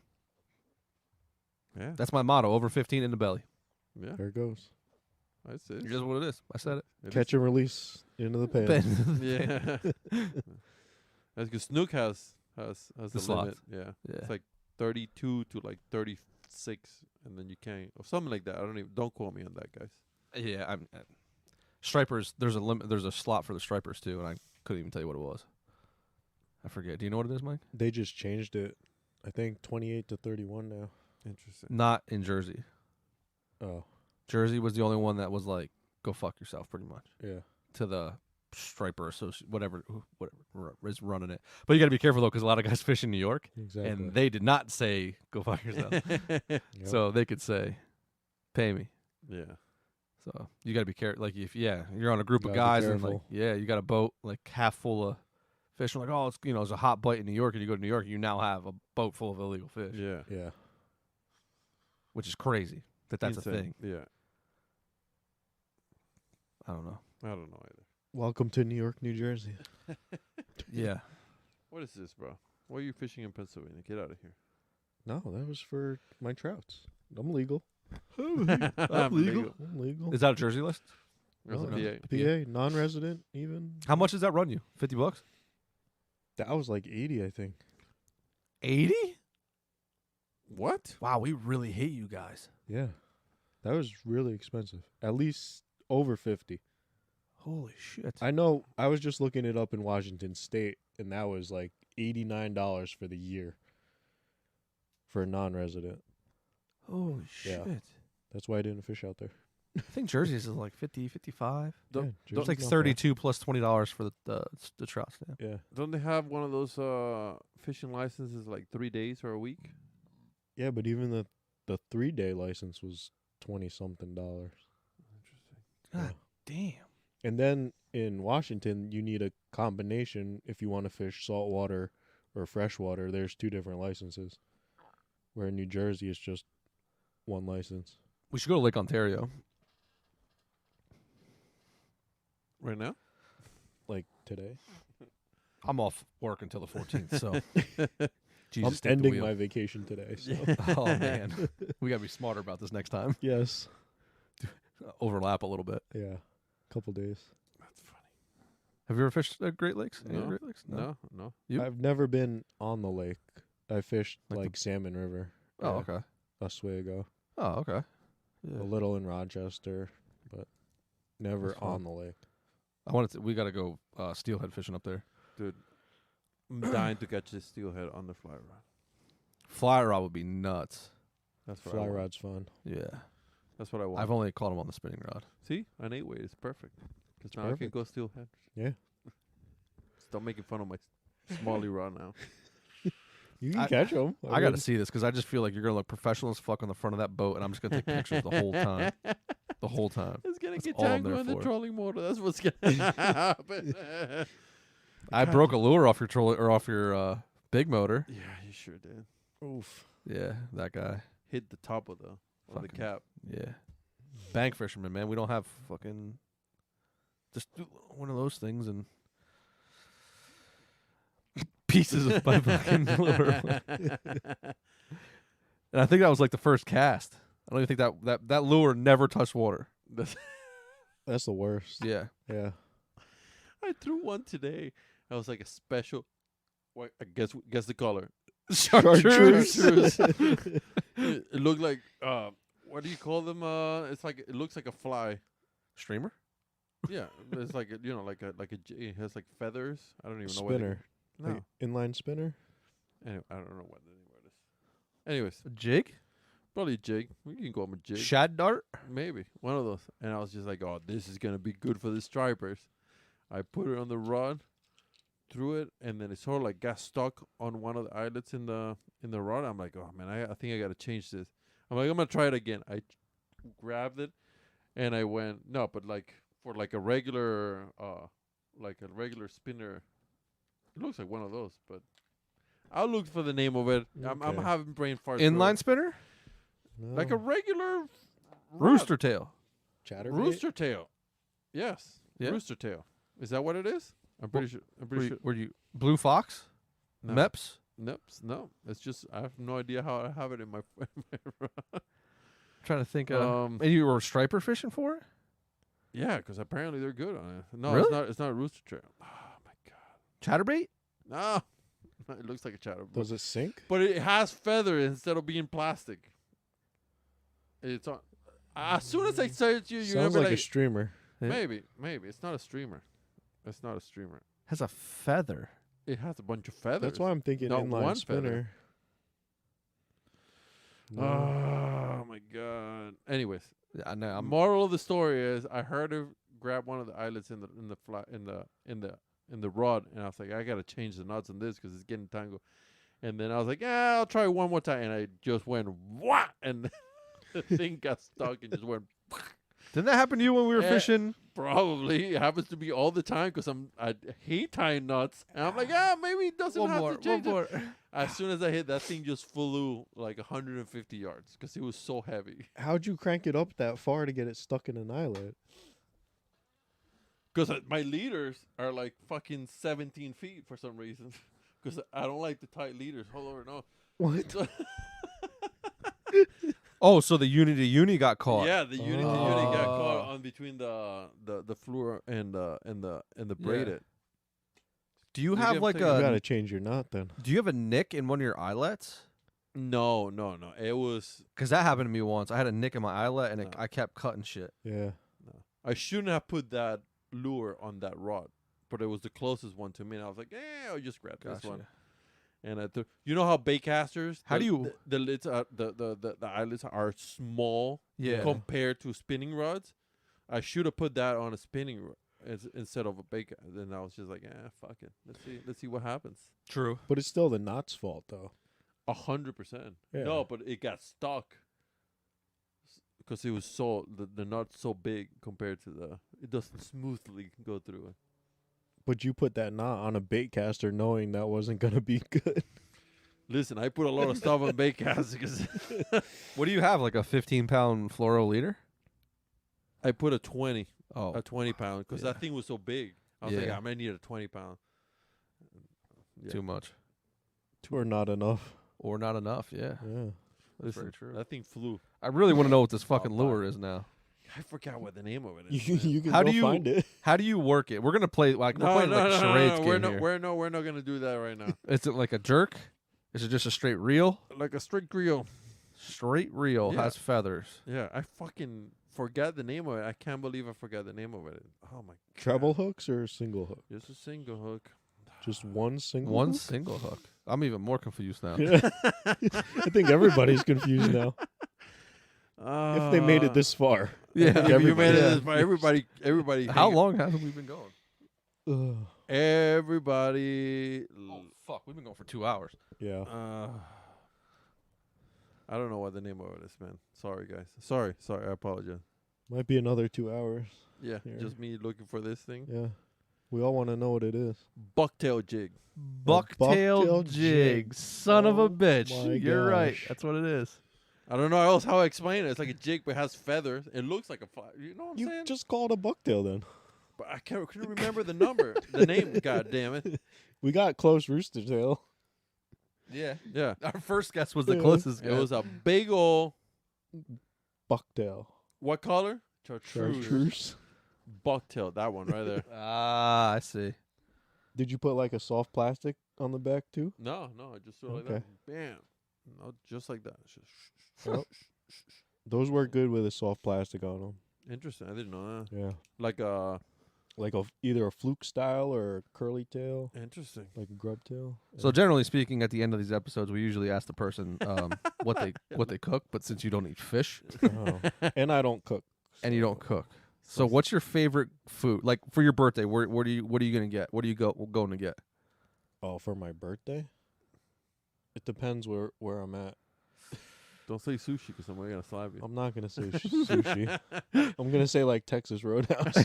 Yeah. that's my motto. Over 15 in the belly. Yeah. There it goes. That's it. Here's what it is. I said it. It Catch and release into the pan. Ben. Yeah. That's because Snook has The the slots. limit. Yeah. Yeah. It's like 32 to like 36, and then you can't, or something like that. I don't even. Don't quote me on that, guys. Yeah, I'm stripers. There's a limit. There's a slot for the stripers too, and I couldn't even tell you what it was. I forget. Do you know what it is, Mike? They just changed it. I think 28 to 31 now. Interesting. Not in Jersey. Oh, Jersey was the only one that was like, go fuck yourself, pretty much. yeah. To the striper associate, whatever is running it. But you got to be careful though, because a lot of guys fish in New York, Exactly. and they did not say go fuck yourself. Yep. So they could say, pay me. Yeah. So you got to be careful. Like if you're on a group of Gotta be guys and like careful. you got a boat like half full of fish. And like it's a hot bite in New York, and you go to New York, you now have a boat full of illegal fish, Yeah. Yeah. which is crazy that that's a Insane. thing. Yeah. I don't know. I don't know either. Welcome to New York, New Jersey. Yeah. What is this, bro? Why are you fishing in Pennsylvania? Get out of here. No, that was for my trouts. I'm legal. I'm legal. I'm legal. Is that a Jersey list? There's a No, PA. PA, non-resident even. How much does that run you? $50? That was like 80, I think. 80? What? Wow, we really hate you guys. Yeah. That was really expensive. At least over 50. Holy shit. I know. I was just looking it up in Washington State, and that was like $89 for the year for a non-resident. Holy Yeah. shit. That's why I didn't fish out there. I think Jersey's is like 50, 55. Don't- Yeah, It's like Jersey's not 32 plus $20 for the trout stand. bad. Yeah. Don't they have one of those fishing licenses like 3 days or a week? Yeah, but even the 3-day license was $20-something. Interesting. God damn. And then in Washington, you need a combination if you want to fish saltwater or freshwater. There's 2 different licenses. Where in New Jersey, it's just one license. We should go to Lake Ontario. Right now? Like today. I'm off work until the 14th, so Jesus, I'm take the ending wheel. my vacation today. So. Oh man, we gotta be smarter about this next time. Yes. Overlap a little bit. Yeah. Couple days. That's funny. Have you ever fished at Great Lakes? Any No. Great Lakes? No. You? I've never been on the lake. I fished Like like Salmon River. Oh, okay. Oswego. Oh, okay. A little in Rochester, but never That's fun. on the lake. We gotta go steelhead fishing up there. Dude, I'm dying to catch this steelhead on the fly rod. Fly rod would be nuts. That's what I Fly want. rod's fun. Yeah. That's what I want. I've only caught them on the spinning rod. See? An 8-weight is perfect. Because now I perfect. can go steelhead. Yeah. Stop making fun of my smally rod now. You can I- catch them. I gotta see this because I just feel like you're gonna look professional as fuck on the front of that boat, and I'm just gonna take pictures the whole time. The whole time. It's gonna That's get all I'm tangled there on the for. trolling motor. That's what's gonna happen. I broke a lure off your trolley or off your big motor. Yeah, you sure did. Oof. Yeah, that guy. Hit the top of the Fucking- cap. Yeah. Bank fisherman, man. We don't have fucking just do one of those things and pieces of my fucking lure. And I think that was like the first cast. I don't even think that lure never touched water. That's the worst. Yeah. Yeah. I threw one today. That was like a special. What? I guess the color. Chartreuse. It looked like what do you call them? It's like it looks like a fly. Streamer? Yeah, it's like it has like feathers. I don't even know Spinner. what. No, Like inline spinner. anyway, I don't know what the name of it is. Anyways, A jig? probably a jig. We can go with a jig. Shad dart? Maybe one of those. And I was just like, oh, this is gonna be good for the stripers. I put it on the rod, threw it, and then it sort of like got stuck on one of the eyelets in the rod. I'm like, oh man, I think I gotta change this. I'm like, I'm gonna try it again. I grabbed it, and I went no, but like for like a regular spinner, it looks like one of those. But I'll look for the name of it. I'm Okay. having brain farts. Inline spinner? No. like a regular Rooster tail. Chatterbait? rooster tail. Yes, Yeah. rooster tail. Is that what it is? I'm pretty sure. Were you Blue Fox? No. Meps? Nope. No, it's just I have no idea how I have it in my. Trying to think. Um, And you were striper fishing for it? Yeah, because apparently they're good on it. No, Really? it's not. It's not a rooster tail. Oh my god. Chatterbait? No, it looks like a chatterbait. Does it sink? But it has feather instead of being plastic. It's on. As soon as I say it to you, you're Sounds gonna like be a streamer. Yeah. maybe it's not a streamer. It's not a streamer. Has a feather. It has a bunch of feathers. That's why I'm thinking Not inline one spinner. No. Oh my god. Anyways, I know. I'm moral of the story is I heard her grab one of the eyelets in the rod, and I was like, I gotta change the knots on this because it's getting tangled. And then I was like, yeah, I'll try one more time, and I just went what, and the thing got stuck and just went. Didn't that happen to you when we were Eh. fishing? Probably it happens to me all the time because I hate tying knots, and I'm like, maybe it doesn't have to change it. As soon as I hit that thing, just flew like 150 yards because it was so heavy. How'd you crank it up that far to get it stuck in an eyelet? Because my leaders are like fucking 17 feet for some reason. Because I don't like the tight leaders. Hold on, no. What? Oh, so the uni got caught. Yeah, the unity unit got Oh. caught on between the fluor and the braided. Do you You have get like figured You out. gotta change your knot then. Do you have a nick in one of your eyelets? No. It was. Because that happened to me once. I had a nick in my eyelet and No. I kept cutting shit. Yeah. No. I shouldn't have put that lure on that rod, but it was the closest one to me, and I was like, I'll just grab this one. And I threw. You know how bait casters? How do you- the lids are the eyelets are small Yeah. compared to spinning rods. I should have put that on a spinning rod instead of a bait. Then I was just like, fuck it. Let's see what happens. True. But it's still the knot's fault though. 100%. Yeah. No, but it got stuck because it was so the knot's so big compared to it doesn't smoothly go through it. But you put that knot on a bait caster knowing that wasn't gonna be good. Listen, I put a lot of stuff on bait casts because What do you have? Like a 15-pound fluoro leader? I put a 20 Oh. pound because Yeah. that thing was so big. I was like, Yeah. I'm gonna need a 20 pound. Yeah. Too much. Or not enough. Or not enough, yeah. Yeah. That's Listen, very true. that thing flew. I really want to know what this fucking Oh, lure fuck. is now. I forgot what the name of it is. You, man. you can How go do you- find it. How do you work it? We're gonna play like we're no, playing like a charades we're game not, here. we're not gonna do that right now. Is it like a jerk? Is it just a straight reel? Like a strict reel. Straight reel Yeah. has feathers. Yeah, I fucking forgot the name of it. I can't believe I forgot the name of it. Oh my god. Treble hooks or single hook? Just a single hook. Just one single One hook? single hook. I'm even more confused now. Yeah. I think everybody's confused now. If they made it this far. I Yeah. think If you made it everybody- this far, everybody. How hang it. long have we been going? Ugh. Everybody. Oh fuck, we've been going for 2 hours. Yeah. I don't know what the name of it is, man. Sorry, guys. Sorry. I apologize. Might be another 2 hours. Yeah, Here. just me looking for this thing. Yeah. We all want to know what it is. Bucktail jig. Bucktail bucktail jig. jig. Son of Oh a bitch. my You're right. gosh. That's what it is. I don't know else how I explain it. It's like a jig, but it has feathers. It looks like a fly. You know what I'm You saying? just call it a bucktail then. But I couldn't remember the number, the name. God damn it. We got close rooster tail. Yeah. Yeah, Our first guess was the Yeah. closest it guess. was a big ol' Bucktail. what color? Chartreuse. Chartreuse. Bucktail. That one right there. Ah, I see. Did you put like a soft plastic on the back too? No, I just threw it like Okay. that. Bam. No, just like that. It's just Yep. Those work good with a soft plastic on them. Interesting. I didn't know that. Yeah. Like Like either a fluke style or a curly tail, interesting. like a grub tail. So generally speaking, at the end of these episodes, we usually ask the person what they cook. But since you don't eat fish Oh. And I don't cook. and you don't cook, so what's your favorite food? Like for your birthday, what are you gonna get? What are you going to get? Oh, for my birthday? It depends where I'm at. Don't say sushi because somebody's gonna slap you. I'm not gonna say sushi. I'm gonna say like Texas Roadhouse.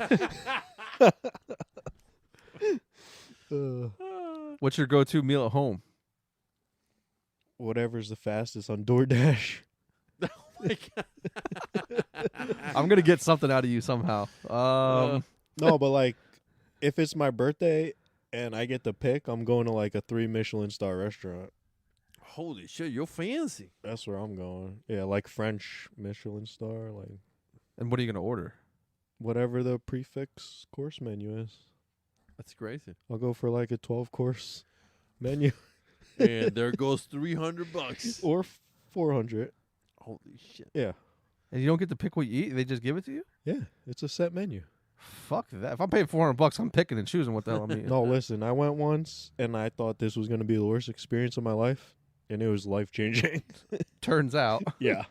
What's your go-to meal at home? Whatever's the fastest on DoorDash. Oh my God. I'm gonna get something out of you somehow. No, but like, if it's my birthday and I get to pick, I'm going to like a 3 Michelin star restaurant. Holy shit, you're fancy. That's where I'm going. Yeah, like French Michelin star, like And what are you gonna order? whatever the prefix course menu is. That's crazy. I'll go for like a 12-course menu And there goes $300. or 400. Holy shit. Yeah, And you don't get to pick what you eat; they just give it to you. yeah, it's a set menu. Fuck that! If I'm paying $400, I'm picking and choosing what the hell I'm eating. No, listen, I went once and I thought this was gonna be the worst experience of my life, and it was life-changing. Turns out, Yeah,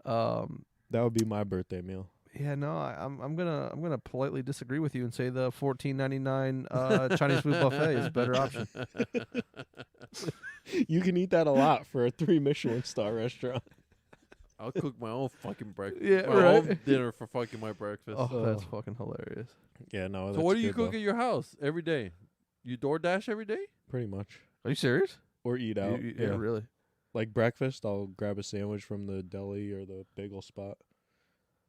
that would be my birthday meal. yeah, no, I'm gonna politely disagree with you and say the $14.99 Chinese food buffet is a better option. You can eat that a lot for a 3 Michelin star restaurant. I'll cook my own fucking breakfast. Yeah, my right. own dinner for fucking my breakfast. Oh, that's fucking hilarious. Yeah, no. So what do you cook at your house every day? You DoorDash every day? Pretty much, Are you serious? or eat out. Yeah, really. Like breakfast, I'll grab a sandwich from the deli or the bagel spot.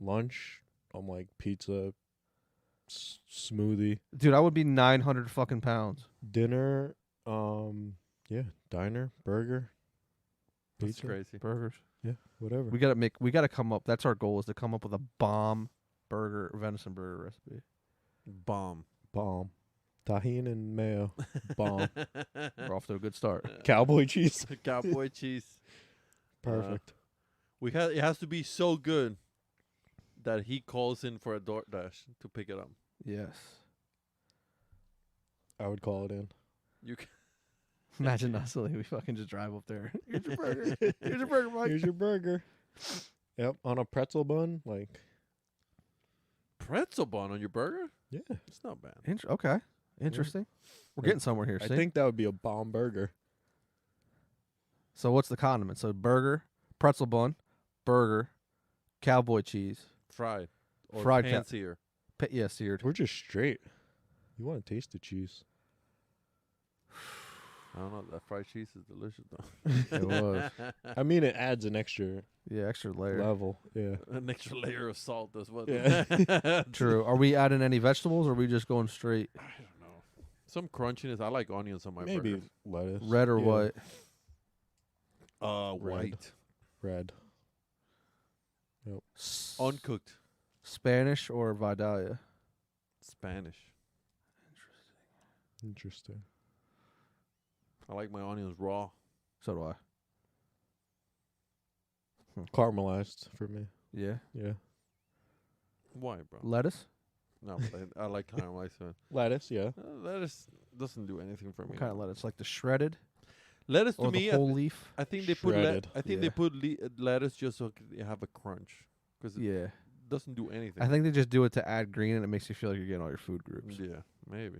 Lunch, I'm like pizza, smoothie. Dude, I would be 900 fucking pounds. Dinner, yeah, diner, burger, That's pizza, crazy. Burgers. yeah, whatever. We gotta come up. That's our goal, is to come up with a bomb venison burger recipe. Bomb. Bomb, tahini and mayo, bomb, We're off to a good start. cowboy cheese, Cowboy cheese. perfect. It has to be so good that he calls in for a DoorDash to pick it up. Yes. I would call it in. You can Imagine us, like, we fucking just drive up there. Here's your burger. Here's your burger, Mike. Here's your burger. Yep, on a pretzel bun, like, pretzel bun on your burger? yeah. It's not bad. Okay. Interesting. We're getting somewhere here. I See? think that would be a bomb burger. So what's the condiment? So burger, pretzel bun, burger, cowboy cheese, Fried. Or Fried fancier. seared. We're just straight. You want to taste the cheese? I don't know. That fried cheese is delicious, though. It was. I mean, it adds an extra Yeah, extra layer. level. Yeah. An extra layer of salt as well. Yeah. True. Are we adding any vegetables, or are we just going straight I don't know. Some crunchiness. I like onions on my Maybe burgers. lettuce. red or Yeah. white? Red. White. Red. Uncooked. Spanish or Vidalia? Spanish. Interesting. I like my onions raw. So do I. Caramelized for me. Yeah. Yeah. Why, bro? Lettuce? No, but I like caramelized. Lettuce, yeah. Lettuce doesn't do anything for me. What kind of lettuce? Like the shredded Lettuce to or me, the whole leaf? I think they put Shredded. I think Yeah. they put lettuce just so you have a crunch, because it Yeah. doesn't do anything. I think they just do it to add green, and it makes you feel like you're getting all your food groups. Yeah, maybe.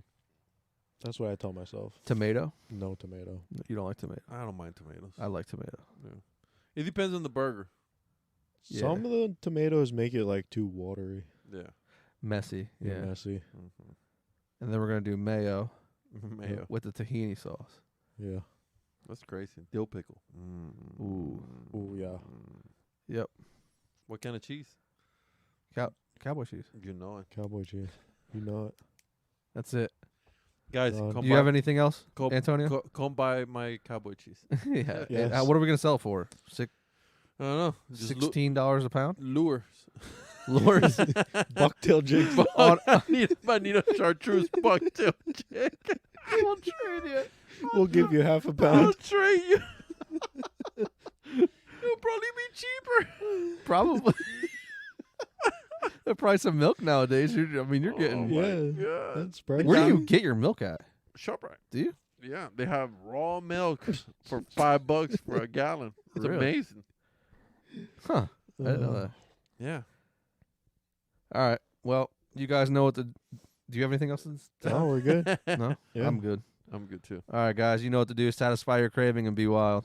That's what I tell myself. Tomato? No tomato. You don't like tomato? I don't mind tomatoes. I like tomato. It depends on the burger. Yeah. Some of the tomatoes make it like too watery. Yeah. Messy. and Yeah. Messy. Mm-hmm. And then we're going to do mayo Mayo. with the tahini sauce. Yeah. That's crazy. Dill pickle. Mm. Ooh. Ooh, yeah. Yep. What kind of cheese? Cowboy cheese. You know it. Cowboy cheese. You know it. That's it. Guys, Done. come Do you by, have anything else, come, Antonio? come buy my cowboy cheese. Yeah. Yes. What are we going to sell it for? I don't know. Just $16 a pound? lures. Lures. Bucktail jig. I need a chartreuse bucktail chick. I will trade you. We'll give you half a I'll pound. trade you. It'll probably be cheaper. Probably. The price of milk nowadays. You're getting. Yeah, that's right. Where do you get your milk at? ShopRite. Do you? Yeah, they have raw milk for $5 for a gallon. It's Really? amazing. Huh. I didn't know that. Yeah. All right. Well, you guys know what to. Do you have anything else to say? Oh, we're good. No? Yeah. I'm good. I'm good too. All right, guys. You know what to do. Satisfy your craving and be wild.